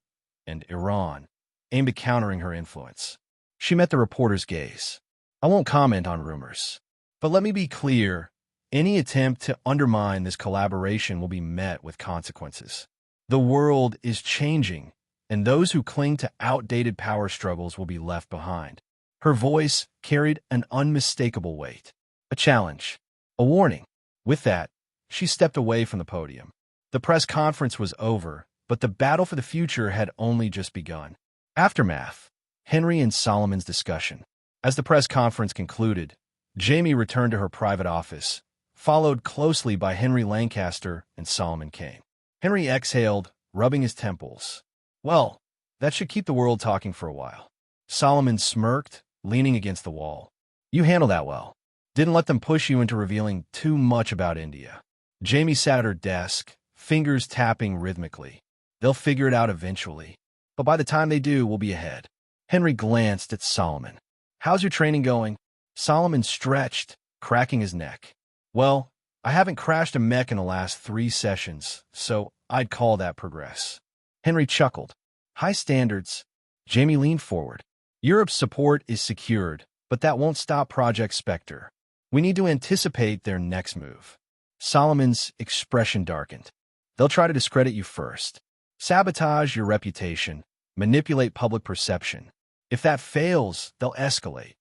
and Iran, aimed at countering her influence. She met the reporter's gaze. I won't comment on rumors, but let me be clear, any attempt to undermine this collaboration will be met with consequences. The world is changing, and those who cling to outdated power struggles will be left behind. Her voice carried an unmistakable weight, a challenge, a warning. With that, she stepped away from the podium. The press conference was over, but the battle for the future had only just begun. Aftermath, Henry and Solomon's discussion. As the press conference concluded, Jamie returned to her private office, followed closely by Henry Lancaster and Solomon Kane. Henry exhaled, rubbing his temples. Well, that should keep the world talking for a while. Solomon smirked, leaning against the wall. You handled that well. Didn't let them push you into revealing too much about India. Jamie sat at her desk, fingers tapping rhythmically. They'll figure it out eventually. But by the time they do, we'll be ahead. Henry glanced at Solomon. How's your training going? Solomon stretched, cracking his neck. Well, I haven't crashed a mech in the last 3 sessions, so I'd call that progress. Henry chuckled. High standards. Jamie leaned forward. Europe's support is secured, but that won't stop Project Spectre. We need to anticipate their next move. Solomon's expression darkened. They'll try to discredit you first. Sabotage your reputation. Manipulate public perception. If that fails, they'll escalate.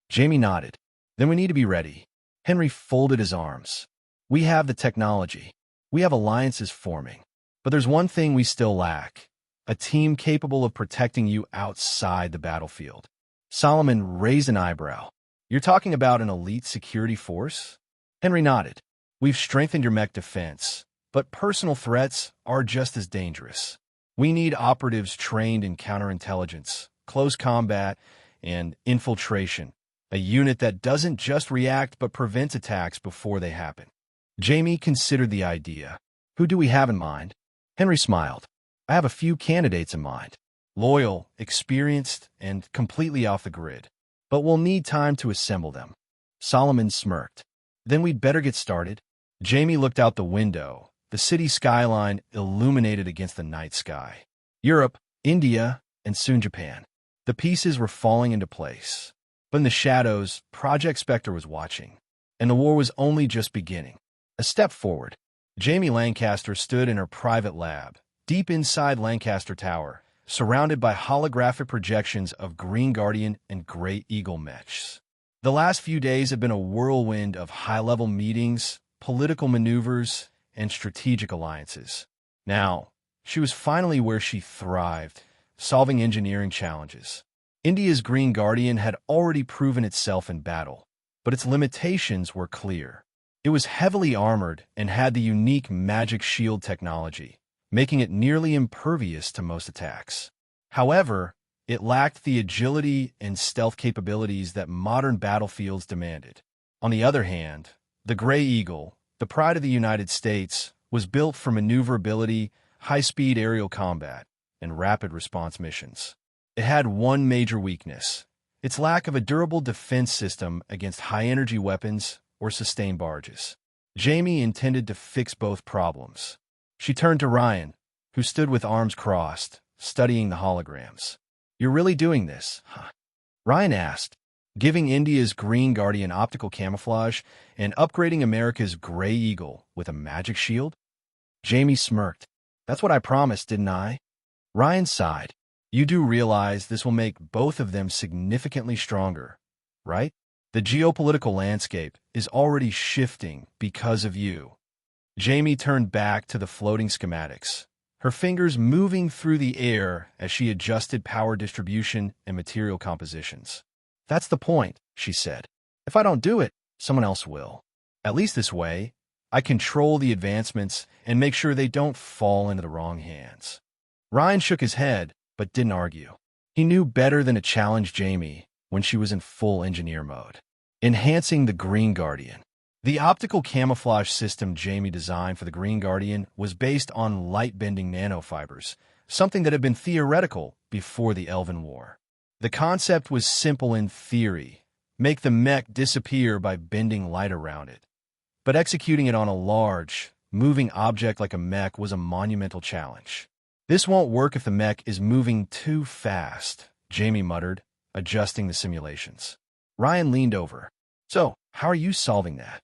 Jamie nodded. Then we need to be ready. Henry folded his arms. We have the technology. We have alliances forming. But there's one thing we still lack. A team capable of protecting you outside the battlefield. Solomon raised an eyebrow. You're talking about an elite security force? Henry nodded. We've strengthened your mech defense, but personal threats are just as dangerous. We need operatives trained in counterintelligence, close combat, and infiltration. A unit that doesn't just react but prevents attacks before they happen. Jamie considered the idea. Who do we have in mind? Henry smiled. I have a few candidates in mind. Loyal, experienced, and completely off the grid. But we'll need time to assemble them. Solomon smirked. Then we'd better get started. Jamie looked out the window, the city skyline illuminated against the night sky. Europe, India, and soon Japan. The pieces were falling into place. But in the shadows, Project Spectre was watching, and the war was only just beginning. A step forward, Jamie Lancaster stood in her private lab, deep inside Lancaster Tower, surrounded by holographic projections of Green Guardian and Grey Eagle mechs. The last few days had been a whirlwind of high-level meetings, political maneuvers, and strategic alliances. Now, she was finally where she thrived, solving engineering challenges. India's Green Guardian had already proven itself in battle, but its limitations were clear. It was heavily armored and had the unique magic shield technology, making it nearly impervious to most attacks. However, it lacked the agility and stealth capabilities that modern battlefields demanded. On the other hand, the Grey Eagle, the pride of the United States, was built for maneuverability, high-speed aerial combat, and rapid response missions. It had one major weakness: its lack of a durable defense system against high-energy weapons or sustained barges. Jamie intended to fix both problems. She turned to Ryan, who stood with arms crossed, studying the holograms. You're really doing this, huh? Ryan asked, giving India's Green Guardian optical camouflage and upgrading America's Grey Eagle with a magic shield? Jamie smirked. That's what I promised, didn't I? Ryan sighed. You do realize this will make both of them significantly stronger, right? The geopolitical landscape is already shifting because of you. Jamie turned back to the floating schematics, her fingers moving through the air as she adjusted power distribution and material compositions. That's the point, she said. If I don't do it, someone else will. At least this way, I control the advancements and make sure they don't fall into the wrong hands. Ryan shook his head, but didn't argue. He knew better than to challenge Jamie, when she was in full engineer mode. Enhancing the Green Guardian. The optical camouflage system Jamie designed for the Green Guardian was based on light-bending nanofibers, something that had been theoretical before the Elven War. The concept was simple in theory: make the mech disappear by bending light around it. But executing it on a large, moving object like a mech was a monumental challenge. "This won't work if the mech is moving too fast," Jamie muttered, adjusting the simulations. Ryan leaned over. "So, how are you solving that?"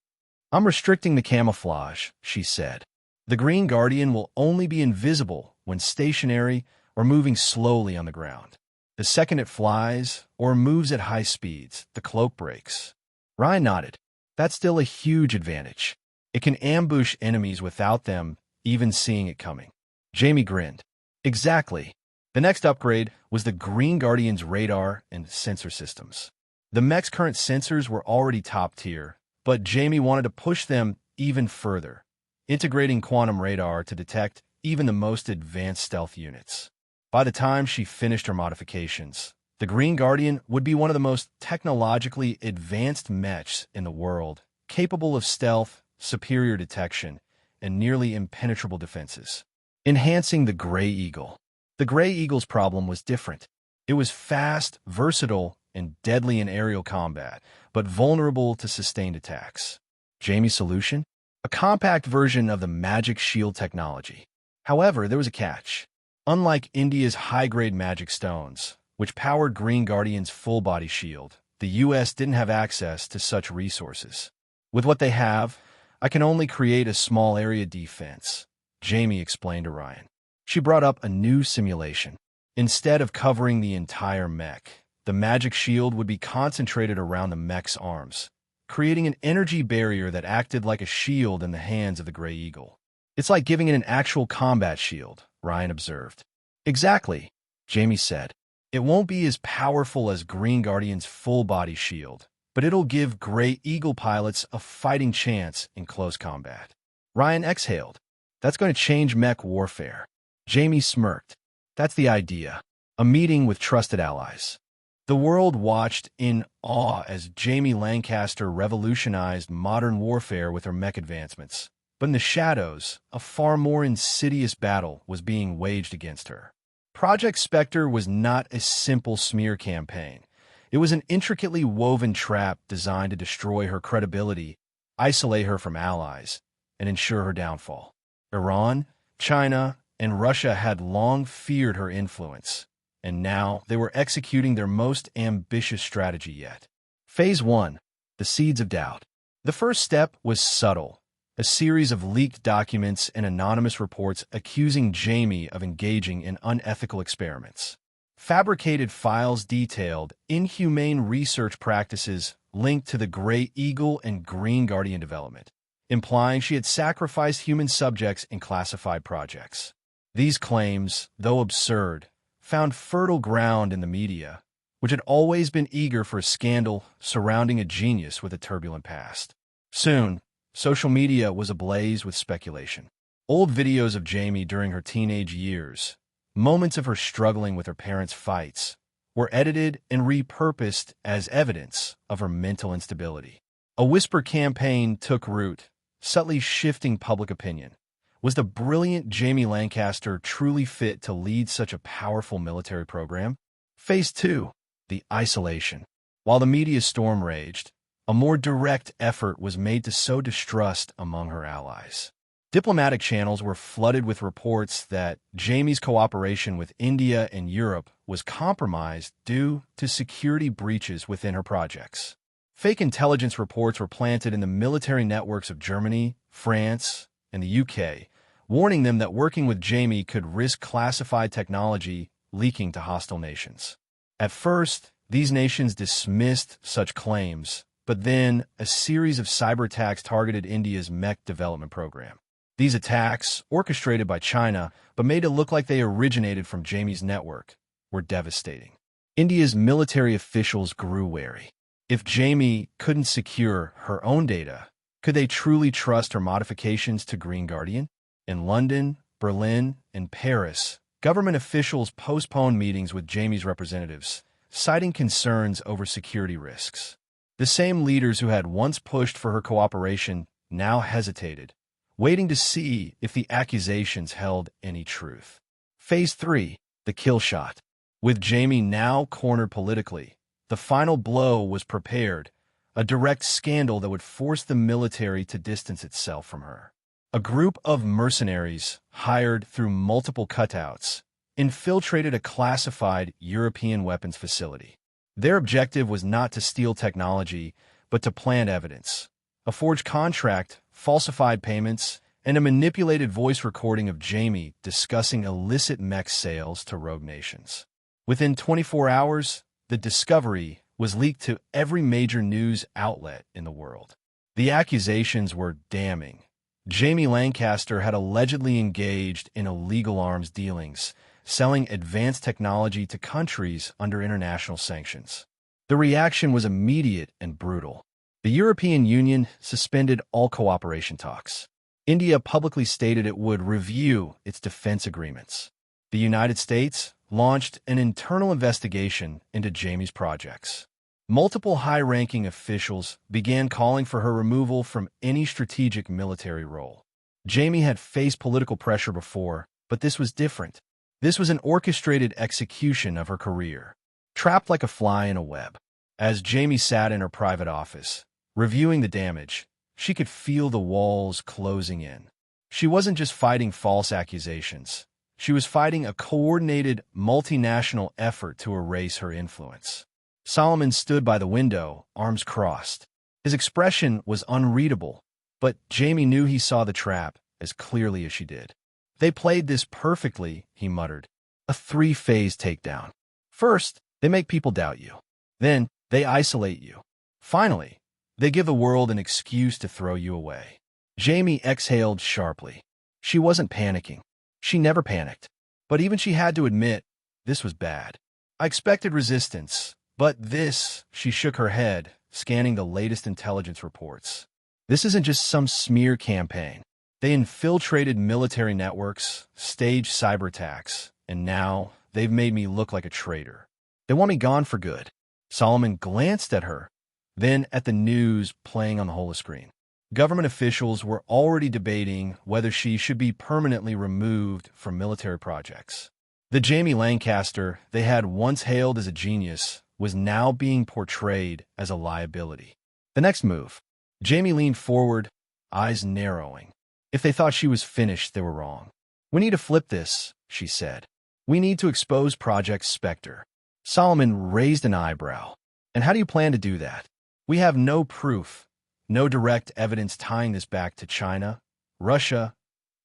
"I'm restricting the camouflage," she said. "The Green Guardian will only be invisible when stationary or moving slowly on the ground. The second it flies or moves at high speeds, the cloak breaks." Ryan nodded. "That's still a huge advantage. It can ambush enemies without them even seeing it coming." Jamie grinned. "Exactly." The next upgrade was the Green Guardian's radar and sensor systems. The mech's current sensors were already top tier, but Jamie wanted to push them even further, integrating quantum radar to detect even the most advanced stealth units. By the time she finished her modifications, the Green Guardian would be one of the most technologically advanced mechs in the world, capable of stealth, superior detection, and nearly impenetrable defenses. Enhancing the Gray Eagle. The Gray Eagle's problem was different. It was fast, versatile, and deadly in aerial combat, but vulnerable to sustained attacks. Jamie's solution? A compact version of the magic shield technology. However, there was a catch. Unlike India's high-grade magic stones, which powered Green Guardian's full-body shield, the US didn't have access to such resources. "With what they have, I can only create a small area defense," Jamie explained to Ryan. She brought up a new simulation. Instead of covering the entire mech, the magic shield would be concentrated around the mech's arms, creating an energy barrier that acted like a shield in the hands of the Gray Eagle. "It's like giving it an actual combat shield," Ryan observed. "Exactly," Jamie said. "It won't be as powerful as Green Guardian's full-body shield, but it'll give Gray Eagle pilots a fighting chance in close combat." Ryan exhaled. "That's going to change mech warfare." Jamie smirked. "That's the idea. A meeting with trusted allies." The world watched in awe as Jamie Lancaster revolutionized modern warfare with her mech advancements. But in the shadows, a far more insidious battle was being waged against her. Project Spectre was not a simple smear campaign. It was an intricately woven trap designed to destroy her credibility, isolate her from allies, and ensure her downfall. Iran, China, and Russia had long feared her influence, and now they were executing their most ambitious strategy yet. Phase 1. The Seeds of Doubt. The first step was subtle: a series of leaked documents and anonymous reports accusing Jamie of engaging in unethical experiments. Fabricated files detailed inhumane research practices linked to the Gray Eagle and Green Guardian development, implying she had sacrificed human subjects in classified projects. These claims, though absurd, found fertile ground in the media, which had always been eager for a scandal surrounding a genius with a turbulent past. Soon, social media was ablaze with speculation. Old videos of Jamie during her teenage years, moments of her struggling with her parents' fights, were edited and repurposed as evidence of her mental instability. A whisper campaign took root, subtly shifting public opinion. Was the brilliant Jamie Lancaster truly fit to lead such a powerful military program? Phase 2. The Isolation. While the media storm raged, a more direct effort was made to sow distrust among her allies. Diplomatic channels were flooded with reports that Jamie's cooperation with India and Europe was compromised due to security breaches within her projects. Fake intelligence reports were planted in the military networks of Germany, France, and the UK, warning them that working with Jamie could risk classified technology leaking to hostile nations. At first, these nations dismissed such claims, but then a series of cyber attacks targeted India's mech development program. These attacks, orchestrated by China but made it look like they originated from Jamie's network, were devastating. India's military officials grew wary. If Jamie couldn't secure her own data, could they truly trust her modifications to Green Guardian? In London, Berlin, and Paris, government officials postponed meetings with Jamie's representatives, citing concerns over security risks. The same leaders who had once pushed for her cooperation now hesitated, waiting to see if the accusations held any truth. Phase 3, the kill shot. With Jamie now cornered politically, the final blow was prepared, a direct scandal that would force the military to distance itself from her. A group of mercenaries, hired through multiple cutouts, infiltrated a classified European weapons facility. Their objective was not to steal technology, but to plant evidence. A forged contract, falsified payments, and a manipulated voice recording of Jamie discussing illicit mech sales to rogue nations. Within 24 hours, the discovery was leaked to every major news outlet in the world. The accusations were damning. Jamie Lancaster had allegedly engaged in illegal arms dealings, selling advanced technology to countries under international sanctions. The reaction was immediate and brutal. The European Union suspended all cooperation talks. India publicly stated it would review its defense agreements. The United States launched an internal investigation into Jamie's projects. Multiple high-ranking officials began calling for her removal from any strategic military role. Jamie had faced political pressure before, but this was different. This was an orchestrated execution of her career, trapped like a fly in a web. As Jamie sat in her private office, reviewing the damage, she could feel the walls closing in. She wasn't just fighting false accusations. She was fighting a coordinated, multinational effort to erase her influence. Solomon stood by the window, arms crossed. His expression was unreadable, but Jamie knew he saw the trap as clearly as she did. "They played this perfectly," he muttered. "A three-phase takedown. First, they make people doubt you. Then, they isolate you. Finally, they give the world an excuse to throw you away." Jamie exhaled sharply. She wasn't panicking. She never panicked. But even she had to admit, this was bad. "I expected resistance, but this," she shook her head, scanning the latest intelligence reports. "This isn't just some smear campaign. They infiltrated military networks, staged cyber attacks, and now they've made me look like a traitor. They want me gone for good." Solomon glanced at her, then at the news playing on the holoscreen. Government officials were already debating whether she should be permanently removed from military projects. The Jamie Lancaster they had once hailed as a genius was now being portrayed as a liability. The next move. Jamie leaned forward, eyes narrowing. If they thought she was finished, they were wrong. "We need to flip this," she said. "We need to expose Project Spectre." Solomon raised an eyebrow. "And how do you plan to do that? We have no proof, no direct evidence tying this back to China, Russia,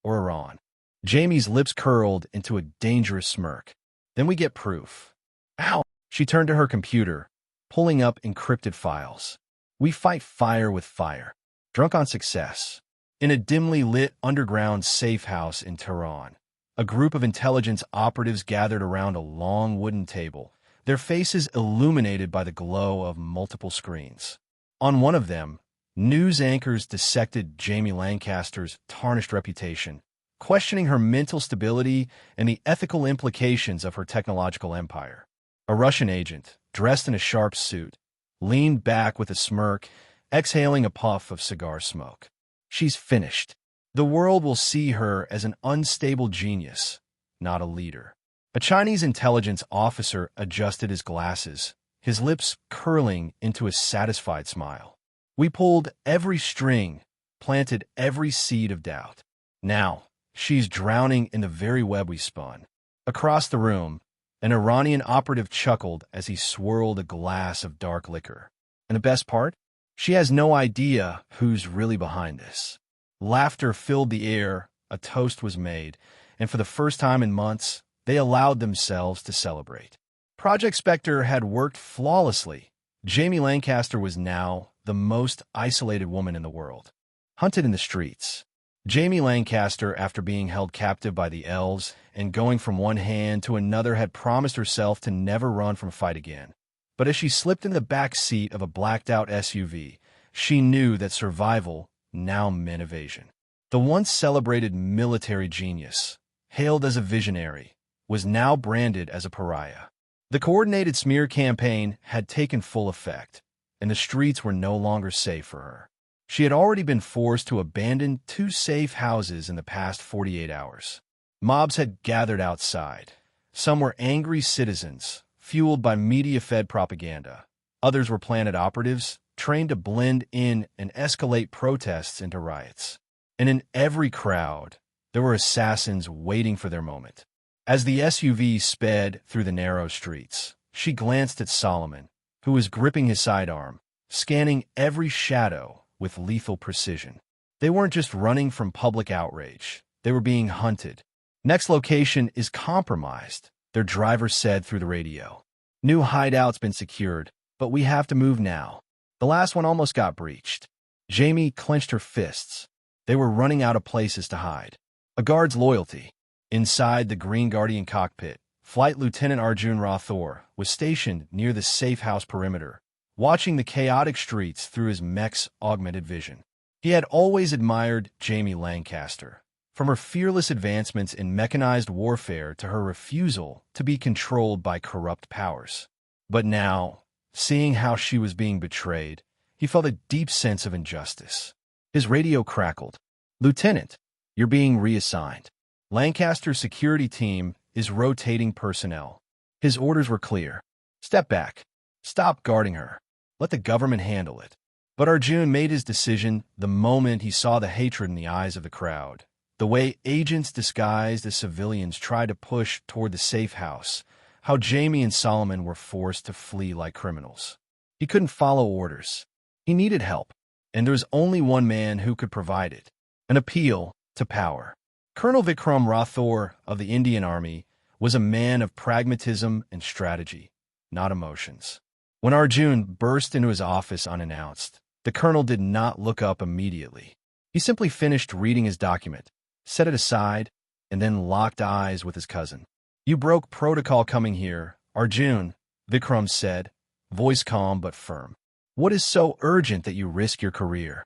or Iran." Jamie's lips curled into a dangerous smirk. "Then we get proof." "Ow!" She turned to her computer, pulling up encrypted files. "We fight fire with fire. Drunk on success." In a dimly lit underground safe house in Tehran, a group of intelligence operatives gathered around a long wooden table, their faces illuminated by the glow of multiple screens. On one of them, news anchors dissected Jamie Lancaster's tarnished reputation, questioning her mental stability and the ethical implications of her technological empire. A Russian agent, dressed in a sharp suit, leaned back with a smirk, exhaling a puff of cigar smoke. "She's finished. The world will see her as an unstable genius, not a leader." A Chinese intelligence officer adjusted his glasses, his lips curling into a satisfied smile. "We pulled every string, planted every seed of doubt. Now, she's drowning in the very web we spun." Across the room, an Iranian operative chuckled as he swirled a glass of dark liquor. "And the best part? She has no idea who's really behind this." Laughter filled the air, a toast was made, and for the first time in months, they allowed themselves to celebrate. Project Spectre had worked flawlessly. Jamie Lancaster was now the most isolated woman in the world. Hunted in the streets. Jamie Lancaster, after being held captive by the elves and going from one hand to another, had promised herself to never run from a fight again. But as she slipped in the back seat of a blacked-out SUV, she knew that survival now meant evasion. The once celebrated military genius, hailed as a visionary, was now branded as a pariah. The coordinated smear campaign had taken full effect, and the streets were no longer safe for her. She had already been forced to abandon 2 safe houses in the past 48 hours. Mobs had gathered outside. Some were angry citizens, fueled by media-fed propaganda. Others were planet operatives, trained to blend in and escalate protests into riots. And in every crowd, there were assassins waiting for their moment. As the SUV sped through the narrow streets, she glanced at Solomon, who was gripping his sidearm, scanning every shadow with lethal precision. They weren't just running from public outrage. They were being hunted. Next location is compromised, their driver said through the radio. New hideout's been secured, but we have to move now. The last one almost got breached. Jamie clenched her fists. They were running out of places to hide. A guard's loyalty. Inside the Green Guardian cockpit, Flight Lieutenant Arjun Rathore was stationed near the safe house perimeter, watching the chaotic streets through his mech's augmented vision. He had always admired Jamie Lancaster, from her fearless advancements in mechanized warfare to her refusal to be controlled by corrupt powers. But now, seeing how she was being betrayed, he felt a deep sense of injustice. His radio crackled. "Lieutenant, you're being reassigned. Lancaster's security team is rotating personnel." His orders were clear. "Step back. Stop guarding her. Let the government handle it." But Arjun made his decision the moment he saw the hatred in the eyes of the crowd. The way agents disguised as civilians tried to push toward the safe house, how Jamie and Solomon were forced to flee like criminals. He couldn't follow orders. He needed help, and there was only one man who could provide it: an appeal to power. Colonel Vikram Rathore of the Indian Army was a man of pragmatism and strategy, not emotions. When Arjun burst into his office unannounced, the colonel did not look up immediately. He simply finished reading his document, set it aside, and then locked eyes with his cousin. "You broke protocol coming here, Arjun," Vikram said, voice calm but firm. "What is so urgent that you risk your career?"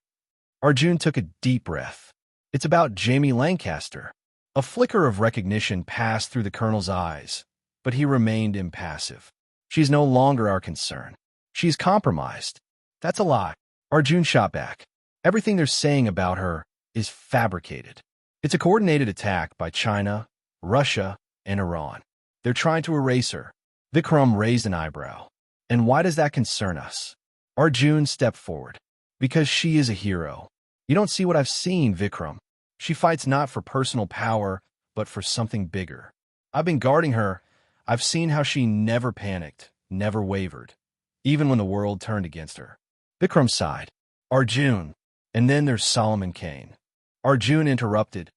Arjun took a deep breath. "It's about Jamie Lancaster." A flicker of recognition passed through the colonel's eyes, but he remained impassive. "She's no longer our concern. She's compromised." "That's a lie," Arjun shot back. "Everything they're saying about her is fabricated. It's a coordinated attack by China, Russia, and Iran. They're trying to erase her." Vikram raised an eyebrow. "And why does that concern us?" Arjun stepped forward. "Because she is a hero. You don't see what I've seen, Vikram. She fights not for personal power, but for something bigger. I've been guarding her. I've seen how she never panicked, never wavered, even when the world turned against her." Vikram sighed. "Arjun, and then there's Solomon Kane." Arjun interrupted.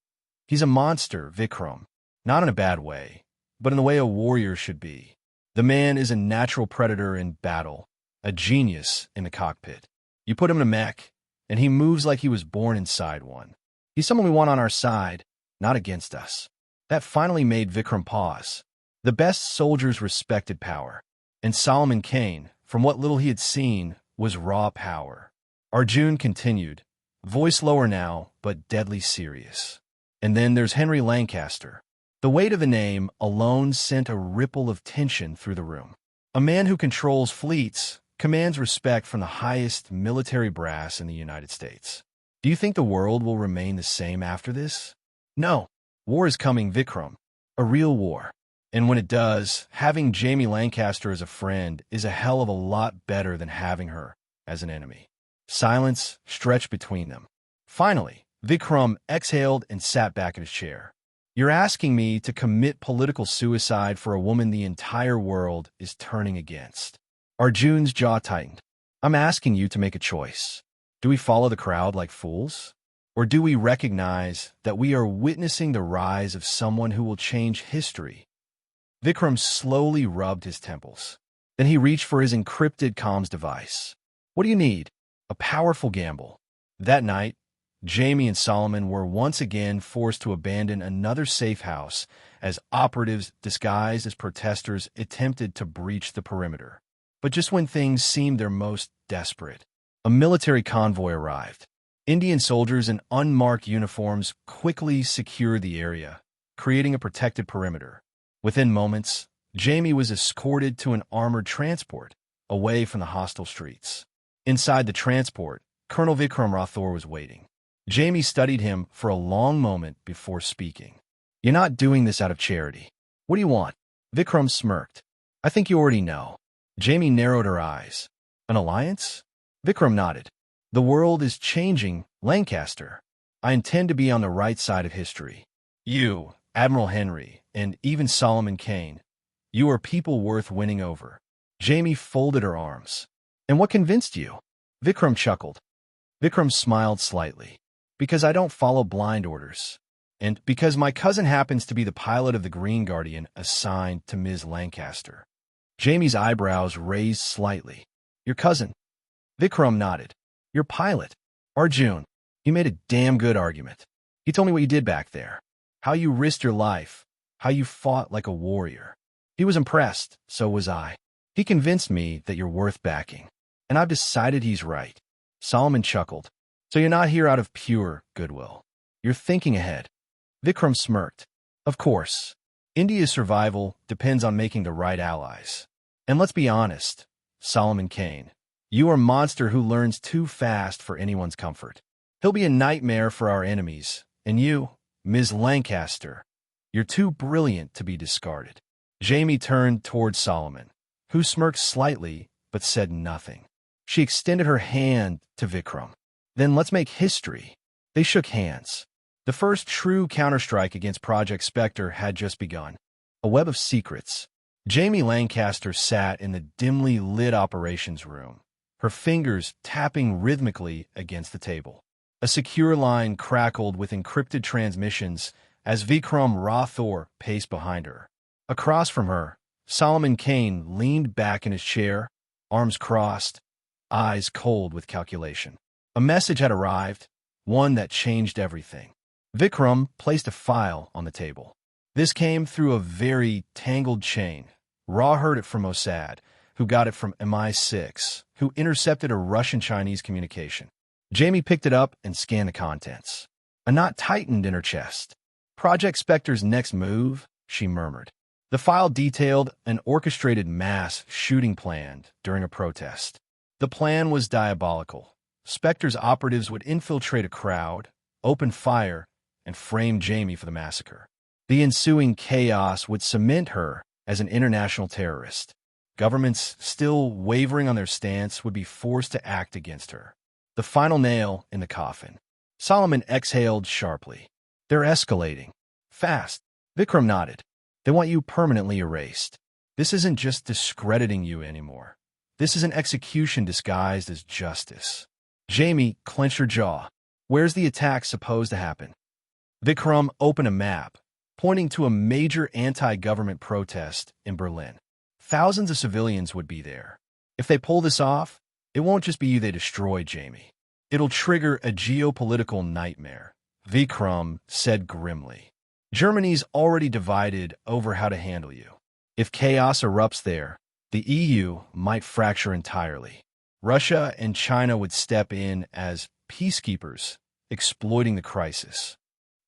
"He's a monster, Vikram. Not in a bad way, but in the way a warrior should be. The man is a natural predator in battle, a genius in the cockpit. You put him in a mech, and he moves like he was born inside one. He's someone we want on our side, not against us." That finally made Vikram pause. The best soldiers respected power, and Solomon Kane, from what little he had seen, was raw power. Arjun continued, voice lower now, but deadly serious. "And then there's Henry Lancaster." The weight of the name alone sent a ripple of tension through the room. A man who controls fleets commands respect from the highest military brass in the United States. Do you think the world will remain the same after this? No. War is coming, Vikram. A real war. And when it does, having Jamie Lancaster as a friend is a hell of a lot better than having her as an enemy. Silence stretched between them. Finally, Vikram exhaled and sat back in his chair. "You're asking me to commit political suicide for a woman the entire world is turning against." Arjun's jaw tightened. "I'm asking you to make a choice. Do we follow the crowd like fools? Or do we recognize that we are witnessing the rise of someone who will change history?" Vikram slowly rubbed his temples. Then he reached for his encrypted comms device. "What do you need?" "A powerful gamble." That night, Jamie and Solomon were once again forced to abandon another safe house as operatives disguised as protesters attempted to breach the perimeter. But just when things seemed their most desperate, a military convoy arrived. Indian soldiers in unmarked uniforms quickly secured the area, creating a protected perimeter. Within moments, Jamie was escorted to an armored transport, away from the hostile streets. Inside the transport, Colonel Vikram Rathore was waiting. Jamie studied him for a long moment before speaking. "You're not doing this out of charity. What do you want?" Vikram smirked. "I think you already know." Jamie narrowed her eyes. "An alliance?" Vikram nodded. "The world is changing, Lancaster. I intend to be on the right side of history. You, Admiral Henry, and even Solomon Kane, you are people worth winning over." Jamie folded her arms. "And what convinced you?" Vikram chuckled. Vikram smiled slightly. "Because I don't follow blind orders. And because my cousin happens to be the pilot of the Green Guardian assigned to Ms. Lancaster." Jamie's eyebrows raised slightly. "Your cousin?" Vikram nodded. "Your pilot, Arjun. He made a damn good argument. He told me what you did back there. How you risked your life. How you fought like a warrior. He was impressed, so was I. He convinced me that you're worth backing. And I've decided he's right." Solomon chuckled. "So you're not here out of pure goodwill. You're thinking ahead." Vikram smirked. "Of course. India's survival depends on making the right allies. And let's be honest, Solomon Kane, you are a monster who learns too fast for anyone's comfort. He'll be a nightmare for our enemies. And you, Ms. Lancaster, you're too brilliant to be discarded." Jamie turned toward Solomon, who smirked slightly but said nothing. She extended her hand to Vikram. "Then let's make history." They shook hands. The first true counterstrike against Project Spectre had just begun. A web of secrets. Jamie Lancaster sat in the dimly lit operations room, her fingers tapping rhythmically against the table. A secure line crackled with encrypted transmissions as Vikram Rathore paced behind her. Across from her, Solomon Kane leaned back in his chair, arms crossed, eyes cold with calculation. A message had arrived, one that changed everything. Vikram placed a file on the table. This came through a very tangled chain. Ra heard it from Mossad, who got it from MI6, who intercepted a Russian-Chinese communication. Jamie picked it up and scanned the contents. A knot tightened in her chest. "Project Spectre's next move," she murmured. The file detailed an orchestrated mass shooting plan during a protest. The plan was diabolical. Spectre's operatives would infiltrate a crowd, open fire, and frame Jamie for the massacre. The ensuing chaos would cement her as an international terrorist. Governments still wavering on their stance would be forced to act against her. The final nail in the coffin. Solomon exhaled sharply. "They're escalating. Fast." Vikram nodded. "They want you permanently erased. This isn't just discrediting you anymore. This is an execution disguised as justice." Jamie clenched her jaw. "Where's the attack supposed to happen?" Vikram opened a map, pointing to a major anti-government protest in Berlin. Thousands of civilians would be there. If they pull this off, it won't just be you they destroy, Jamie. It'll trigger a geopolitical nightmare, Vikram said grimly. Germany's already divided over how to handle you. If chaos erupts there, the EU might fracture entirely. Russia and China would step in as peacekeepers, exploiting the crisis.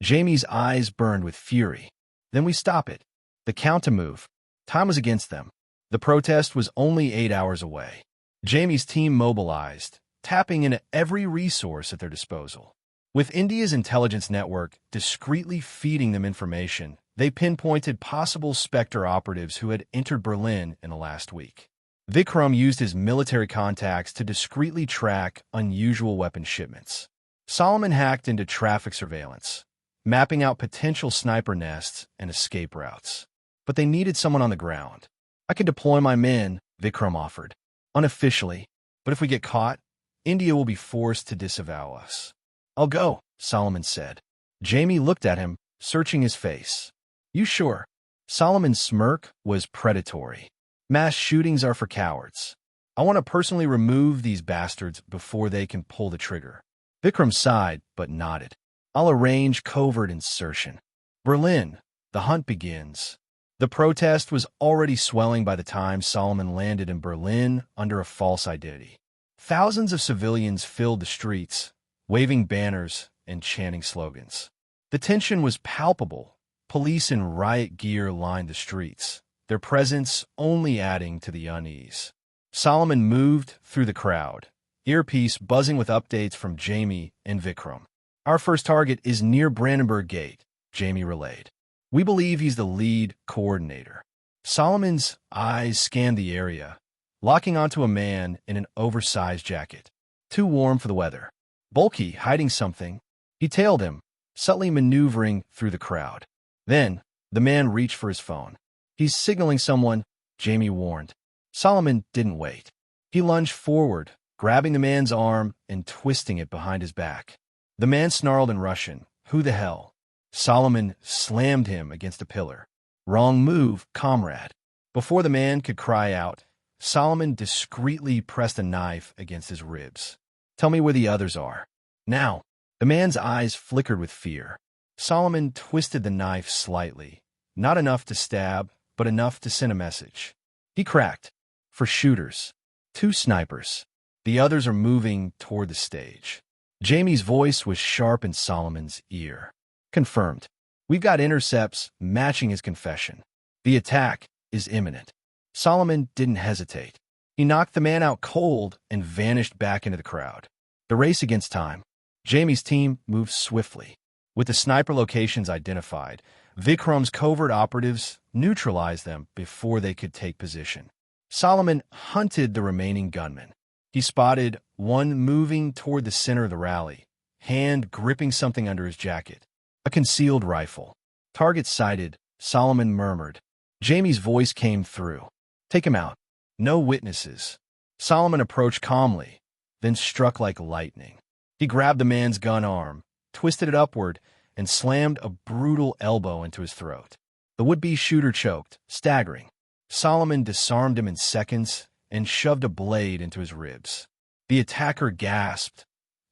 Jamie's eyes burned with fury. Then we stop it. The counter-move. Time was against them. The protest was only 8 hours away. Jamie's team mobilized, tapping into every resource at their disposal. With India's intelligence network discreetly feeding them information, they pinpointed possible Spectre operatives who had entered Berlin in the last week. Vikram used his military contacts to discreetly track unusual weapon shipments. Solomon hacked into traffic surveillance, mapping out potential sniper nests and escape routes. But they needed someone on the ground. "I can deploy my men," Vikram offered. "Unofficially. But if we get caught, India will be forced to disavow us." "I'll go," Solomon said. Jamie looked at him, searching his face. "You sure?" Solomon's smirk was predatory. "Mass shootings are for cowards. I want to personally remove these bastards before they can pull the trigger." Vikram sighed, but nodded. "I'll arrange covert insertion." Berlin. The hunt begins. The protest was already swelling by the time Solomon landed in Berlin under a false identity. Thousands of civilians filled the streets, waving banners and chanting slogans. The tension was palpable. Police in riot gear lined the streets, their presence only adding to the unease. Solomon moved through the crowd, earpiece buzzing with updates from Jamie and Vikram. Our first target is near Brandenburg Gate, Jamie relayed. We believe he's the lead coordinator. Solomon's eyes scanned the area, locking onto a man in an oversized jacket. Too warm for the weather. Bulky, hiding something. He tailed him, subtly maneuvering through the crowd. Then, the man reached for his phone. He's signaling someone, Jamie warned. Solomon didn't wait. He lunged forward, grabbing the man's arm and twisting it behind his back. The man snarled in Russian, "Who the hell?" Solomon slammed him against a pillar. "Wrong move, comrade." Before the man could cry out, Solomon discreetly pressed a knife against his ribs. "Tell me where the others are. Now." The man's eyes flickered with fear. Solomon twisted the knife slightly, not enough to stab, but enough to send a message. He cracked. "For shooters. 2 snipers. The others are moving toward the stage." Jamie's voice was sharp in Solomon's ear. "Confirmed. We've got intercepts matching his confession. The attack is imminent." Solomon didn't hesitate. He knocked the man out cold and vanished back into the crowd. The race against time. Jamie's team moved swiftly. With the sniper locations identified, Vikram's covert operatives neutralized them before they could take position. Solomon hunted the remaining gunmen. He spotted one moving toward the center of the rally, hand gripping something under his jacket. A concealed rifle. "Target sighted," Solomon murmured. Jamie's voice came through. "Take him out. No witnesses." Solomon approached calmly, then struck like lightning. He grabbed the man's gun arm, twisted it upward, and slammed a brutal elbow into his throat. The would-be shooter choked, staggering. Solomon disarmed him in seconds and shoved a blade into his ribs. The attacker gasped,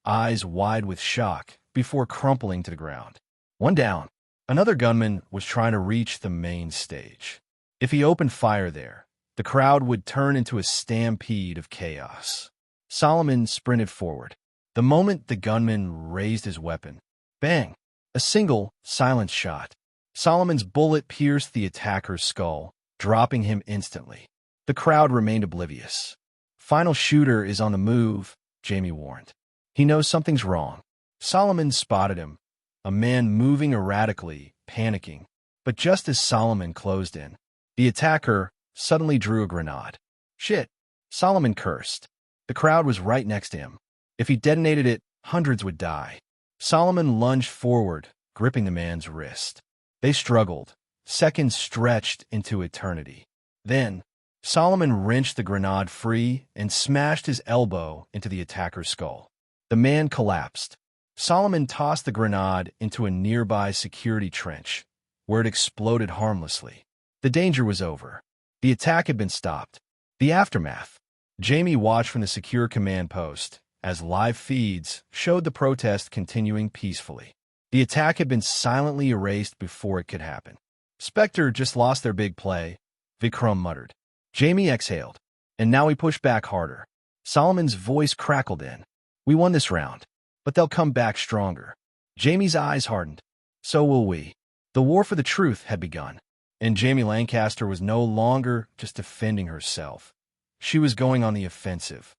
eyes wide with shock, before crumpling to the ground. One down. Another gunman was trying to reach the main stage. If he opened fire there, the crowd would turn into a stampede of chaos. Solomon sprinted forward. The moment the gunman raised his weapon, bang! A single, silent shot. Solomon's bullet pierced the attacker's skull, dropping him instantly. The crowd remained oblivious. "Final shooter is on the move," Jamie warned. "He knows something's wrong." Solomon spotted him, a man moving erratically, panicking. But just as Solomon closed in, the attacker suddenly drew a grenade. "Shit!" Solomon cursed. The crowd was right next to him. If he detonated it, hundreds would die. Solomon lunged forward, gripping the man's wrist. They struggled. Seconds stretched into eternity. Then, Solomon wrenched the grenade free and smashed his elbow into the attacker's skull. The man collapsed. Solomon tossed the grenade into a nearby security trench, where it exploded harmlessly. The danger was over. The attack had been stopped. The aftermath. Jamie watched from the secure command post as live feeds showed the protest continuing peacefully. The attack had been silently erased before it could happen. "Spectre just lost their big play," Vikram muttered. Jamie exhaled. "And now we push back harder." Solomon's voice crackled in. "We won this round, but they'll come back stronger." Jamie's eyes hardened. "So will we." The war for the truth had begun, and Jamie Lancaster was no longer just defending herself. She was going on the offensive.